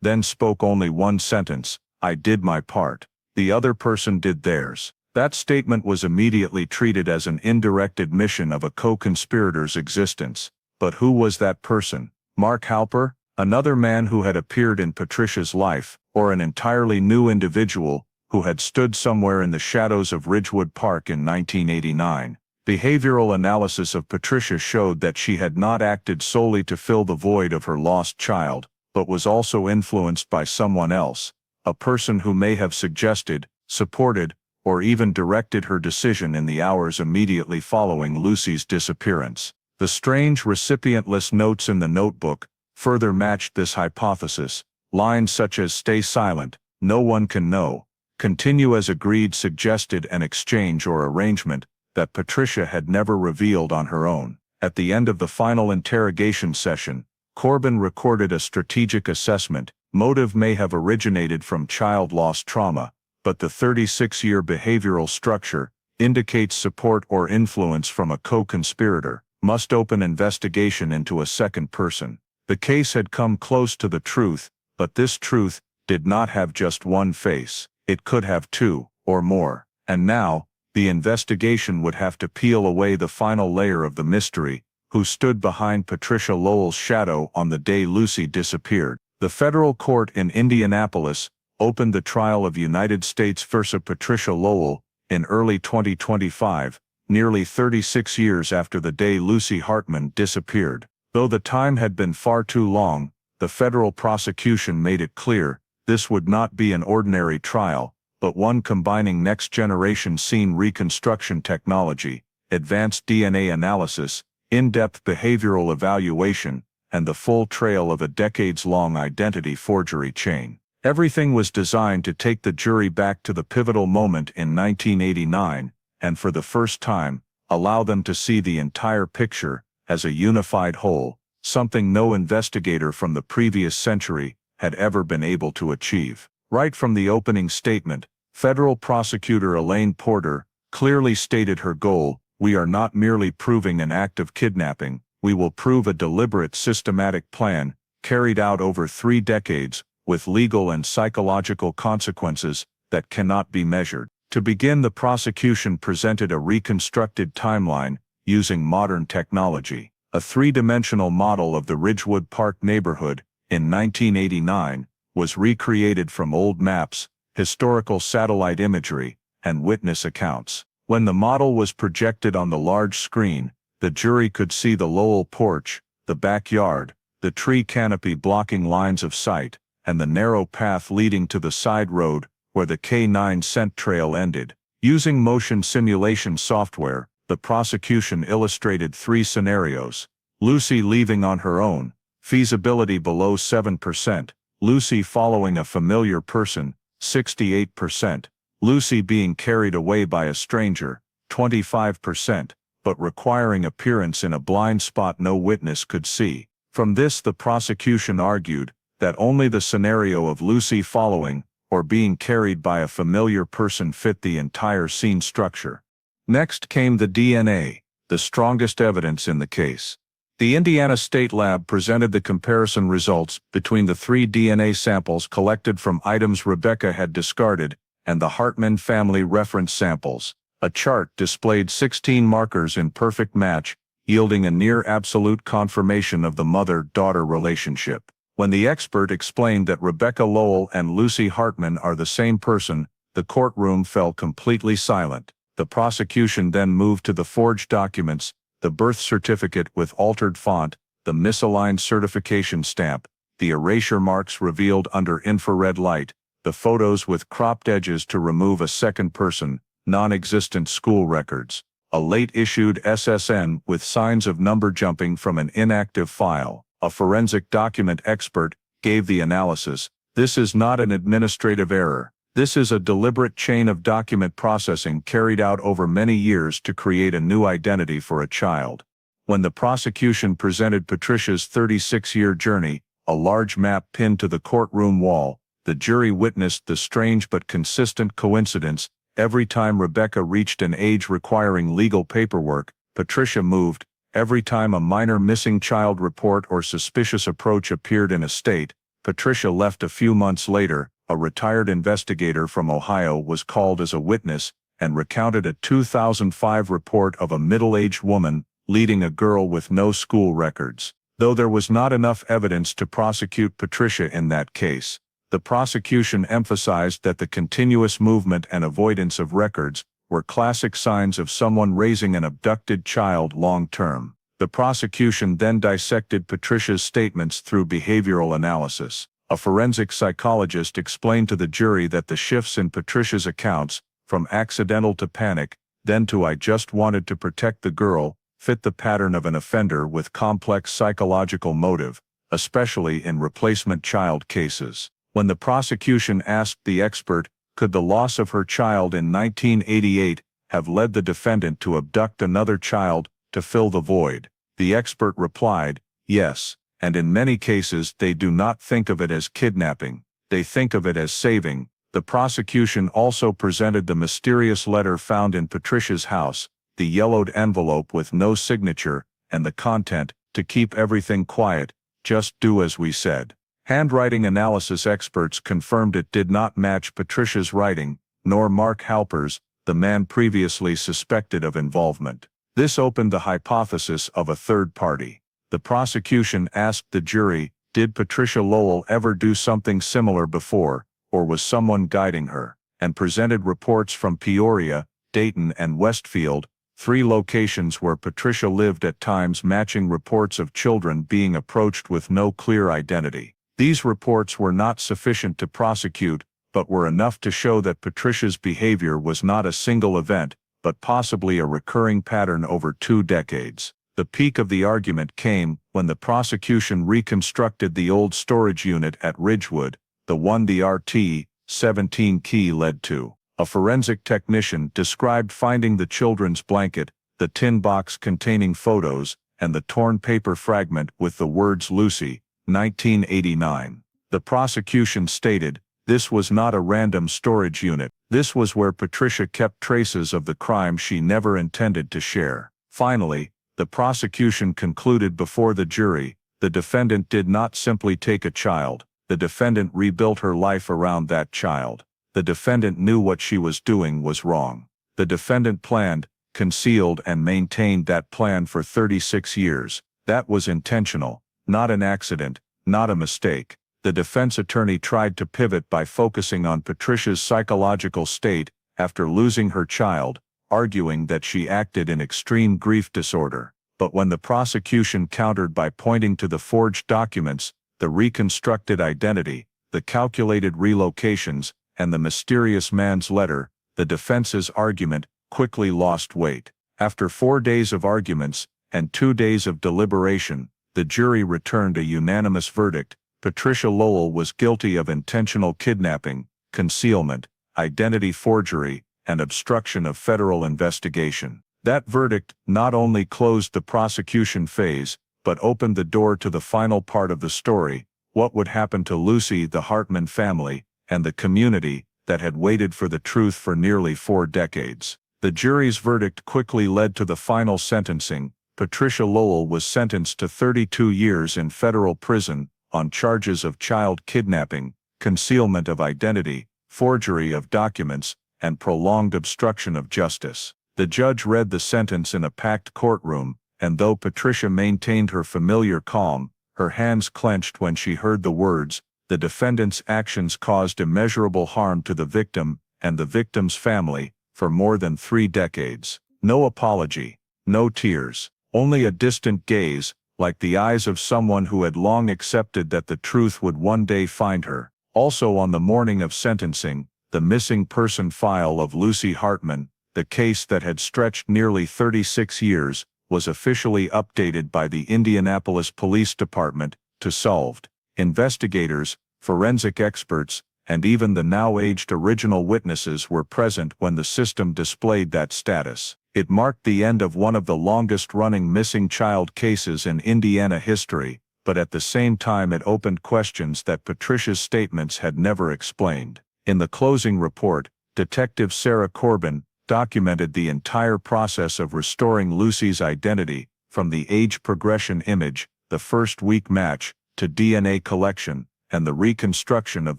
then spoke only one sentence: "I did my part. The other person did theirs." That statement was immediately treated as an indirect admission of a co-conspirator's existence. But who was that person? Mark Halper, another man who had appeared in Patricia's life, or an entirely new individual who had stood somewhere in the shadows of Ridgewood Park in 1989? Behavioral analysis of Patricia showed that she had not acted solely to fill the void of her lost child, but was also influenced by someone else, a person who may have suggested, supported, or even directed her decision in the hours immediately following Lucy's disappearance. The strange recipientless notes in the notebook further matched this hypothesis. Lines such as "stay silent, no one can know," "continue as agreed" suggested an exchange or arrangement that Patricia had never revealed on her own. At the end of the final interrogation session, Corbin recorded a strategic assessment. Motive may have originated from child loss trauma, but the 36-year behavioral structure indicates support or influence from a co-conspirator. Must open investigation into a second person. The case had come close to the truth, but this truth did not have just one face. It could have two, or more. And now, the investigation would have to peel away the final layer of the mystery. Who stood behind Patricia Lowell's shadow on the day Lucy disappeared? The federal court in Indianapolis opened the trial of United States versus Patricia Lowell in early 2025, nearly 36 years after the day Lucy Hartman disappeared. Though the time had been far too long, the federal prosecution made it clear this would not be an ordinary trial, but one combining next-generation scene reconstruction technology, advanced DNA analysis, in-depth behavioral evaluation, and the full trail of a decades-long identity forgery chain. Everything was designed to take the jury back to the pivotal moment in 1989, and for the first time, allow them to see the entire picture as a unified whole, something no investigator from the previous century had ever been able to achieve. Right from the opening statement, federal prosecutor Elaine Porter clearly stated her goal: "We are not merely proving an act of kidnapping, we will prove a deliberate systematic plan, carried out over 3 decades, with legal and psychological consequences that cannot be measured." To begin, the prosecution presented a reconstructed timeline using modern technology. A 3-dimensional model of the Ridgewood Park neighborhood in 1989 was recreated from old maps, historical satellite imagery, and witness accounts. When the model was projected on the large screen, the jury could see the Lowell porch, the backyard, the tree canopy blocking lines of sight, and the narrow path leading to the side road where the K9 scent trail ended. Using motion simulation software, the prosecution illustrated 3 scenarios: Lucy leaving on her own, feasibility below 7%, Lucy following a familiar person, 68%, Lucy being carried away by a stranger, 25%, but requiring appearance in a blind spot no witness could see. From this, the prosecution argued that only the scenario of Lucy following or being carried by a familiar person fit the entire scene structure. Next came the DNA, the strongest evidence in the case. The Indiana State Lab presented the comparison results between the 3 DNA samples collected from items Rebecca had discarded and the Hartman family reference samples. A chart displayed 16 markers in perfect match, yielding a near-absolute confirmation of the mother-daughter relationship. When the expert explained that Rebecca Lowell and Lucy Hartman are the same person, the courtroom fell completely silent. The prosecution then moved to the forged documents, the birth certificate with altered font, the misaligned certification stamp, the erasure marks revealed under infrared light, the photos with cropped edges to remove a second person, non-existent school records, a late-issued SSN with signs of number jumping from an inactive file. A forensic document expert gave the analysis: "This is not an administrative error. This is a deliberate chain of document processing carried out over many years to create a new identity for a child." When the prosecution presented Patricia's 36-year journey, a large map pinned to the courtroom wall, the jury witnessed the strange but consistent coincidence: every time Rebecca reached an age requiring legal paperwork, Patricia moved. Every time a minor missing child report or suspicious approach appeared in a state, Patricia left. A few months later, a retired investigator from Ohio was called as a witness and recounted a 2005 report of a middle-aged woman leading a girl with no school records. Though there was not enough evidence to prosecute Patricia in that case, the prosecution emphasized that the continuous movement and avoidance of records were classic signs of someone raising an abducted child long-term. The prosecution then dissected Patricia's statements through behavioral analysis. A forensic psychologist explained to the jury that the shifts in Patricia's accounts, from accidental to panic, then to "I just wanted to protect the girl," fit the pattern of an offender with complex psychological motive, especially in replacement child cases. When the prosecution asked the expert, could the loss of her child in 1988 have led the defendant to abduct another child to fill the void, the expert replied, yes, and in many cases they do not think of it as kidnapping, they think of it as saving. The prosecution also presented the mysterious letter found in Patricia's house, the yellowed envelope with no signature, and the content, "To keep everything quiet, just do as we said." Handwriting analysis experts confirmed it did not match Patricia's writing, nor Mark Halper's, the man previously suspected of involvement. This opened the hypothesis of a third party. The prosecution asked the jury, did Patricia Lowell ever do something similar before, or was someone guiding her, and presented reports from Peoria, Dayton and Westfield, 3 locations where Patricia lived at times matching reports of children being approached with no clear identity. These reports were not sufficient to prosecute, but were enough to show that Patricia's behavior was not a single event, but possibly a recurring pattern over 2 decades. The peak of the argument came when the prosecution reconstructed the old storage unit at Ridgewood, the one the RT-17 key led to. A forensic technician described finding the children's blanket, the tin box containing photos, and the torn paper fragment with the words "Lucy, 1989. The prosecution stated, this was not a random storage unit. This was where Patricia kept traces of the crime she never intended to share. Finally, the prosecution concluded before the jury, the defendant did not simply take a child, the defendant rebuilt her life around that child. The defendant knew what she was doing was wrong. The defendant planned, concealed and maintained that plan for 36 years. That was intentional, not an accident, not a mistake. The defense attorney tried to pivot by focusing on Patricia's psychological state after losing her child, arguing that she acted in extreme grief disorder. But when the prosecution countered by pointing to the forged documents, the reconstructed identity, the calculated relocations, and the mysterious man's letter, the defense's argument quickly lost weight. After 4 days of arguments and 2 days of deliberation, the jury returned a unanimous verdict. Patricia Lowell was guilty of intentional kidnapping, concealment, identity forgery, and obstruction of federal investigation. That verdict not only closed the prosecution phase, but opened the door to the final part of the story, what would happen to Lucy, the Hartman family, and the community that had waited for the truth for nearly 4 decades. The jury's verdict quickly led to the final sentencing. Patricia Lowell was sentenced to 32 years in federal prison on charges of child kidnapping, concealment of identity, forgery of documents, and prolonged obstruction of justice. The judge read the sentence in a packed courtroom, and though Patricia maintained her familiar calm, her hands clenched when she heard the words, "The defendant's actions caused immeasurable harm to the victim and the victim's family for more than 3 decades. No apology, no tears, only a distant gaze, like the eyes of someone who had long accepted that the truth would one day find her." Also on the morning of sentencing, the missing person file of Lucy Hartman, the case that had stretched nearly 36 years, was officially updated by the Indianapolis Police Department to solved. Investigators, forensic experts, and even the now-aged original witnesses were present when the system displayed that status. It marked the end of one of the longest-running missing child cases in Indiana history, but at the same time it opened questions that Patricia's statements had never explained. In the closing report, Detective Sarah Corbin documented the entire process of restoring Lucy's identity, from the age progression image, the first-week match, to DNA collection, and the reconstruction of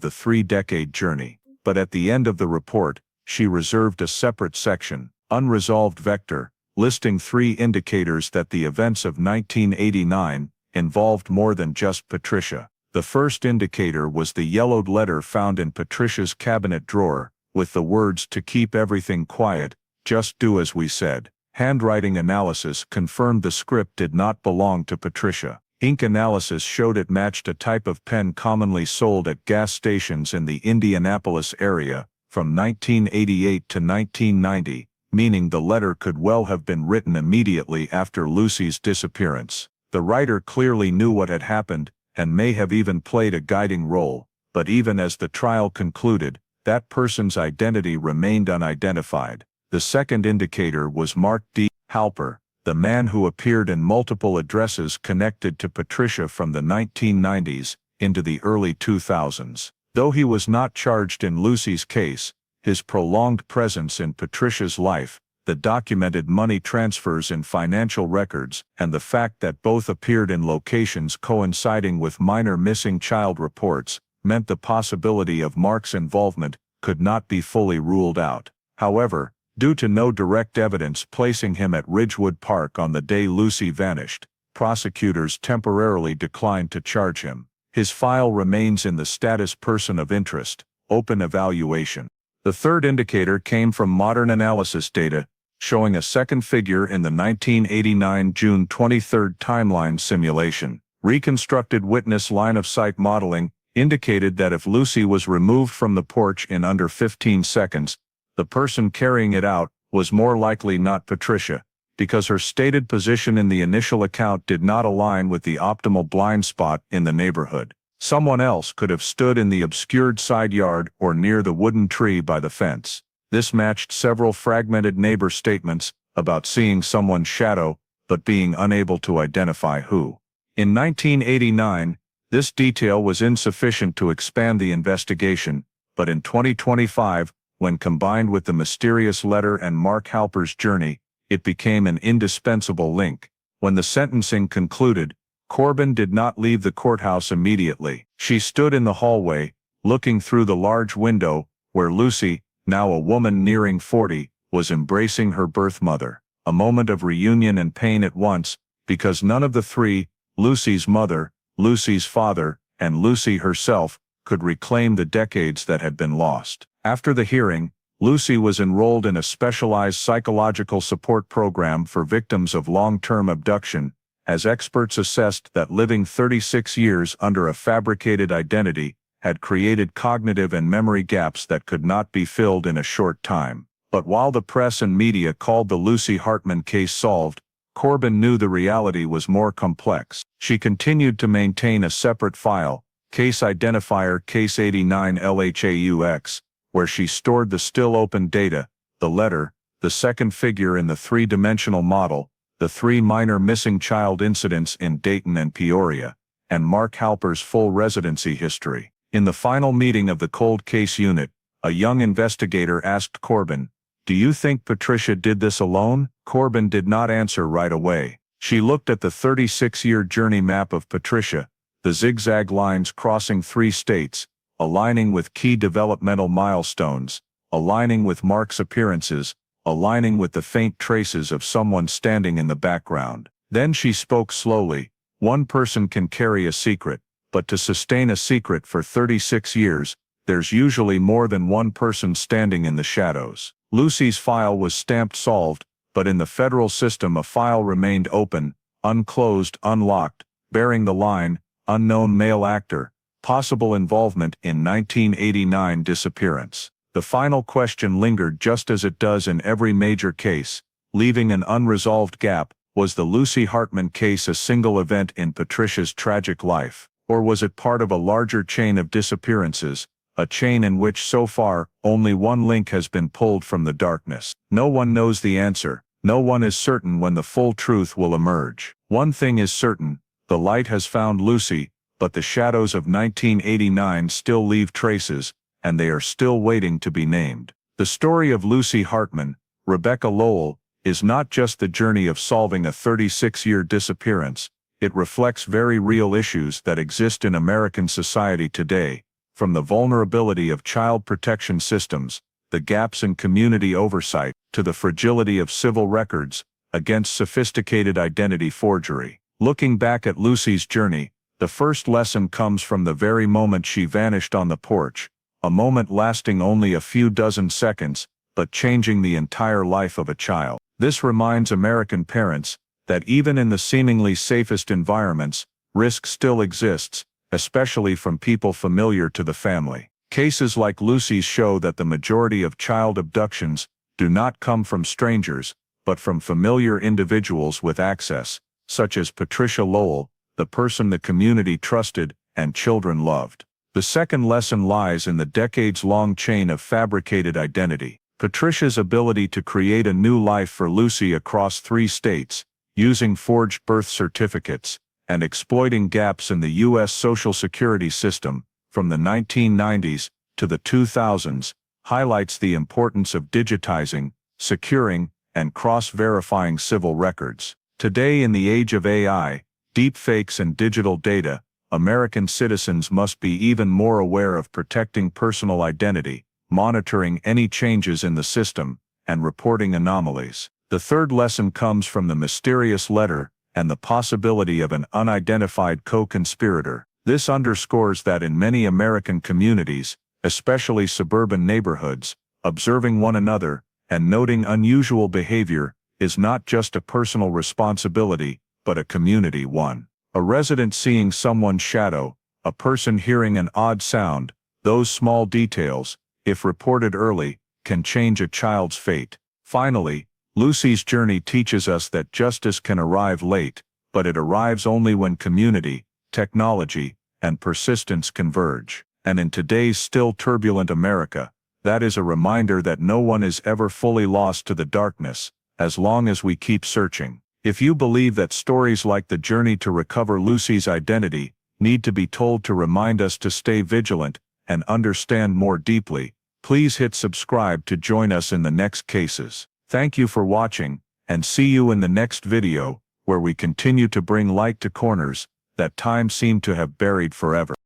the 3-decade journey. But at the end of the report, she reserved a separate section, Unresolved Vector, listing 3 indicators that the events of 1989 involved more than just Patricia. The first indicator was the yellowed letter found in Patricia's cabinet drawer, with the words "To keep everything quiet, just do as we said. Handwriting analysis confirmed the script did not belong to Patricia. Ink analysis showed it matched a type of pen commonly sold at gas stations in the Indianapolis area from 1988 to 1990, meaning the letter could well have been written immediately after Lucy's disappearance. The writer clearly knew what had happened and may have even played a guiding role, but even as the trial concluded, that person's identity remained unidentified. The second indicator was Mark D. Halper, the man who appeared in multiple addresses connected to Patricia from the 1990s into the early 2000s. Though he was not charged in Lucy's case, his prolonged presence in Patricia's life, the documented money transfers in financial records, and the fact that both appeared in locations coinciding with minor missing child reports, meant the possibility of Mark's involvement could not be fully ruled out. However, due to no direct evidence placing him at Ridgewood Park on the day Lucy vanished, prosecutors temporarily declined to charge him. His file remains in the status person of interest, open evaluation. The third indicator came from modern analysis data, showing a second figure in the 1989 June 23 timeline simulation. Reconstructed witness line-of-sight modeling indicated that if Lucy was removed from the porch in under 15 seconds, the person carrying it out was more likely not Patricia, because her stated position in the initial account did not align with the optimal blind spot in the neighborhood. Someone else could have stood in the obscured side yard or near the wooden tree by the fence. This matched several fragmented neighbor statements about seeing someone's shadow, but being unable to identify who. In 1989, this detail was insufficient to expand the investigation, but in 2025, when combined with the mysterious letter and Mark Halper's journey, it became an indispensable link. When the sentencing concluded, Corbin did not leave the courthouse immediately. She stood in the hallway, looking through the large window, where Lucy, now a woman nearing 40, was embracing her birth mother. A moment of reunion and pain at once, because none of the three, Lucy's mother, Lucy's father, and Lucy herself, could reclaim the decades that had been lost. After the hearing, Lucy was enrolled in a specialized psychological support program for victims of long-term abduction, as experts assessed that living 36 years under a fabricated identity had created cognitive and memory gaps that could not be filled in a short time. But while the press and media called the Lucy Hartman case solved, Corbin knew the reality was more complex. She continued to maintain a separate file, case identifier Case 89 LHAUX, where she stored the still open data, the letter, the second figure in the three-dimensional model, the three minor missing child incidents in Dayton and Peoria, and Mark Halper's full residency history. In the final meeting of the cold case unit, a young investigator asked Corbin, "Do you think Patricia did this alone?" Corbin did not answer right away. She looked at the 36-year journey map of Patricia, the zigzag lines crossing 3 states, aligning with key developmental milestones, aligning with Mark's appearances, aligning with the faint traces of someone standing in the background. Then she spoke slowly. One person can carry a secret, but to sustain a secret for 36 years, there's usually more than one person standing in the shadows. Lucy's file was stamped solved, but in the federal system a file remained open, unclosed, unlocked, bearing the line, unknown male actor, possible involvement in 1989 disappearance. The final question lingered just as it does in every major case, leaving an unresolved gap. Was the Lucy Hartman case a single event in Patricia's tragic life, or was it part of a larger chain of disappearances, a chain in which so far only one link has been pulled from the darkness? No one knows the answer. No one is certain when the full truth will emerge. One thing is certain: the light has found Lucy, but the shadows of 1989 still leave traces, and they are still waiting to be named. The story of Lucy Hartman, Rebecca Lowell, is not just the journey of solving a 36-year disappearance. It reflects very real issues that exist in American society today, from the vulnerability of child protection systems, the gaps in community oversight, to the fragility of civil records against sophisticated identity forgery. Looking back at Lucy's journey, the first lesson comes from the very moment she vanished on the porch, a moment lasting only a few dozen seconds, but changing the entire life of a child. This reminds American parents that even in the seemingly safest environments, risk still exists, especially from people familiar to the family. Cases like Lucy's show that the majority of child abductions do not come from strangers, but from familiar individuals with access, such as Patricia Lowell, the person the community trusted and children loved. The second lesson lies in the decades-long chain of fabricated identity. Patricia's ability to create a new life for Lucy across 3 states, using forged birth certificates, and exploiting gaps in the U.S. Social Security system, from the 1990s to the 2000s, highlights the importance of digitizing, securing, and cross-verifying civil records. Today, in the age of AI, deepfakes and digital data, American citizens must be even more aware of protecting personal identity, monitoring any changes in the system, and reporting anomalies. The third lesson comes from the mysterious letter and the possibility of an unidentified co-conspirator. This underscores that in many American communities, especially suburban neighborhoods, observing one another and noting unusual behavior is not just a personal responsibility, but a community one. A resident seeing someone's shadow, a person hearing an odd sound, those small details, if reported early, can change a child's fate. Finally, Lucy's journey teaches us that justice can arrive late, but it arrives only when community, technology, and persistence converge. And in today's still turbulent America, that is a reminder that no one is ever fully lost to the darkness, as long as we keep searching. If you believe that stories like the journey to recover Lucy's identity need to be told to remind us to stay vigilant and understand more deeply, please hit subscribe to join us in the next cases. Thank you for watching, and see you in the next video, where we continue to bring light to corners that time seemed to have buried forever.